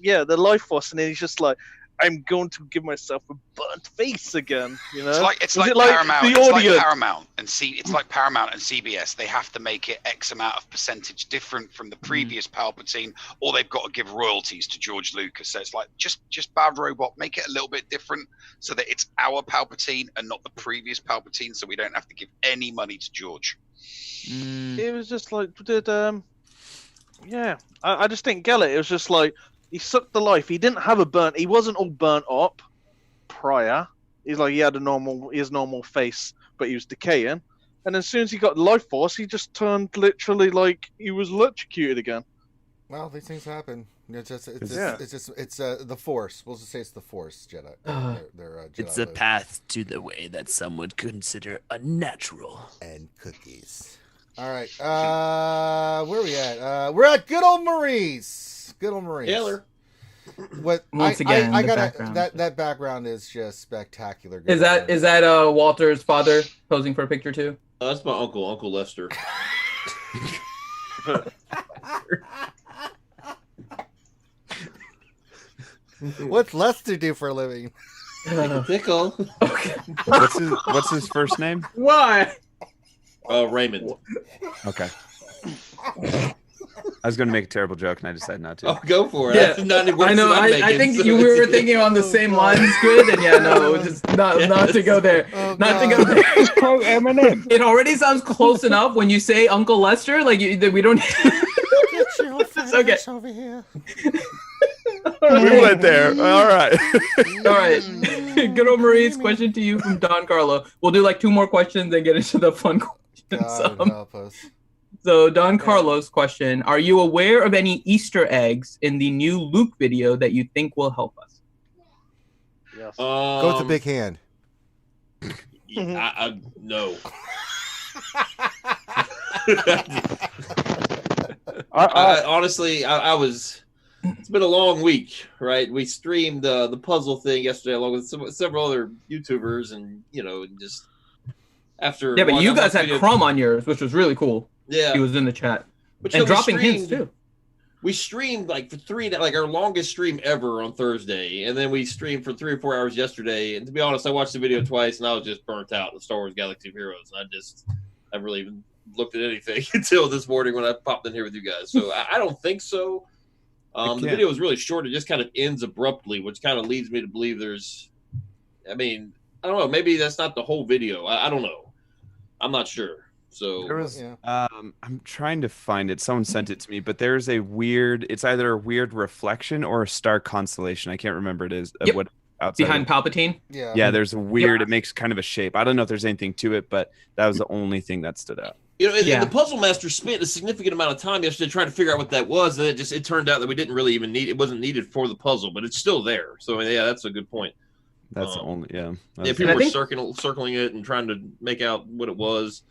Speaker 10: the life force, and then he's just like, I'm going to give myself a burnt face again.
Speaker 8: It's like Paramount. It's like Paramount and CBS. They have to make it X amount of percentage different from the previous Palpatine, or they've got to give royalties to George Lucas. So it's like just Bad Robot, make it a little bit different so that it's our Palpatine and not the previous Palpatine, so we don't have to give any money to George.
Speaker 10: It was just like, I just didn't get it. It was just like, he sucked the life. He didn't have he wasn't all burnt up prior. He's like, he had his normal face, but he was decaying. And as soon as he got life force, he just turned literally like he was electrocuted again.
Speaker 1: Well, these things happen. It's the Force. We'll just say it's the Force, Jedi. Jedi
Speaker 15: it's a path to the way that some would consider unnatural.
Speaker 1: And cookies. All right. Where are we at? We're at good old Maurice. Good old Maurice.
Speaker 3: Taylor.
Speaker 1: What?
Speaker 14: Once again,
Speaker 1: I gotta.
Speaker 14: background.
Speaker 1: That background is just spectacular.
Speaker 3: Is that Walter's father posing for a picture too?
Speaker 5: That's my Uncle Lester.
Speaker 1: What's Lester do for a living?
Speaker 5: Pickle.
Speaker 1: Okay.
Speaker 7: What's his first name?
Speaker 3: Why?
Speaker 5: Raymond.
Speaker 7: Okay. I was going to make a terrible joke, and I decided not to.
Speaker 5: Oh, go for it.
Speaker 3: Yeah.
Speaker 5: That's not
Speaker 3: I know. I think we were thinking on the same lines, good, and just not to go there. Not to go there.
Speaker 10: Quote Eminem.
Speaker 3: It already sounds close enough when you say Uncle Lester. Like we don't.
Speaker 1: Get your
Speaker 3: okay.
Speaker 1: over here.
Speaker 7: We went there. All right.
Speaker 3: All right. Good old Maurice, question to you from Don Carlo. We'll do like 2 more questions and get into the fun questions.
Speaker 1: God help us.
Speaker 3: So Don Carlos' question, are you aware of any Easter eggs in the new Luke video that you think will help us?
Speaker 10: Yes.
Speaker 1: Go with the big hand.
Speaker 5: No. Honestly, I was. It's been a long week, right? We streamed the puzzle thing yesterday along with several other YouTubers, and just after.
Speaker 3: Yeah, but you guys had Crumb on yours, which was really cool.
Speaker 5: Yeah,
Speaker 3: he was in the chat
Speaker 5: but
Speaker 3: and dropping hints too.
Speaker 5: We streamed like for 3, like our longest stream ever on Thursday, and then we streamed for 3 or 4 hours yesterday. And to be honest, I watched the video twice, and I was just burnt out in Star Wars Galaxy of Heroes, and I never really even looked at anything until this morning when I popped in here with you guys. So I don't think so. The video was really short. It just kind of ends abruptly, which kind of leads me to believe I don't know. Maybe that's not the whole video. I don't know. I'm not sure. So
Speaker 7: there was, I'm trying to find it. Someone sent it to me, but there's it's either a weird reflection or a star constellation. I can't remember it is.
Speaker 3: Yep.
Speaker 7: What outside
Speaker 3: behind Palpatine?
Speaker 7: Yeah, there's a weird, it makes kind of a shape. I don't know if there's anything to it, but that was the only thing that stood out.
Speaker 5: And the puzzle master spent a significant amount of time yesterday trying to figure out what that was, and it turned out that we didn't really even it wasn't needed for the puzzle, but it's still there. So yeah, that's a good point.
Speaker 7: That's the only
Speaker 5: people were circling it and trying to make out what it was.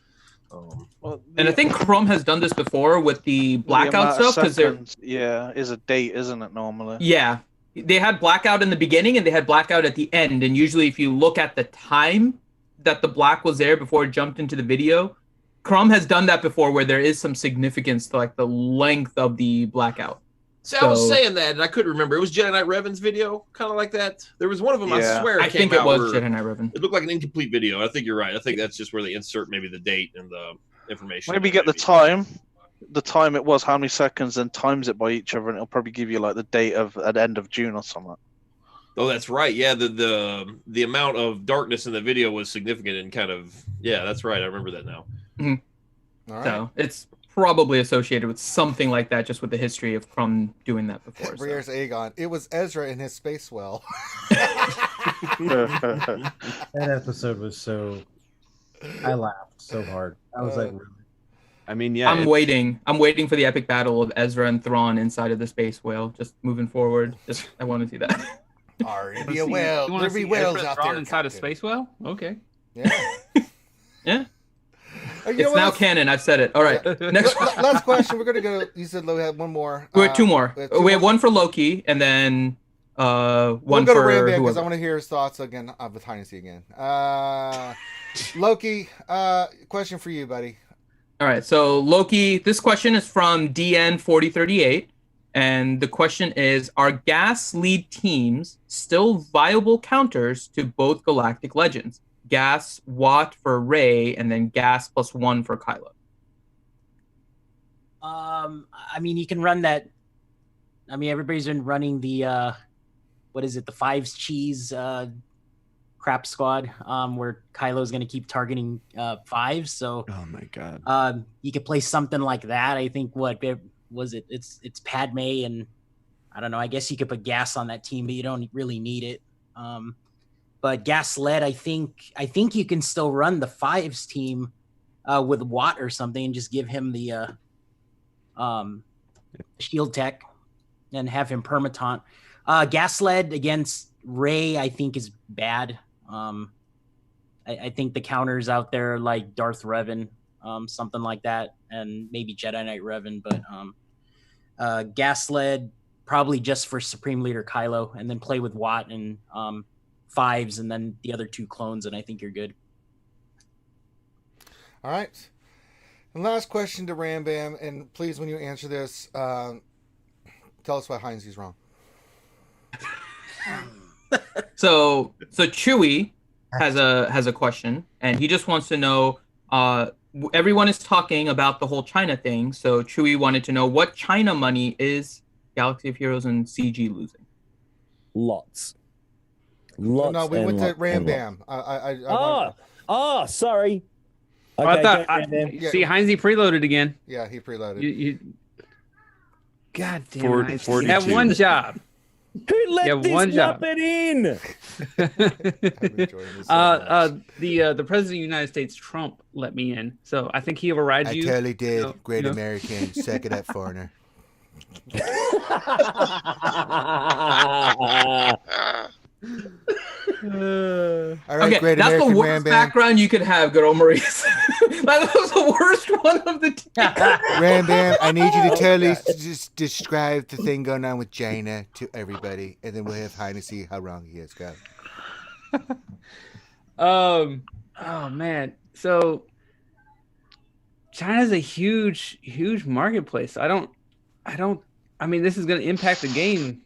Speaker 3: And I think Chrome has done this before with the blackout stuff because
Speaker 10: is a date, isn't it normally?
Speaker 3: Yeah, they had blackout in the beginning and they had blackout at the end, and usually if you look at the time that the black was there before it jumped into the video, Crom has done that before, where there is some significance to like the length of the blackout.
Speaker 5: See, I was saying that, and I couldn't remember. It was Jedi Knight Revan's video, kind of like that. There was one of them, I swear,
Speaker 3: I think it was Jedi Knight Revan.
Speaker 5: It looked like an incomplete video. I think you're right. I think that's just where they insert maybe the date and the information.
Speaker 10: Maybe get the time it was, how many seconds, and times it by each other, and it'll probably give you like the date of at the end of June or something.
Speaker 5: Oh, that's right. Yeah, the amount of darkness in the video was significant and kind of that's right. I remember that now.
Speaker 3: Mm-hmm.
Speaker 1: All right.
Speaker 3: So it's probably associated with something like that, just with the history of Crom doing that before.
Speaker 1: Briar's Aegon. It was Ezra in his space well.
Speaker 4: That episode was so. I laughed so hard. I was like, really?
Speaker 7: I mean, yeah.
Speaker 3: I'm waiting for the epic battle of Ezra and Thrawn inside of the space whale. Just moving forward. I want to see that.
Speaker 1: Already a whale.
Speaker 14: You want
Speaker 1: There'll
Speaker 14: to
Speaker 1: be
Speaker 14: see
Speaker 1: whales
Speaker 14: Ezra
Speaker 1: out
Speaker 14: Thrawn
Speaker 1: there.
Speaker 14: inside a space whale? Okay.
Speaker 1: Yeah.
Speaker 3: Yeah.
Speaker 1: You know
Speaker 3: It's
Speaker 1: what?
Speaker 3: now canon. I've said it. All right. Next.
Speaker 1: Last question. We're gonna go. You said we had one more.
Speaker 3: We have two more. We have
Speaker 1: more.
Speaker 3: one for Loki, and then one
Speaker 1: We'll go to
Speaker 3: for
Speaker 1: Rambam because I
Speaker 3: whoever.
Speaker 1: want to hear his thoughts again with Heinze again. Loki, question for you, buddy.
Speaker 3: All right. So Loki, this question is from DN4038, and the question is: are gas lead teams still viable counters to both Galactic Legends? Gas Watt for Rey, and then gas +1 for Kylo.
Speaker 9: I mean, you can run that. I mean, everybody's been running the what is it? The Fives Cheese crap squad, where Kylo's going to keep targeting fives. So,
Speaker 7: oh my god,
Speaker 9: you could play something like that. I think it's Padme, and I don't know. I guess you could put gas on that team, but you don't really need it. But Gaslit, I think you can still run the fives team with Watt or something, and just give him the shield tech and have him permatant. Gaslit against Rey, I think, is bad. I think the counters out there like Darth Revan, something like that, and maybe Jedi Knight Revan, but Gaslit probably just for Supreme Leader Kylo, and then play with Watt and fives, and then the other two clones, and I think you're good.
Speaker 1: All right. And last question to Rambam, and please, when you answer this, tell us why Heinze's wrong.
Speaker 3: So Chewie has a question, and he just wants to know. Everyone is talking about the whole China thing, so Chewie wanted to know what China money is Galaxy of Heroes and CG losing.
Speaker 2: Lots.
Speaker 1: No, we went to Rambam.
Speaker 2: Sorry.
Speaker 14: I thought.
Speaker 1: Yeah.
Speaker 14: See, Heinze preloaded again.
Speaker 1: Yeah, he preloaded.
Speaker 14: You God damn it!
Speaker 7: 42.
Speaker 14: You have one job.
Speaker 2: Who let this
Speaker 14: one job.
Speaker 2: muppet in?
Speaker 14: The president of the United States, Trump, let me in. So I think he overrides you.
Speaker 1: I totally did.
Speaker 14: So,
Speaker 1: Great American. Suck it up, foreigner. All right,
Speaker 3: Okay,
Speaker 1: Great
Speaker 3: that's
Speaker 1: American
Speaker 3: the worst
Speaker 1: Rambam.
Speaker 3: background you could have, good old Maurice. That was the worst one of the two.
Speaker 1: Rambam, I need you to totally just describe the thing going on with China to everybody, and then we'll have Heine see how wrong he is. Go.
Speaker 14: Oh man. So China's a huge marketplace. I mean, this is going to impact the game.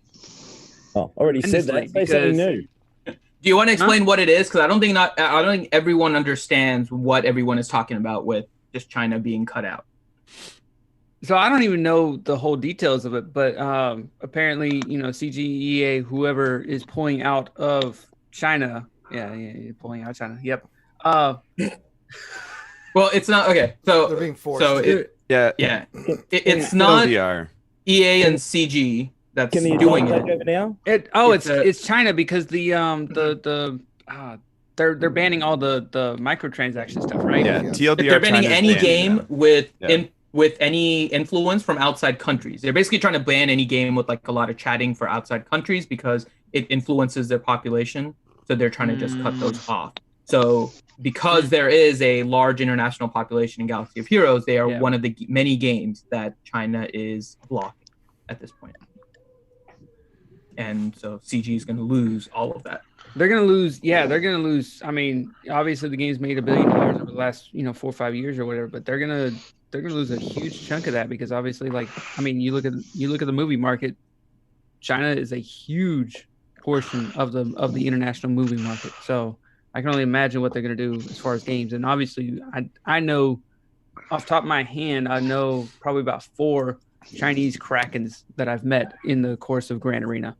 Speaker 2: Oh, already said that. Say something new.
Speaker 3: Do you want to explain what it is? Because I don't think everyone understands what everyone is talking about with just China being cut out.
Speaker 14: So I don't even know the whole details of it, but apparently, CGEA, whoever is pulling out of China, pulling out of China. Yep.
Speaker 3: Well, it's not okay. So
Speaker 1: they're being forced.
Speaker 3: So it's not
Speaker 7: LDR.
Speaker 3: EA and CG that's
Speaker 2: Can you
Speaker 3: doing
Speaker 2: take
Speaker 3: it.
Speaker 2: over now?
Speaker 14: It's China because they're banning all the microtransaction stuff, right?
Speaker 7: Yeah, TLDR.
Speaker 3: They're banning
Speaker 7: China's
Speaker 3: any
Speaker 7: banning
Speaker 3: game
Speaker 7: them.
Speaker 3: with any influence from outside countries. They're basically trying to ban any game with like a lot of chatting for outside countries because it influences their population. So they're trying to just cut those off. So because there is a large international population in Galaxy of Heroes, they are one of the many games that China is blocking at this point. And so CG is going to lose all of that.
Speaker 14: They're gonna lose. Yeah, they're gonna lose. I mean, obviously the game's made $1 billion over the last 4 or 5 years or whatever, but they're gonna lose a huge chunk of that because obviously, like, I mean, you look at the movie market. China is a huge portion of the international movie market. So I can only imagine what they're gonna do as far as games. And obviously, I know off the top of my hand, I know probably about 4 Chinese Krakens that I've met in the course of Grand Arena.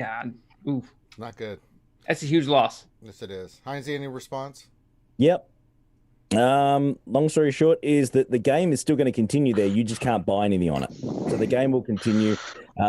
Speaker 14: Yeah, oof,
Speaker 1: not good.
Speaker 14: That's a huge loss.
Speaker 1: Yes, it is. Heinz, any response?
Speaker 2: Yep. Long story short is that the game is still going to continue there. You just can't buy anything on it. So the game will continue.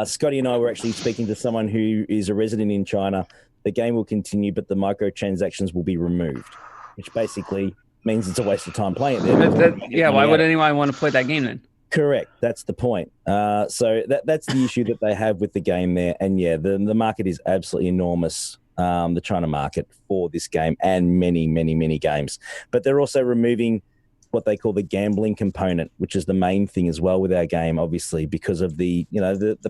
Speaker 2: Scotty and I were actually speaking to someone who is a resident in China. The game will continue, but the microtransactions will be removed, which basically means it's a waste of time playing it there.
Speaker 14: Why would anyone want to play that game then?
Speaker 2: Correct. That's the point. So that's the issue that they have with the game there. And yeah, the market is absolutely enormous, the China market for this game and many, many, many games. But they're also removing what they call the gambling component, which is the main thing as well with our game, obviously, because of the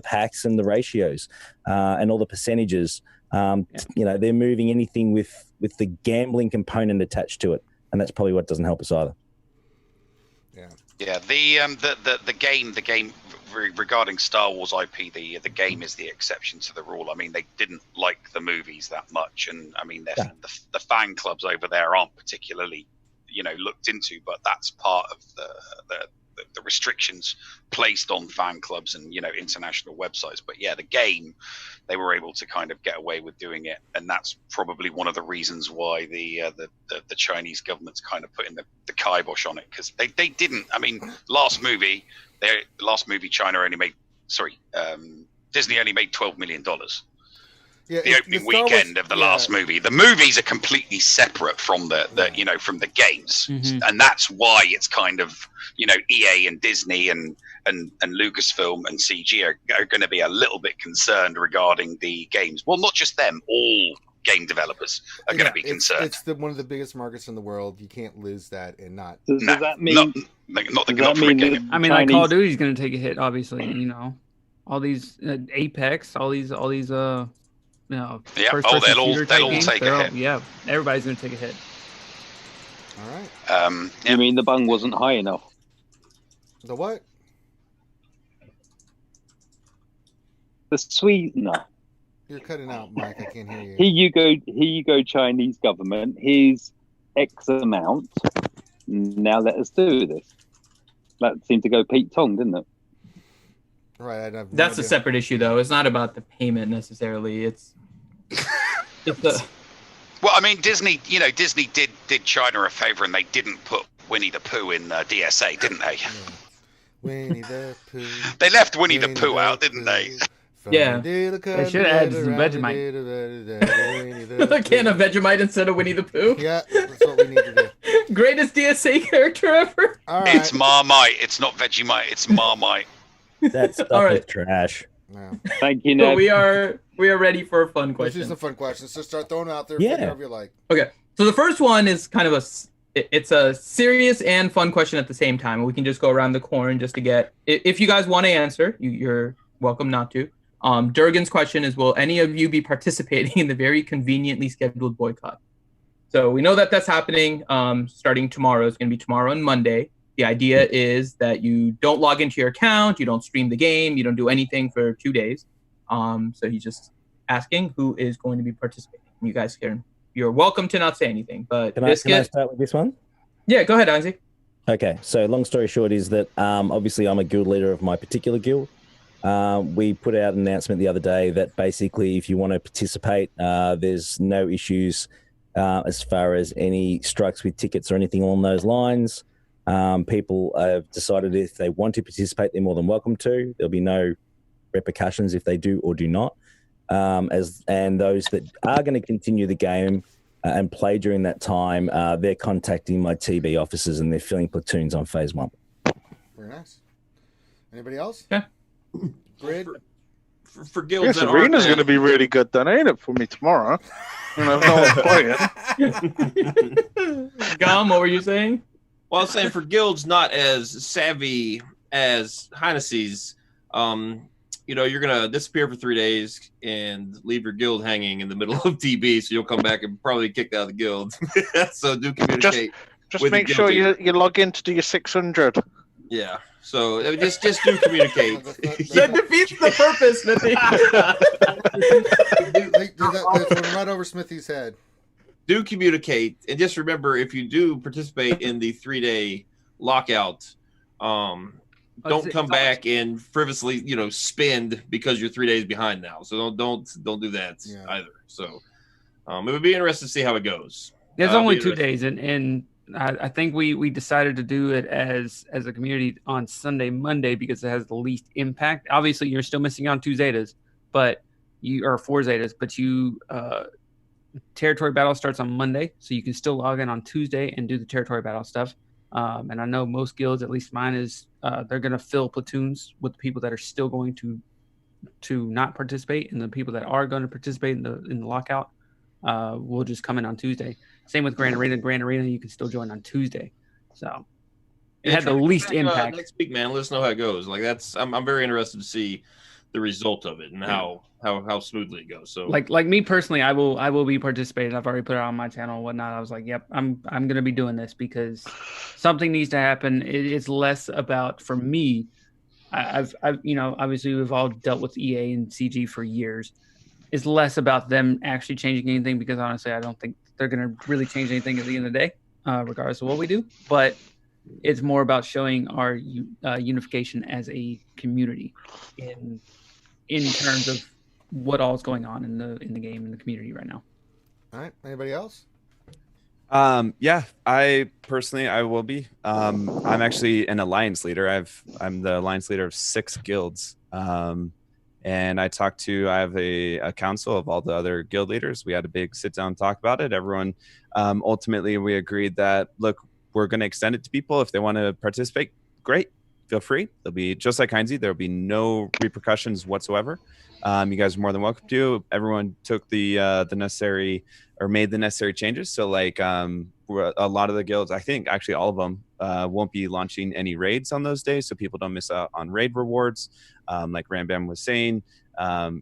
Speaker 2: packs and the ratios and all the percentages. They're moving anything with the gambling component attached to it. And that's probably what doesn't help us either.
Speaker 8: Yeah, the game regarding Star Wars IP, the game is the exception to the rule. I mean, they didn't like the movies that much, and I mean, the fan clubs over there aren't particularly, looked into, but that's part of the restrictions placed on fan clubs and international websites. But yeah, the game, they were able to kind of get away with doing it, and that's probably one of the reasons why the Chinese government's kind of putting the kibosh on it, because they didn't. I mean, last movie China only made Disney only made $12 million.
Speaker 1: Yeah,
Speaker 8: the opening weekend of the last movie. The movies are completely separate from from the games, and that's why it's kind of EA and Disney and Lucasfilm and CG are going to be a little bit concerned regarding the games. Well, not just them, all game developers are going to be concerned.
Speaker 1: It's one of the biggest markets in the world. You can't lose that and not.
Speaker 11: Does that mean?
Speaker 14: I mean, like Call of Duty's going to take a hit, obviously. All these Apex, all these
Speaker 8: they'll all take a hit.
Speaker 14: Yeah, everybody's going to take a hit.
Speaker 1: All right.
Speaker 11: You mean the bung wasn't high enough?
Speaker 1: The what?
Speaker 11: The sweetener.
Speaker 1: You're cutting out, Mike. I can't hear you.
Speaker 11: Here you go, Chinese government. Here's X amount. Now let us do this. That seemed to go Pete Tong, didn't it?
Speaker 1: Right.
Speaker 3: That's a separate issue, though. It's not about the payment necessarily. It's the.
Speaker 8: Well, I mean, Disney did China a favor, and they didn't put Winnie the Pooh in DSA, didn't they?
Speaker 1: Yeah. Winnie the Pooh.
Speaker 8: They left Winnie the Pooh out, didn't they?
Speaker 14: Yeah. They should add some Vegemite.
Speaker 3: A can of Vegemite instead of Winnie the Pooh?
Speaker 1: Yeah, that's what we need to do.
Speaker 3: Greatest DSA character ever?
Speaker 1: All right.
Speaker 8: It's Marmite. It's not Vegemite. It's Marmite.
Speaker 2: That stuff is trash.
Speaker 1: Yeah.
Speaker 11: Thank you, Ned.
Speaker 3: But we are ready for a fun question.
Speaker 1: Let's do some fun questions. So start throwing out there.
Speaker 2: Yeah.
Speaker 1: Whatever you like.
Speaker 3: Okay. So the first one is kind of it's a serious and fun question at the same time. We can just go around the horn just to get. If you guys want to answer, you're welcome not to. Durgan's question is, will any of you be participating in the very conveniently scheduled boycott? So we know that that's happening starting tomorrow. It's going to be tomorrow and Monday. The idea is that you don't log into your account, you don't stream the game, you don't do anything for 2 days. So he's just asking who is going to be participating. You guys you're welcome to not say anything, but
Speaker 2: can I start with this one?
Speaker 3: Yeah, go ahead, Anzi.
Speaker 2: Okay, so long story short is that obviously I'm a guild leader of my particular guild. We put out an announcement the other day that basically if you want to participate, there's no issues as far as any strikes with tickets or anything along those lines. People have decided if they want to participate, they're more than welcome to. There'll be no repercussions if they do or do not. And those that are going to continue the game and play during that time, they're contacting my TB officers and they're filling platoons on phase 1.
Speaker 1: Very nice. Anybody else?
Speaker 3: Yeah.
Speaker 1: Grid?
Speaker 5: For guilds that
Speaker 10: arena's going to be really good then, ain't it, for me tomorrow? No one's playing.
Speaker 3: Gum, what were you saying?
Speaker 5: Well, I was saying for guilds not as savvy as Heinese's, you're gonna disappear for 3 days and leave your guild hanging in the middle of TB, so you'll come back and probably get kicked out of the guild. So do communicate.
Speaker 10: Just make sure you log in to do your 600.
Speaker 5: Yeah. So just do communicate.
Speaker 3: That defeats the purpose, Smithy.
Speaker 1: That's right over Smithy's head.
Speaker 5: Do communicate, and just remember, if you do participate in the 3-day lockout, don't come back and frivolously, spend because you're 3 days behind now. So don't do that either. So it would be interesting to see how it goes.
Speaker 14: There's only 2 days, and I think we decided to do it as a community on Sunday, Monday, because it has the least impact. Obviously, you're still missing out on 2 Zetas, but or 4 Zetas, but territory battle starts on Monday, so you can still log in on Tuesday and do the territory battle stuff. And I know most guilds, at least mine, is they're going to fill platoons with the people that are still going to not participate, and the people that are going to participate in the lockout will just come in on Tuesday. Same with Grand Arena. Grand Arena, you can still join on Tuesday. So it had the least impact.
Speaker 5: Next week, man, let us know how it goes. Like I'm very interested to see the result of it and how smoothly it goes. So
Speaker 14: like me personally, I will be participating. I've already put it on my channel and whatnot. I was like, yep, I'm gonna be doing this because something needs to happen. It's less about, for me, I've obviously we've all dealt with EA and CG for years. It's less about them actually changing anything, because honestly, I don't think they're gonna really change anything at the end of the day, regardless of what we do. But it's more about showing our unification as a community in terms of what all is going on in the game, in the community right now.
Speaker 1: All right. Anybody else?
Speaker 7: Yeah, I will be. I'm actually an alliance leader. I'm the alliance leader of 6 guilds. And I have a council of all the other guild leaders. We had a big sit down talk about it. Everyone, ultimately we agreed that, look, we're going to extend it to people. If they want to participate, great. Feel free. There'll be, just like Heinze, there'll be no repercussions whatsoever. You guys are more than welcome to. Everyone took the necessary, or made the necessary changes. So like a lot of the guilds, I think actually all of them won't be launching any raids on those days, so people don't miss out on raid rewards. Like Rambam was saying,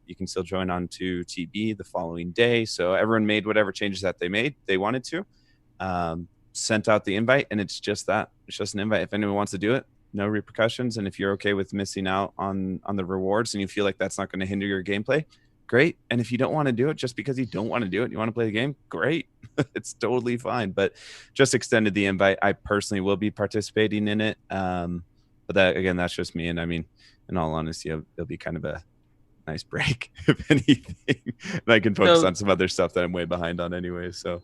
Speaker 7: you can still join on to TB the following day. So everyone made whatever changes that they wanted to. Sent out the invite, and it's just that. It's just an invite. If anyone wants to do it, no repercussions. And if you're okay with missing out on the rewards and you feel like that's not going to hinder your gameplay, great. And if you don't want to do it just because you don't want to do it, you want to play the game, great. It's totally fine. But just extended the invite. I personally will be participating in it. But that, again, that's just me. And I mean, in all honesty, it'll be kind of a nice break, if anything. And I can focus on some other stuff that I'm way behind on anyway. So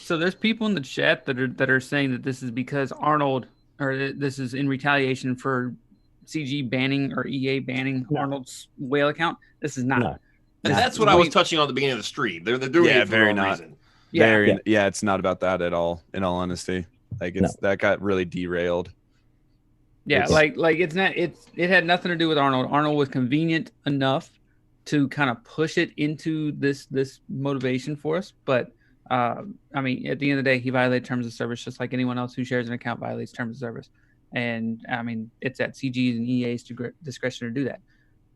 Speaker 14: there's people in the chat that are saying that this is because Arnold, or this is in retaliation for CG banning or EA banning Arnold's whale account. This is not.
Speaker 5: No. And that's what I was touching on at the beginning of the stream. They're doing it for the wrong reason.
Speaker 7: Yeah, it's not about that at all, in all honesty. Like that got really derailed.
Speaker 14: Yeah, like it's not, it had nothing to do with Arnold. Arnold was convenient enough to kind of push it into this motivation for us, but I mean, at the end of the day, he violated terms of service just like anyone else who shares an account violates terms of service. And I mean, it's at CG's and EA's discretion to do that.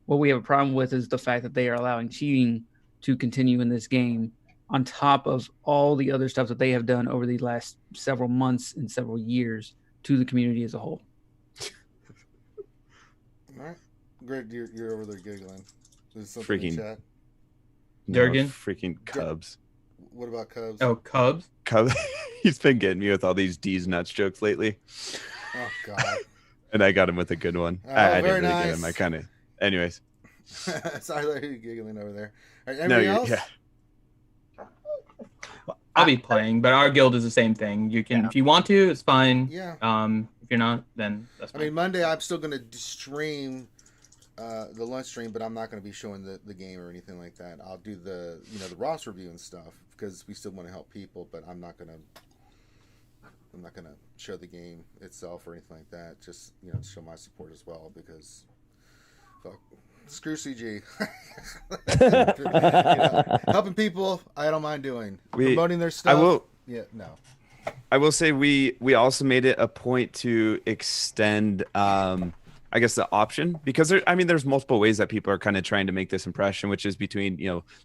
Speaker 14: What we have a problem with is the fact that they are allowing cheating to continue in this game on top of all the other stuff that they have done over the last several months and several years to the community as a whole.
Speaker 1: All right. Greg, you're over there giggling. There's something
Speaker 7: freaking
Speaker 1: in chat.
Speaker 7: Durgan? No, freaking Cubs.
Speaker 1: What about Cubs?
Speaker 3: Oh, Cubs?
Speaker 7: Cubs. He's been getting me with all these D's nuts jokes lately.
Speaker 1: Oh, God.
Speaker 7: And I got him with a good one. I didn't really get him. I kind of... Anyways.
Speaker 1: Sorry that you're giggling over there. All right, anybody else?
Speaker 7: Yeah.
Speaker 3: I'll be playing, but our guild is the same thing. You can, if you want to, it's fine.
Speaker 1: Yeah.
Speaker 3: If you're not, then that's fine.
Speaker 1: I mean, Monday I'm still going to stream the lunch stream, but I'm not going to be showing the game or anything like that. I'll do the Ross review and stuff because we still want to help people, but I'm not going to show the game itself or anything like that. Just show my support as well because screw CG. Helping people, I don't mind doing. Promoting their stuff.
Speaker 7: I will say we also made it a point to extend I guess, the option, because there's multiple ways that people are kind of trying to make this impression, which is between,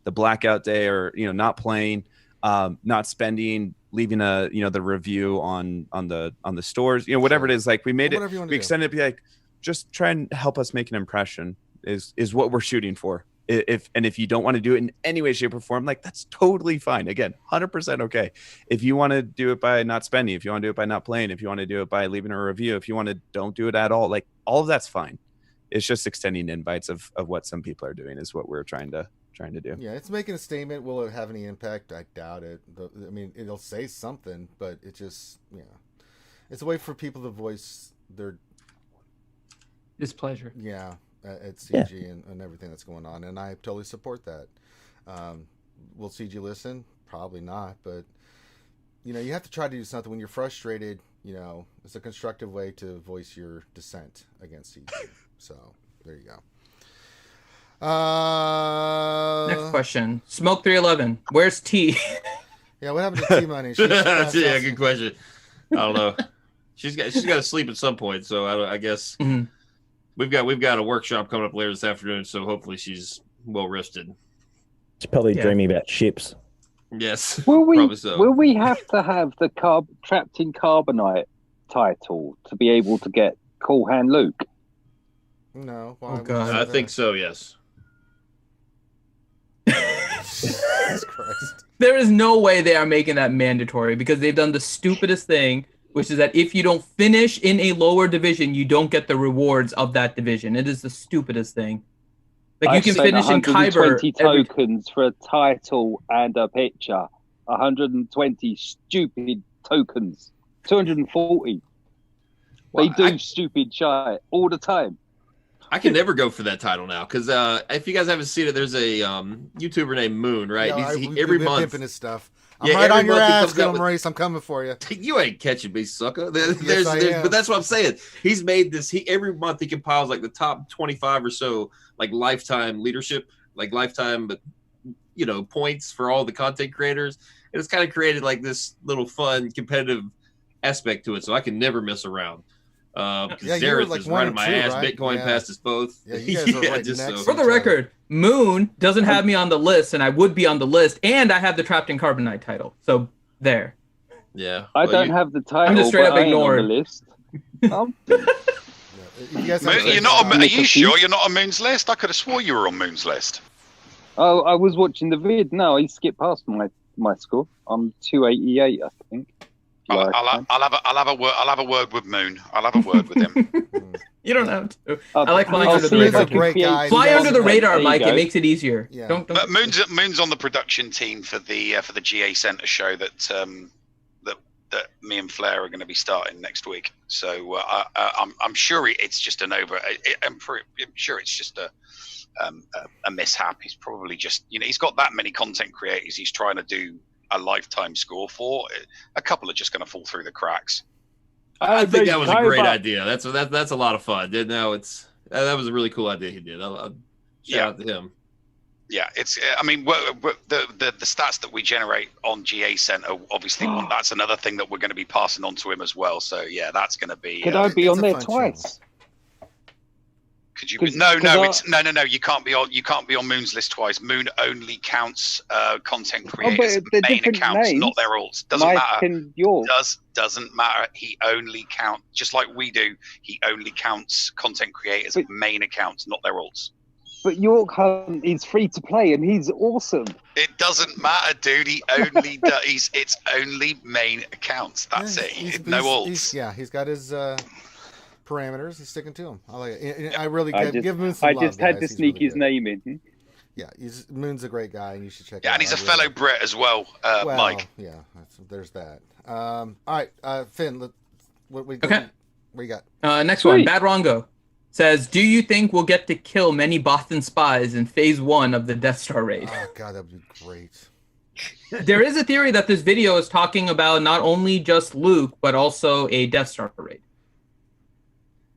Speaker 7: the blackout day or, not playing, not spending, leaving the review on the stores, whatever it is. Like we made it, we extended it, be like, just try and help us make an impression is what we're shooting for. If you don't want to do it in any way, shape, or form, like that's totally fine. Again, 100% okay. If you want to do it by not spending, if you want to do it by not playing, if you want to do it by leaving a review, if you want to don't do it at all, like all of that's fine. It's just extending invites of what some people are doing is what we're trying to do.
Speaker 1: Yeah, it's making a statement. Will it have any impact? I doubt it. I mean, it'll say something, but it just, it's a way for people to voice their
Speaker 14: displeasure.
Speaker 1: Yeah. At CG and everything that's going on, and I totally support that. Will CG listen? Probably not, but you have to try to do something when you're frustrated. It's a constructive way to voice your dissent against CG. So there you go.
Speaker 3: Next question, Smoke 311. Where's T?
Speaker 1: Yeah, what happened to T Money?
Speaker 5: Yeah, good question. I don't know. She's got to sleep at some point, so I guess. Mm-hmm. We've got a workshop coming up later this afternoon, so hopefully she's well rested.
Speaker 2: She's probably dreaming about ships.
Speaker 5: Yes,
Speaker 11: will we?
Speaker 5: Probably so.
Speaker 11: Will we have to have the trapped in carbonite title to be able to get Cool Hand Luke?
Speaker 1: No.
Speaker 5: Oh God, I think so. Yes.
Speaker 1: Jesus Christ.
Speaker 3: There is no way they are making that mandatory because they've done the stupidest thing, which is that if you don't finish in a lower division, you don't get the rewards of that division. It is the stupidest thing. Like you can finish in Kyber.
Speaker 11: 120 tokens for a title and a picture. 120 stupid tokens. 240. They do stupid shit all the time.
Speaker 5: I can never go for that title now because if you guys haven't seen it, there's a YouTuber named Moon, right?
Speaker 1: Yeah,
Speaker 5: every month
Speaker 1: pimping his stuff. I'm right on your ass, Gil Maurice. I'm coming for you.
Speaker 5: You ain't catching me, sucker.
Speaker 1: Yes, I am.
Speaker 5: But that's what I'm saying. He's made this. Every month he compiles like the top 25 or so, like lifetime leadership, like lifetime, but points for all the content creators. And it's kind of created like this little fun competitive aspect to it. So I can never mess around. Because Zareth is right on my ass. Right? Bitcoin passed us both.
Speaker 1: Yeah, you guys are right next
Speaker 3: for the record, Moon doesn't have me on the list, and I would be on the list, and I have the Trapped in Carbonite title. So there.
Speaker 5: Yeah.
Speaker 11: I don't have the title.
Speaker 3: I'm just straight up ignored.
Speaker 11: On the list.
Speaker 8: You're not. Are you sure you're not on Moon's list? I could have swore you were on Moon's list.
Speaker 11: Oh, I was watching the vid. No, I skipped past my score. I'm 288, I think.
Speaker 8: I'll have a word with Moon. I'll have a word with him.
Speaker 3: You don't have to. I like flying under the radar. Fly under the radar, Mike. It makes it easier.
Speaker 1: Yeah.
Speaker 3: Don't.
Speaker 8: Moon's on the production team for the GA Center show that me and Flair are going to be starting next week. So I'm sure it's just I'm sure it's just a mishap. He's probably just he's got that many content creators he's trying to do a lifetime score for. A couple are just going to fall through the cracks.
Speaker 5: I think that was a great idea. That's a lot of fun. No, that was a really cool idea he did. Shout out to him.
Speaker 8: Yeah, it's. I mean, the stats that we generate on GA Center, obviously, that's another thing that we're going to be passing on to him as well. So yeah, that's going to be.
Speaker 11: Could I be on there twice?
Speaker 8: Could you? No. You can't be on. You can't be on Moon's list twice. Moon only counts content creators' main accounts, not their alts. Doesn't matter. Doesn't matter. He only counts, just like we do. He only counts content creators' main accounts, not their alts.
Speaker 11: But York Hunt is free to play, and he's awesome.
Speaker 8: It doesn't matter, dude. He only does. It's only main accounts. That's it. No alts.
Speaker 1: He's got his. Parameters. He's sticking to them. I like it. I really give Moon some love.
Speaker 11: I just had to sneak his name in.
Speaker 1: Yeah, Moon's a great guy, and you should check.
Speaker 8: Yeah, and he's a fellow Brit as well, Mike.
Speaker 1: Yeah, there's that. All right, Finn. What you got?
Speaker 3: Next one. Bad Rongo says, "Do you think we'll get to kill many Boston spies in Phase 1 of the Death Star raid?"
Speaker 1: Oh God, that'd be great.
Speaker 3: There is a theory that this video is talking about not only just Luke, but also a Death Star raid.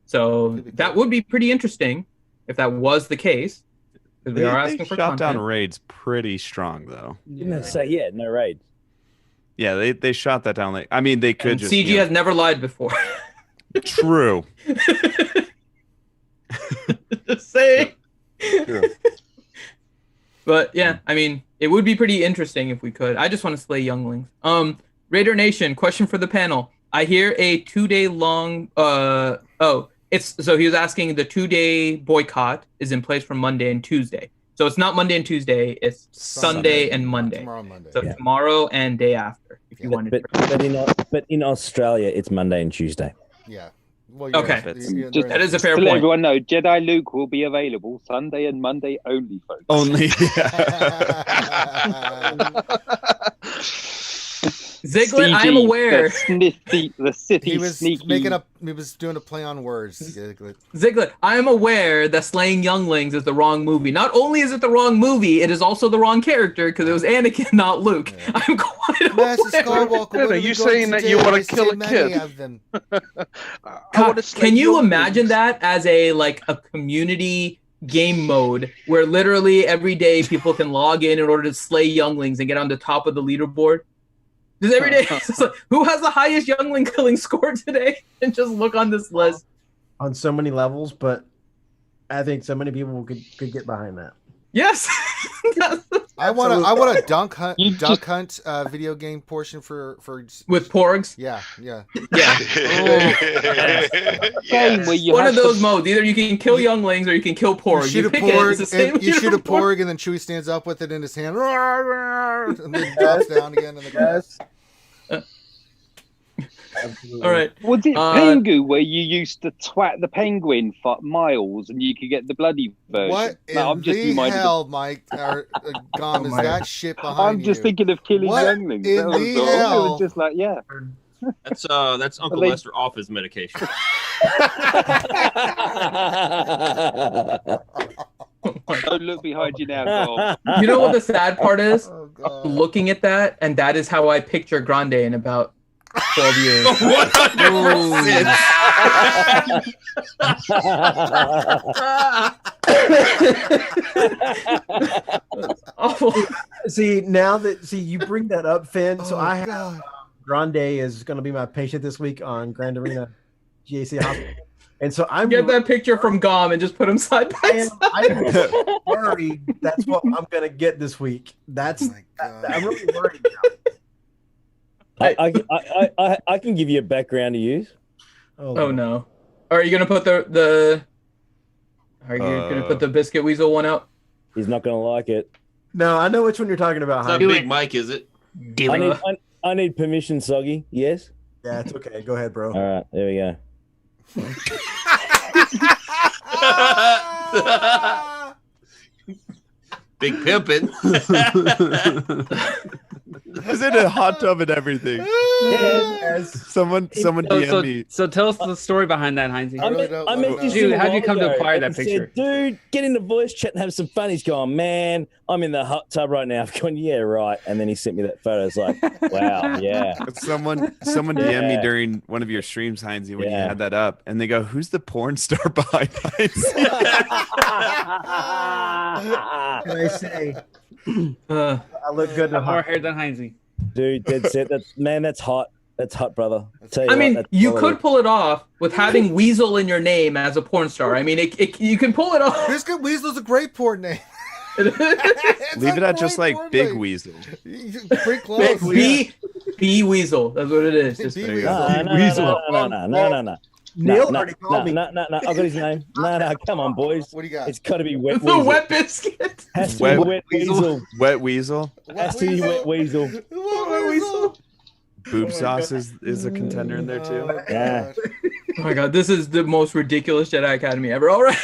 Speaker 3: So that would be pretty interesting if that was the case. They are asking for
Speaker 7: shot
Speaker 3: content.
Speaker 7: down raids pretty strong though.
Speaker 2: No raids.
Speaker 7: Yeah, they shot that down. They could
Speaker 3: CG has never lied before.
Speaker 7: True.
Speaker 3: Just saying.
Speaker 7: True.
Speaker 3: But yeah, I mean, it would be pretty interesting if we could. I just want to slay younglings. Raider Nation, question for the panel. I hear a 2-day long. It's so he was asking the 2-day boycott is in place from Monday and Tuesday. So it's not Monday and Tuesday. It's Sunday and Monday.
Speaker 1: Tomorrow, Monday.
Speaker 3: So tomorrow and day after, if you wanted.
Speaker 2: But in Australia, it's Monday and Tuesday.
Speaker 1: Yeah. Well,
Speaker 3: okay. That is a fair
Speaker 11: to
Speaker 3: point.
Speaker 11: let everyone know, Jedi Luke will be available Sunday and Monday only, folks.
Speaker 7: Only.
Speaker 3: Ziggler, I'm aware.
Speaker 11: The city
Speaker 1: he was
Speaker 11: sneaky.
Speaker 1: He was doing a play on words.
Speaker 3: Ziggler, I am aware that Slaying Younglings is the wrong movie. Not only is it the wrong movie, it is also the wrong character because it was Anakin, not Luke. Yeah. I'm quite aware.
Speaker 10: Are you saying that you want to kill a kid?
Speaker 3: Can you imagine that as a community game mode where literally every day people can log in order to slay younglings and get on the top of the leaderboard? Just every day, it's like, who has the highest youngling killing score today? And just look on this list.
Speaker 4: On so many levels, but I think so many people could get behind that.
Speaker 3: Yes.
Speaker 1: I want a duck hunt video game portion for
Speaker 3: with porgs.
Speaker 1: Yeah.
Speaker 3: One of those modes. Either you can kill younglings or you can kill porgs.
Speaker 1: You shoot a porg, and then Chewie stands up with it in his hand, and then drops down again in the grass.
Speaker 3: All right.
Speaker 11: Was it Pengu where you used to twat the penguin for miles and you could get the bloody version?
Speaker 1: What in the hell, Mike? Gone is that shit behind you?
Speaker 11: I'm just thinking of killing younglings.
Speaker 1: In the hell?
Speaker 11: It was just like, yeah.
Speaker 13: That's Uncle Lester off his medication.
Speaker 11: Don't look behind you now, God.
Speaker 3: You know what the sad part is? Looking at that, and that is how I picture Grande in about 12 years.
Speaker 13: 100%.
Speaker 4: See, you bring that up, Finn. So I have Grande is going to be my patient this week on Grand Arena GAC Hospital. And so I'm
Speaker 3: get that picture from Gom and just put him side by side.
Speaker 4: I'm worried that's what I'm going to get this week. I'm really worried now.
Speaker 2: I can give you a background to use.
Speaker 3: Oh no! Are you gonna put the? Are you gonna put the Biscuit Weasel one out?
Speaker 2: He's not gonna like it.
Speaker 4: No, I know which one you're talking about.
Speaker 13: It's not Big Mike, is it?
Speaker 2: I need permission, Soggy. Yes.
Speaker 4: Yeah, it's okay. Go ahead, bro.
Speaker 2: All right, there we go.
Speaker 13: Big pimpin'.
Speaker 7: Is it a hot tub and everything?
Speaker 2: Yes.
Speaker 7: Someone DM me.
Speaker 14: So tell us the story behind that, Heinzie.
Speaker 2: I met this
Speaker 14: dude. How'd you come to acquire that picture?
Speaker 2: Said, dude, get in the voice chat and have some fun. He's going, man, I'm in the hot tub right now. I've gone, yeah, right. And then he sent me that photo. It's like, wow, yeah.
Speaker 7: But someone DM'd me during one of your streams, Heinzie, when you had that up, and they go, "Who's the porn star behind Heinzie?"
Speaker 4: Can I say? I look good.
Speaker 14: More hair than Heinzie.
Speaker 2: Dude, that's hot. That's hot, brother.
Speaker 3: I mean, you could pull it off with having Weasel in your name as a porn star. I mean, you can pull it off.
Speaker 1: Biscuit Weasel's a great porn name.
Speaker 7: Leave it at just like Big Weasel.
Speaker 1: Pretty close.
Speaker 3: B Weasel. That's what it is. Just
Speaker 1: B
Speaker 2: Weasel. No.
Speaker 4: Neil already called me.
Speaker 2: No. I got his name. No. Come on, boys.
Speaker 1: What do you got?
Speaker 2: It's got to be Wet
Speaker 3: The
Speaker 2: Weasel.
Speaker 3: Wet Biscuit.
Speaker 2: Has to be Wet Weasel.
Speaker 7: Wet Weasel.
Speaker 2: Has to be Wet Weasel.
Speaker 1: Wet Weasel.
Speaker 7: Boob sauce is a contender in there too.
Speaker 2: Yeah.
Speaker 3: Oh my god, this is the most ridiculous Jedi Academy ever. All right.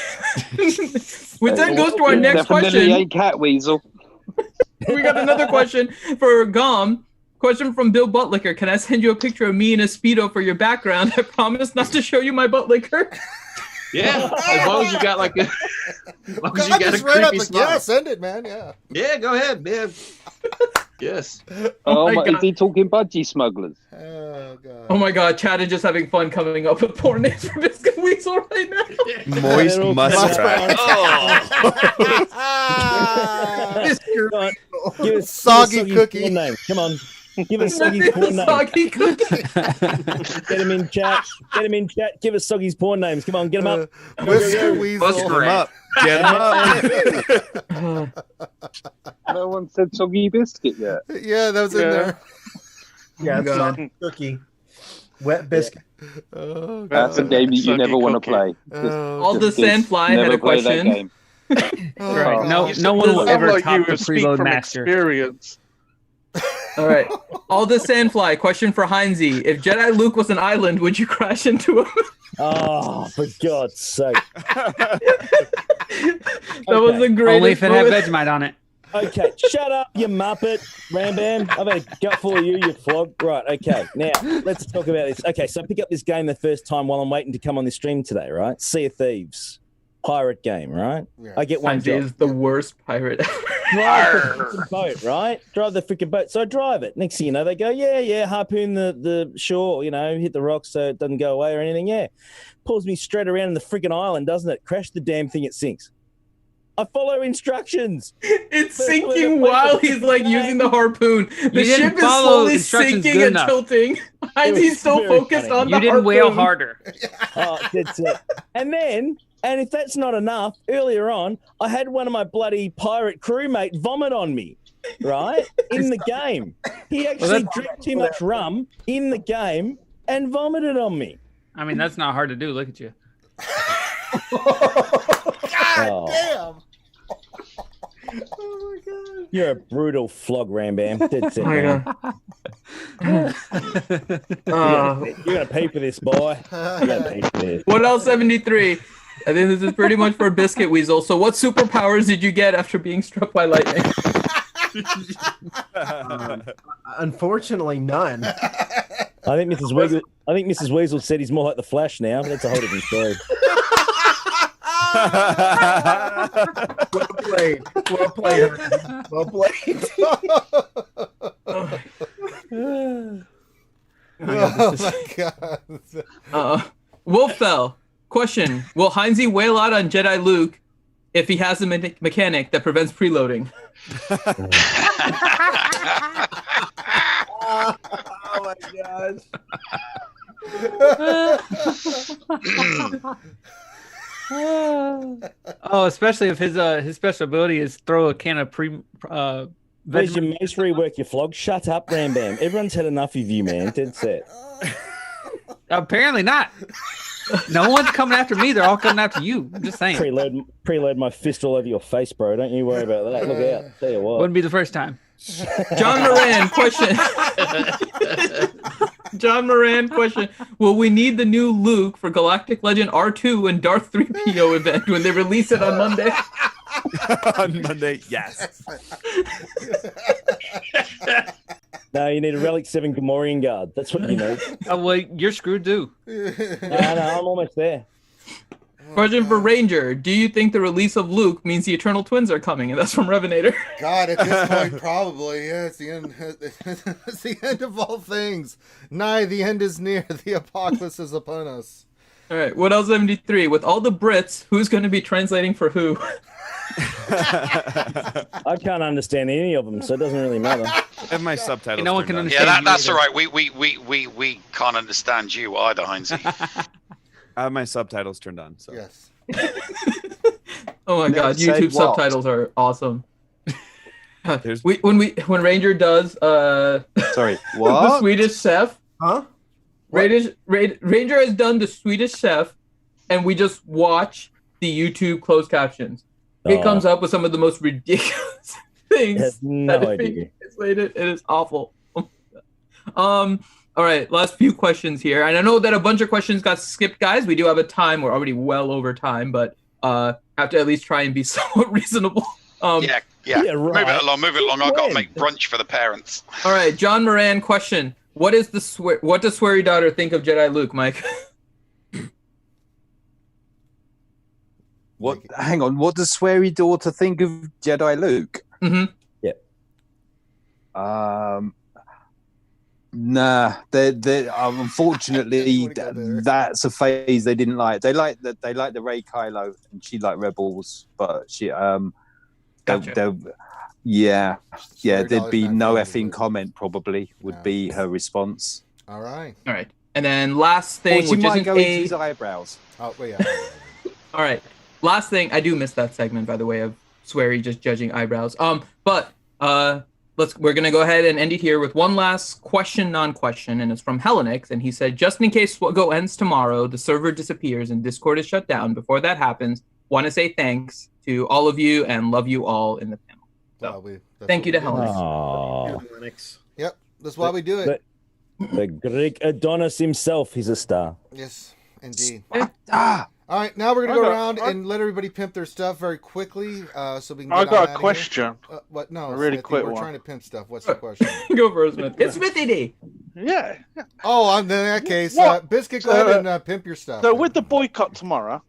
Speaker 3: Which then goes to our next
Speaker 11: Definitely
Speaker 3: question.
Speaker 11: ain't Cat Weasel.
Speaker 3: We got another question for Gom. Question from Bill Buttlicker. Can I send you a picture of me in a Speedo for your background? I promise not to show you my butt liquor.
Speaker 13: Yeah, as long as you got like a, as long as you got a creepy smile.
Speaker 1: Yeah, send it, man. Yeah.
Speaker 13: Yeah, go ahead, man. Yes.
Speaker 11: Oh
Speaker 3: my
Speaker 11: my,
Speaker 3: God.
Speaker 11: is he talking budgie smugglers?
Speaker 1: Oh god.
Speaker 3: Oh my god, Chad is just having fun coming up with porn names for Biscuit Weasel right now.
Speaker 7: Moist muskrat.
Speaker 2: Give us
Speaker 1: Soggy cookie.
Speaker 2: Name. Come on. Give us Soggy's porn names. Get him in chat. Get him in chat. Give us Soggy's porn names. Come on, get him up.
Speaker 1: Whisker Weasel.
Speaker 7: Get him up. Get him up.
Speaker 11: No one said Soggy Biscuit yet.
Speaker 1: Yeah, that was in there.
Speaker 4: Yeah, it's not cookie. Wet biscuit.
Speaker 1: Oh,
Speaker 11: that's a game that you never want to play.
Speaker 3: All the Sandfly had a question.
Speaker 14: Right. No one will ever top the preload master.
Speaker 10: Experience.
Speaker 3: All right. All the Sandfly question for Heinzie. If Jedi Luke was an island, would you crash into him?
Speaker 2: Oh, for God's sake.
Speaker 3: That was the greatest.
Speaker 14: Only if it had Vegemite on it.
Speaker 2: Okay, shut up, you muppet. Ram Bam. I've had a gutful of you flog. Right, okay. Now, let's talk about this. Okay, so I pick up this game the first time while I'm waiting to come on the stream today, right? Sea of Thieves. Pirate game, right? Yeah. I get one job.
Speaker 3: Is the worst pirate ever.
Speaker 2: Drive the freaking boat, right? Drive the freaking boat. So I drive it. Next thing you know, they go, yeah, harpoon the shore, hit the rocks so it doesn't go away or anything. Yeah. Pulls me straight around in the freaking island, doesn't it? Crash the damn thing, it sinks. I follow instructions.
Speaker 3: It's sinking while he's using the harpoon. The ship is slowly sinking and tilting. He's so focused on the harpoon.
Speaker 14: You didn't wail harder.
Speaker 2: Oh, that's it. And if that's not enough, earlier on, I had one of my bloody pirate crewmate vomit on me, right? In the game. He actually drank too much rum in the game and vomited on me.
Speaker 14: I mean, that's not hard to do. Look at you.
Speaker 1: God damn. Oh my God.
Speaker 2: You're a brutal flog, Ram Bam. That's it, man. You're going to pay for this, boy. You're going to pay for this.
Speaker 3: What else, 73? I think this is pretty much for Biscuit Weasel. So what superpowers did you get after being struck by lightning?
Speaker 4: Unfortunately, none.
Speaker 2: I think Mrs. Weasel said he's more like the Flash now. But that's a whole different story.
Speaker 4: Well played. Well played.
Speaker 1: Oh my God.
Speaker 3: Wolffell, question: will Heinzie wail out on Jedi Luke if he has a mechanic that prevents preloading?
Speaker 4: Oh my gosh.
Speaker 14: Oh, especially if his special ability is throw a can of
Speaker 2: Where's your mace rework your flog? Shut up, Ram Bam. Everyone's had enough of you, man. Dead set.
Speaker 14: Apparently not. No one's coming after me. They're all coming after you. I'm just saying.
Speaker 2: Preload my fist all over your face, bro. Don't you worry about that. Look out. Tell you what.
Speaker 14: Wouldn't be the first time.
Speaker 3: John Moran, question. John Moran, question. Will we need the new Luke for Galactic Legend R2 and Darth 3PO event when they release it on Monday?
Speaker 7: On Monday, yes.
Speaker 2: No, you need a Relic 7 Gamorrean guard. That's what you need.
Speaker 14: Oh, well, you're screwed, too.
Speaker 2: No, I'm almost there.
Speaker 3: Question for Ranger. Do you think the release of Luke means the Eternal Twins are coming? And that's from Revenator.
Speaker 1: God, at this point, probably. Yeah, it's the end. It's the end of all things. Nigh, the end is near. The apocalypse is upon us.
Speaker 3: All right, what else, 73? With all the Brits, who's going to be translating for who?
Speaker 2: I can't understand any of them, so it doesn't really matter.
Speaker 7: And my subtitles.
Speaker 14: No one can understand.
Speaker 8: Yeah, that's all right. We can't understand you either, Heinzie.
Speaker 7: I have my subtitles turned on. So.
Speaker 1: Yes.
Speaker 3: Oh my God, YouTube subtitles are awesome. When Ranger does
Speaker 11: sorry, what?
Speaker 3: the Swedish Chef.
Speaker 4: Huh?
Speaker 3: Ranger has done the Swedish Chef, and we just watch the YouTube closed captions. It comes up with some of the most ridiculous things.
Speaker 2: No idea.
Speaker 3: It is awful. All right, last few questions here. And I know that a bunch of questions got skipped, guys. We do have a time. We're already well over time, but have to at least try and be somewhat reasonable.
Speaker 8: Yeah,
Speaker 2: right.
Speaker 8: Move it along. I've got to make brunch for the parents.
Speaker 3: All right, John Moran, question. What does Sweary Daughter think of Jedi Luke, Mike?
Speaker 11: What? Hang on. What does Sweary Daughter think of Jedi Luke?
Speaker 3: Mm-hmm.
Speaker 11: Yeah. Nah. They unfortunately that's a phase they didn't like. They like the Rey Kylo, and she liked Rebels, but she
Speaker 3: Gotcha.
Speaker 16: Yeah, there'd be no
Speaker 1: $30
Speaker 16: effing comment. Probably would be her response.
Speaker 1: All right.
Speaker 3: And then last thing,
Speaker 16: Or she
Speaker 3: which
Speaker 16: might
Speaker 3: isn't
Speaker 16: go
Speaker 3: a...
Speaker 16: into his eyebrows.
Speaker 1: Oh, well, yeah.
Speaker 3: All right. Last thing, I do miss that segment, by the way, of Swery just judging eyebrows. But we're gonna go ahead and end it here with one last question, non-question, and it's from Hellenix, and he said, just in case SWGOH ends tomorrow, the server disappears and Discord is shut down. Before that happens, want to say thanks to all of you and love you all in the panel. So, thank you to Hellenix.
Speaker 1: Yep, that's why we do it.
Speaker 2: The Greek Adonis himself, he's a star.
Speaker 1: Yes, indeed. All right, now we're gonna go around and let everybody pimp their stuff very quickly, so we can.
Speaker 10: I got a question.
Speaker 1: What? No,
Speaker 10: a really
Speaker 1: Smithy,
Speaker 10: quick
Speaker 1: we're
Speaker 10: one.
Speaker 1: trying to pimp stuff. What's the question?
Speaker 3: Go for it, Smith. It's Smithy D.
Speaker 10: Yeah.
Speaker 1: Oh, in that case, Biscuit, go ahead and pimp your stuff.
Speaker 10: So with the boycott tomorrow,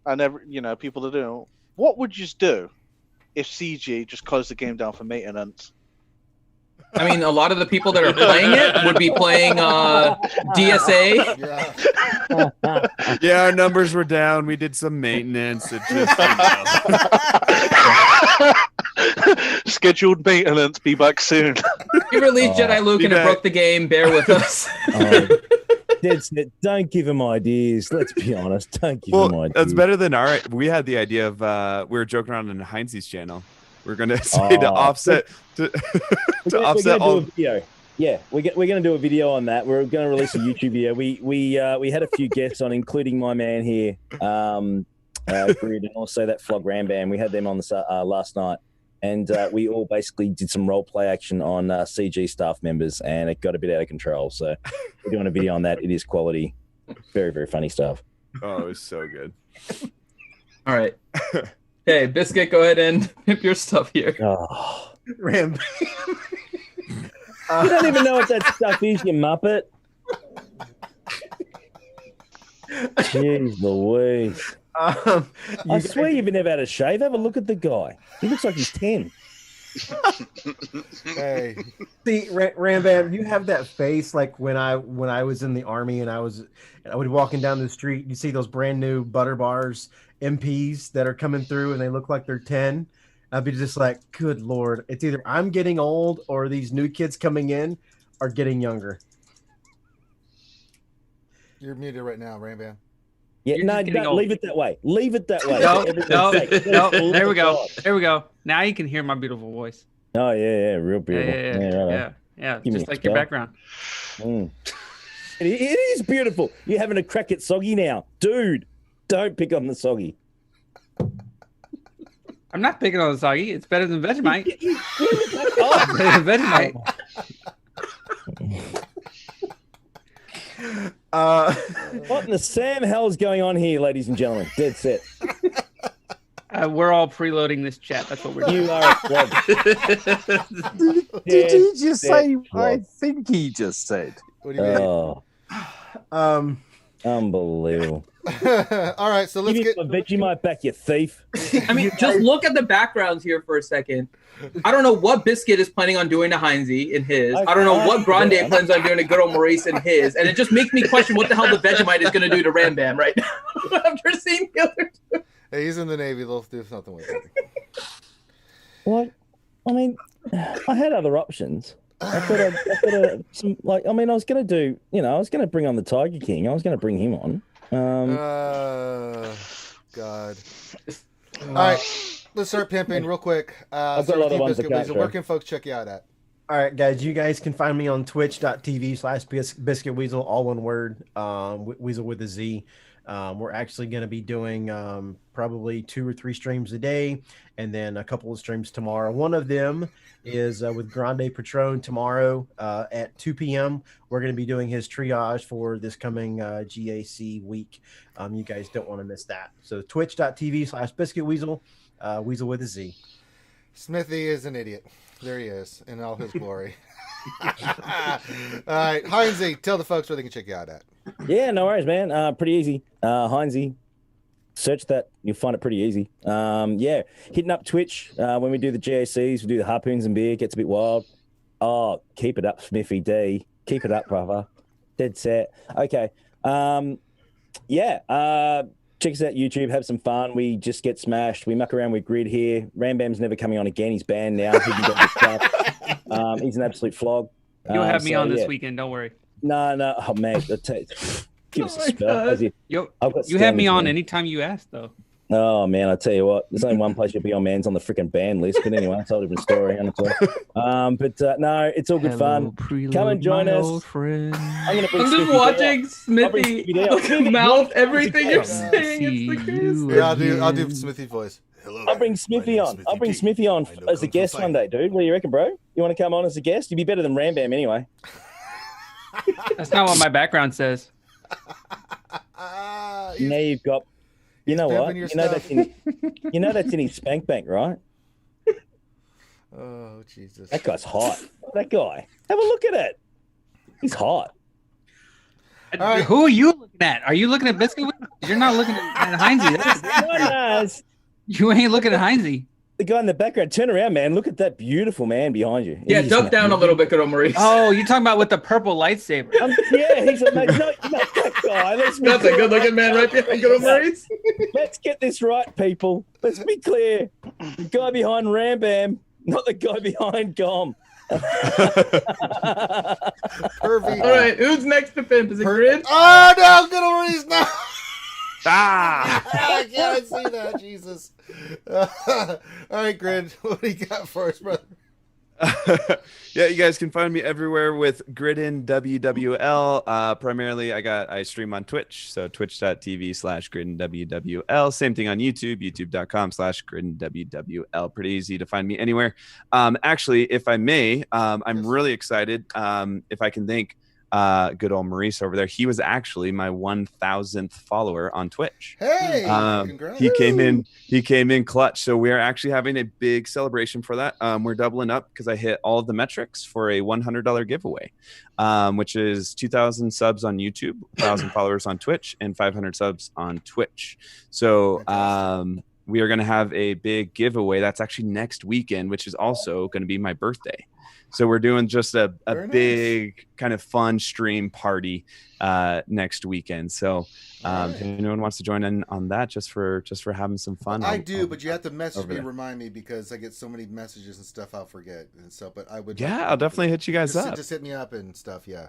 Speaker 10: and people are doing, what would you do if CG just closed the game down for maintenance?
Speaker 3: I mean, a lot of the people that are playing it would be playing DSA.
Speaker 7: Yeah, our numbers were down. We did some maintenance. It just,
Speaker 10: scheduled maintenance. Be back soon.
Speaker 3: We released Jedi Luke and it broke the game. Bear with us.
Speaker 2: Don't give him ideas. Let's be honest. Don't give him ideas.
Speaker 7: That's better than we had the idea of we were joking around on Heinz's channel. We're gonna say to offset to offset all.
Speaker 2: Video. Yeah, we're going to do a video on that. We're going to release a YouTube video. We had a few guests on, including my man here, Grid, and also that Flog Rambam. We had them on the last night, and we all basically did some role play action on CG staff members, and it got a bit out of control. So we're doing a video on that. It is quality, very, very funny stuff.
Speaker 7: Oh, it was so good.
Speaker 3: All right. Okay, Biscuit, go ahead and pimp your stuff here.
Speaker 2: Oh.
Speaker 4: Ram.
Speaker 2: You don't even know what that stuff is, you muppet. Jeez Louise. I swear you've never had a shave. Have a look at the guy. He looks like he's 10.
Speaker 1: Hey.
Speaker 4: See, Rambam, you have that face like when I was in the army and I would be walking down the street. You see those brand new Butter Bars MPs that are coming through and they look like they're 10. I'd be just like, good Lord, it's either I'm getting old or these new kids coming in are getting younger.
Speaker 1: You're muted right now, Rambam.
Speaker 2: Yeah, no, leave it that way. Leave it that way.
Speaker 14: No. There we go. There we go. Now you can hear my beautiful voice.
Speaker 2: Oh, yeah, real beautiful.
Speaker 14: Yeah. Just like your background.
Speaker 2: Mm. It is beautiful. You're having a crack at Soggy now. Dude, don't pick on the Soggy.
Speaker 14: I'm not picking on the Soggy. It's better than Vegemite. Better than Vegemite.
Speaker 2: What in the Sam hell is going on here, ladies and gentlemen? Dead set.
Speaker 14: We're all preloading this chat. That's what we're doing.
Speaker 2: You are a flog.
Speaker 16: Did he just say? I think he just said.
Speaker 1: What do you mean?
Speaker 2: Unbelievable.
Speaker 1: All right, so let's get
Speaker 2: Vegemite back, you thief.
Speaker 3: I mean, just look at the backgrounds here for a second. I don't know what Biscuit is planning on doing to Heinzie in his. I don't know what Grande plans on doing to good old Maurice in his. And it just makes me question what the hell the Vegemite is going to do to Rambam right now after seeing the other two.
Speaker 1: Hey, he's in the Navy. They'll do something with it.
Speaker 2: What? I mean, I had other options. I was going to do, I was going to bring on the Tiger King. I was going to bring him on.
Speaker 1: God. All right, let's start pimping real quick.
Speaker 2: I've got a lot of ones
Speaker 1: where can folks check you out at?
Speaker 4: All right, guys, you guys can find me on twitch.tv/biscuitweasel, all one word, Weasel with a Z. We're actually going to be doing probably 2 or 3 streams a day, and then a couple of streams tomorrow. One of them is with Grande Patron tomorrow at 2 p.m. We're going to be doing his triage for this coming GAC week. You guys don't want to miss that. So twitch.tv/biscuitweasel, Weasel with a Z.
Speaker 1: Smithy is an idiot. There he is in all his glory. All right, Heinzie, tell the folks where they can check you out at.
Speaker 2: Yeah, no worries, man. Pretty easy. Heinzie, search that. You'll find it pretty easy. Yeah, hitting up Twitch when we do the GACs, we do the harpoons and beer. It gets a bit wild. Oh, keep it up, Smithy D. Keep it up, brother. Dead set. Okay. Yeah. check us out YouTube. Have some fun. We just get smashed. We muck around with Grid here. Ram Bam's never coming on again. He's banned now. He's an absolute flog.
Speaker 14: You'll have me on this weekend. Don't worry.
Speaker 2: No. Oh man, give us a spell.
Speaker 14: You have me on anytime you ask, though.
Speaker 2: Oh man, I tell you what, there's only one place you'll be on, man's on the freaking ban list. But anyway, it's a whole different story. No, it's all good fun. Come and join us. I'm
Speaker 3: just watching Smithy mouth everything you're saying. It's the greatest.
Speaker 1: Yeah, I'll do Smithy voice.
Speaker 2: Hello, I'll bring Smithy on. I'll bring Smithy on as a guest one day, dude. What do you reckon, bro? You want to come on as a guest? You'd be better than Ram Bam anyway.
Speaker 14: That's not what my background says.
Speaker 2: Now you've got. You know what? You know that's in his spank bank, right?
Speaker 1: Oh Jesus!
Speaker 2: That guy's hot. That guy. Have a look at it. He's hot.
Speaker 14: Right. Who are you looking at? Are you looking at Biscuit? You're not looking at Heinze. You ain't looking at Heinze.
Speaker 2: The guy in the background. Turn around, man. Look at that beautiful man behind you.
Speaker 3: Yeah, duck down a little bit, good old Maurice.
Speaker 14: Oh, you're talking about with the purple lightsaber.
Speaker 2: Yeah, he's a mate. No, that guy.
Speaker 3: That's a good-looking man right behind good old Maurice.
Speaker 2: Let's get this right, people. Let's be clear. The guy behind Ram Bam, not the guy behind Gom.
Speaker 1: Pervy.
Speaker 3: All right, who's next to Pimp? Is it Grid?
Speaker 1: Oh no, good old Maurice, no.
Speaker 7: I
Speaker 1: can't see that, Jesus. All right, Grid, what do you got for us, brother?
Speaker 7: Yeah, you guys can find me everywhere with Gridin WWL. Primarily, I stream on Twitch, so twitch.tv/Gridin WWL. Same thing on YouTube, youtube.com/Gridin WWL. Pretty easy to find me anywhere. Actually, if I may, I'm really excited. If I can thank good old Maurice over there. He was actually my 1,000th follower on Twitch.
Speaker 1: Hey, congrats.
Speaker 7: He came in clutch. So we're actually having a big celebration for that. We're doubling up because I hit all of the metrics for a $100 giveaway, which is 2,000 subs on YouTube, 1,000 followers on Twitch, and 500 subs on Twitch. So we are going to have a big giveaway. That's actually next weekend, which is also going to be my birthday. So we're doing just a big kind of fun stream party next weekend. So if anyone wants to join in on that, just for having some fun,
Speaker 1: I do, but you have to message me, remind me, because I get so many messages and stuff, I'll forget and stuff. But I would,
Speaker 7: I'll definitely hit you guys up.
Speaker 1: Just hit me up and stuff. Yeah.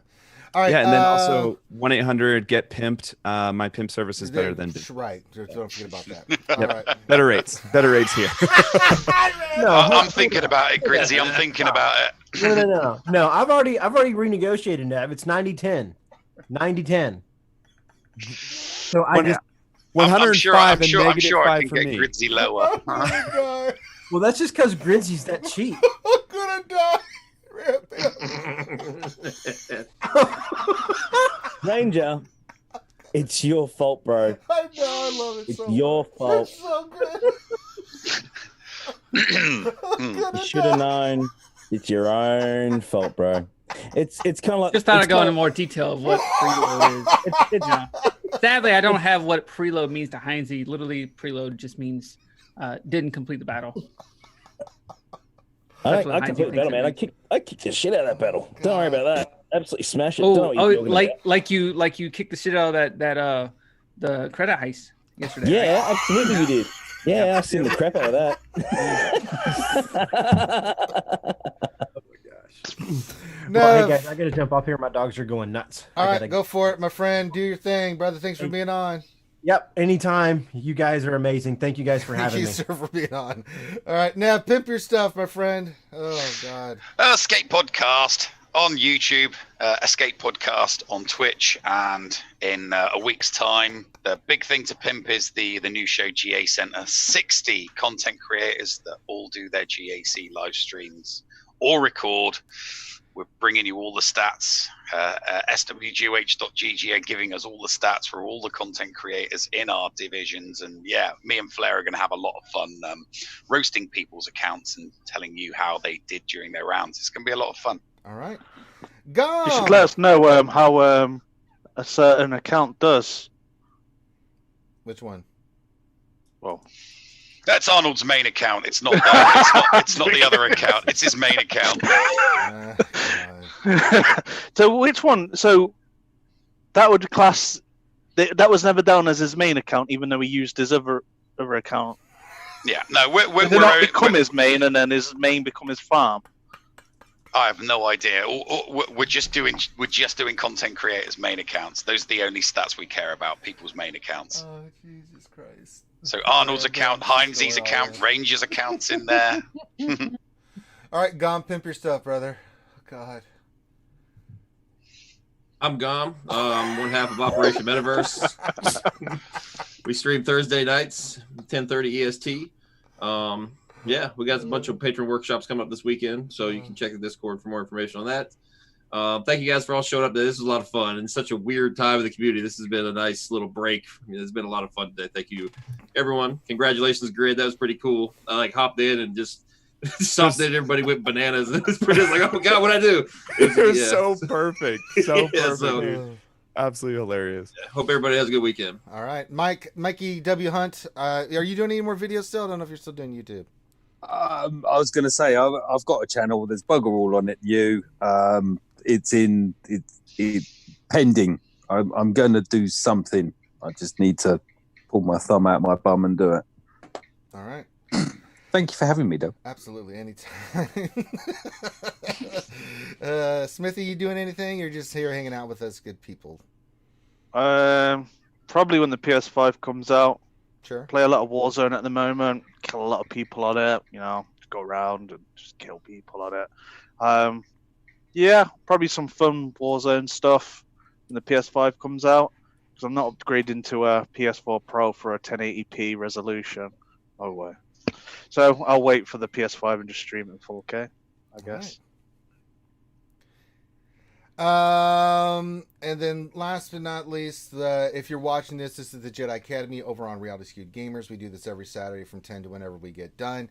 Speaker 1: All right.
Speaker 7: Yeah, and then also 1-800-GET-PIMPed. My pimp service is better than.
Speaker 1: Right. Don't forget about that. All right.
Speaker 7: Better rates here.
Speaker 8: I'm thinking about it, Grizzy. I'm thinking about it.
Speaker 4: No. I've already renegotiated that. It's 90-10. 90-10. So I just
Speaker 7: 105
Speaker 8: I'm sure I can
Speaker 7: for
Speaker 8: get
Speaker 7: me.
Speaker 8: Grizzy lower.
Speaker 4: Well, that's just because Grizzy's that cheap.
Speaker 1: I'm gonna die.
Speaker 2: Ranger, it's your fault, bro.
Speaker 1: I know, I love it.
Speaker 2: It's your fault.
Speaker 1: It's so good.
Speaker 2: You should have known. It's your own fault, bro. It's kind of like.
Speaker 14: Just thought I'd go into more detail of what preload is. Sadly, I don't have what preload means to Heinze. Literally, preload just means didn't complete the battle.
Speaker 2: I complete the battle, man. I kicked the shit out of that battle. Don't worry about that. Absolutely smash it.
Speaker 14: Like you kicked the shit out of that the credit heist yesterday.
Speaker 2: Yeah, right? Absolutely you did. Yeah, I've seen the crap out of that.
Speaker 4: Oh my gosh. No, well, hey guys, I gotta jump off here. My dogs are going nuts.
Speaker 1: All right, go for it, my friend. Do your thing, brother. Thanks for being on.
Speaker 4: Yep, anytime. You guys are amazing. Thank you guys for having me.
Speaker 1: Thank you, sir, for being on. All right, now pimp your stuff, my friend. Oh God.
Speaker 8: Escape Podcast on YouTube, Escape Podcast on Twitch, and in a week's time, the big thing to pimp is the new show GA Center. 60 content creators that all do their GAC live streams or record. We're bringing you all the stats. SWGOH.gg are giving us all the stats for all the content creators in our divisions. And yeah, me and Flair are going to have a lot of fun roasting people's accounts and telling you how they did during their rounds. It's going to be a lot of fun.
Speaker 1: All right. Go!
Speaker 10: You should let us know how a certain account does.
Speaker 1: Which one?
Speaker 10: Well,
Speaker 8: that's Arnold's main account. It's not that. It's not the other account. It's his main account.
Speaker 10: So which one? So that would class that was never down as his main account, even though he used his other account.
Speaker 8: Yeah, no, we're
Speaker 10: not become his main, and then his main become his farm.
Speaker 8: I have no idea. We're just doing content creators' main accounts. Those are the only stats we care about. People's main accounts.
Speaker 1: Oh Jesus Christ!
Speaker 8: So Arnold's account, Heinz's account, Ranger's accounts in there.
Speaker 1: All right, Gom, pimp your stuff, brother. Oh, God.
Speaker 5: I'm Gom. One half of Operation Metaverse. We stream Thursday nights, 10:30 EST. Yeah, we got a bunch of patron workshops coming up this weekend, so you can check the Discord for more information on that. Thank you guys for all showing up today. This was a lot of fun. And such a weird time in the community. This has been a nice little break. It's been a lot of fun today. Thank you, everyone. Congratulations, Grid. That was pretty cool. I hopped in and just stopped in. Everybody went bananas. It's pretty like, oh God, what'd I do?
Speaker 7: It was so perfect. So perfect. Dude. Absolutely hilarious.
Speaker 5: Hope everybody has a good weekend.
Speaker 1: All right, Mikey W. Hunt. Are you doing any more videos still? I don't know if you're still doing YouTube.
Speaker 17: I was going to say I've got a channel. There's bugger all on it. It's pending. I'm going to do something. I just need to pull my thumb out my bum and do it.
Speaker 1: All right.
Speaker 17: Thank you for having me, though.
Speaker 1: Absolutely, anytime. Smithy, you doing anything? You're just here hanging out with us, good people.
Speaker 10: Probably when the PS5 comes out.
Speaker 1: Sure.
Speaker 10: Play a lot of Warzone at the moment. Kill a lot of people on it. Go around and just kill people on it. Yeah, probably some fun Warzone stuff when the PS5 comes out. Because I'm not upgrading to a PS4 Pro for a 1080p resolution. Oh, way. So I'll wait for the PS5 and just stream it in 4K, I guess.
Speaker 1: Right. And then last but not least, if you're watching this is the Jedi Academy over on Reality Skewed Gamers. We do this every Saturday from 10 to whenever we get done.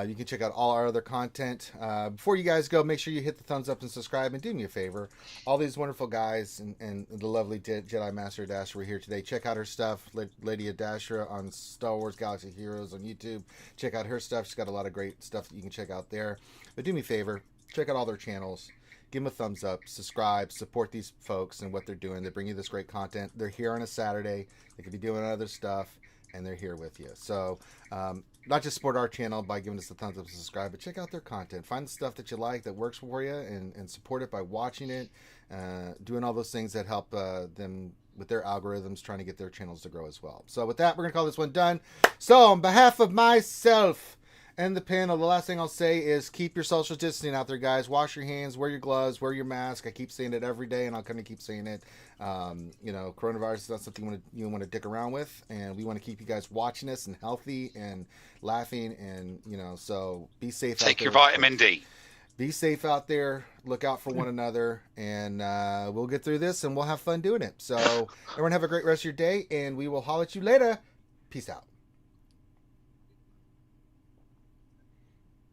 Speaker 1: You can check out all our other content. Before you guys go, make sure you hit the thumbs up and subscribe, and do me a favor. All these wonderful guys and the lovely Jedi Master Adashra were here today. Check out her stuff, Lady Adashra on Star Wars Galaxy Heroes on YouTube. Check out her stuff. She's got a lot of great stuff that you can check out there. But do me a favor, check out all their channels. Give them a thumbs up, subscribe, support these folks and what they're doing. They bring you this great content. They're here on a Saturday. They could be doing other stuff, and they're here with you. So not just support our channel by giving us the thumbs up and subscribe, but check out their content. Find the stuff that you like, that works for you, and support it by watching it, doing all those things that help them with their algorithms, trying to get their channels to grow as well. So with that, we're going to call this one done. So on behalf of myself and the panel, the last thing I'll say is keep your social distancing out there, guys. Wash your hands, wear your gloves, wear your mask. I keep saying it every day, and I'll kind of keep saying it. Coronavirus is not something you want to dick around with, and we want to keep you guys watching us and healthy and laughing, and so be safe.
Speaker 8: Take your vitamin D.
Speaker 1: Be safe out there. Look out for one another, and we'll get through this, and we'll have fun doing it. So everyone have a great rest of your day, and we will holler at you later. Peace out.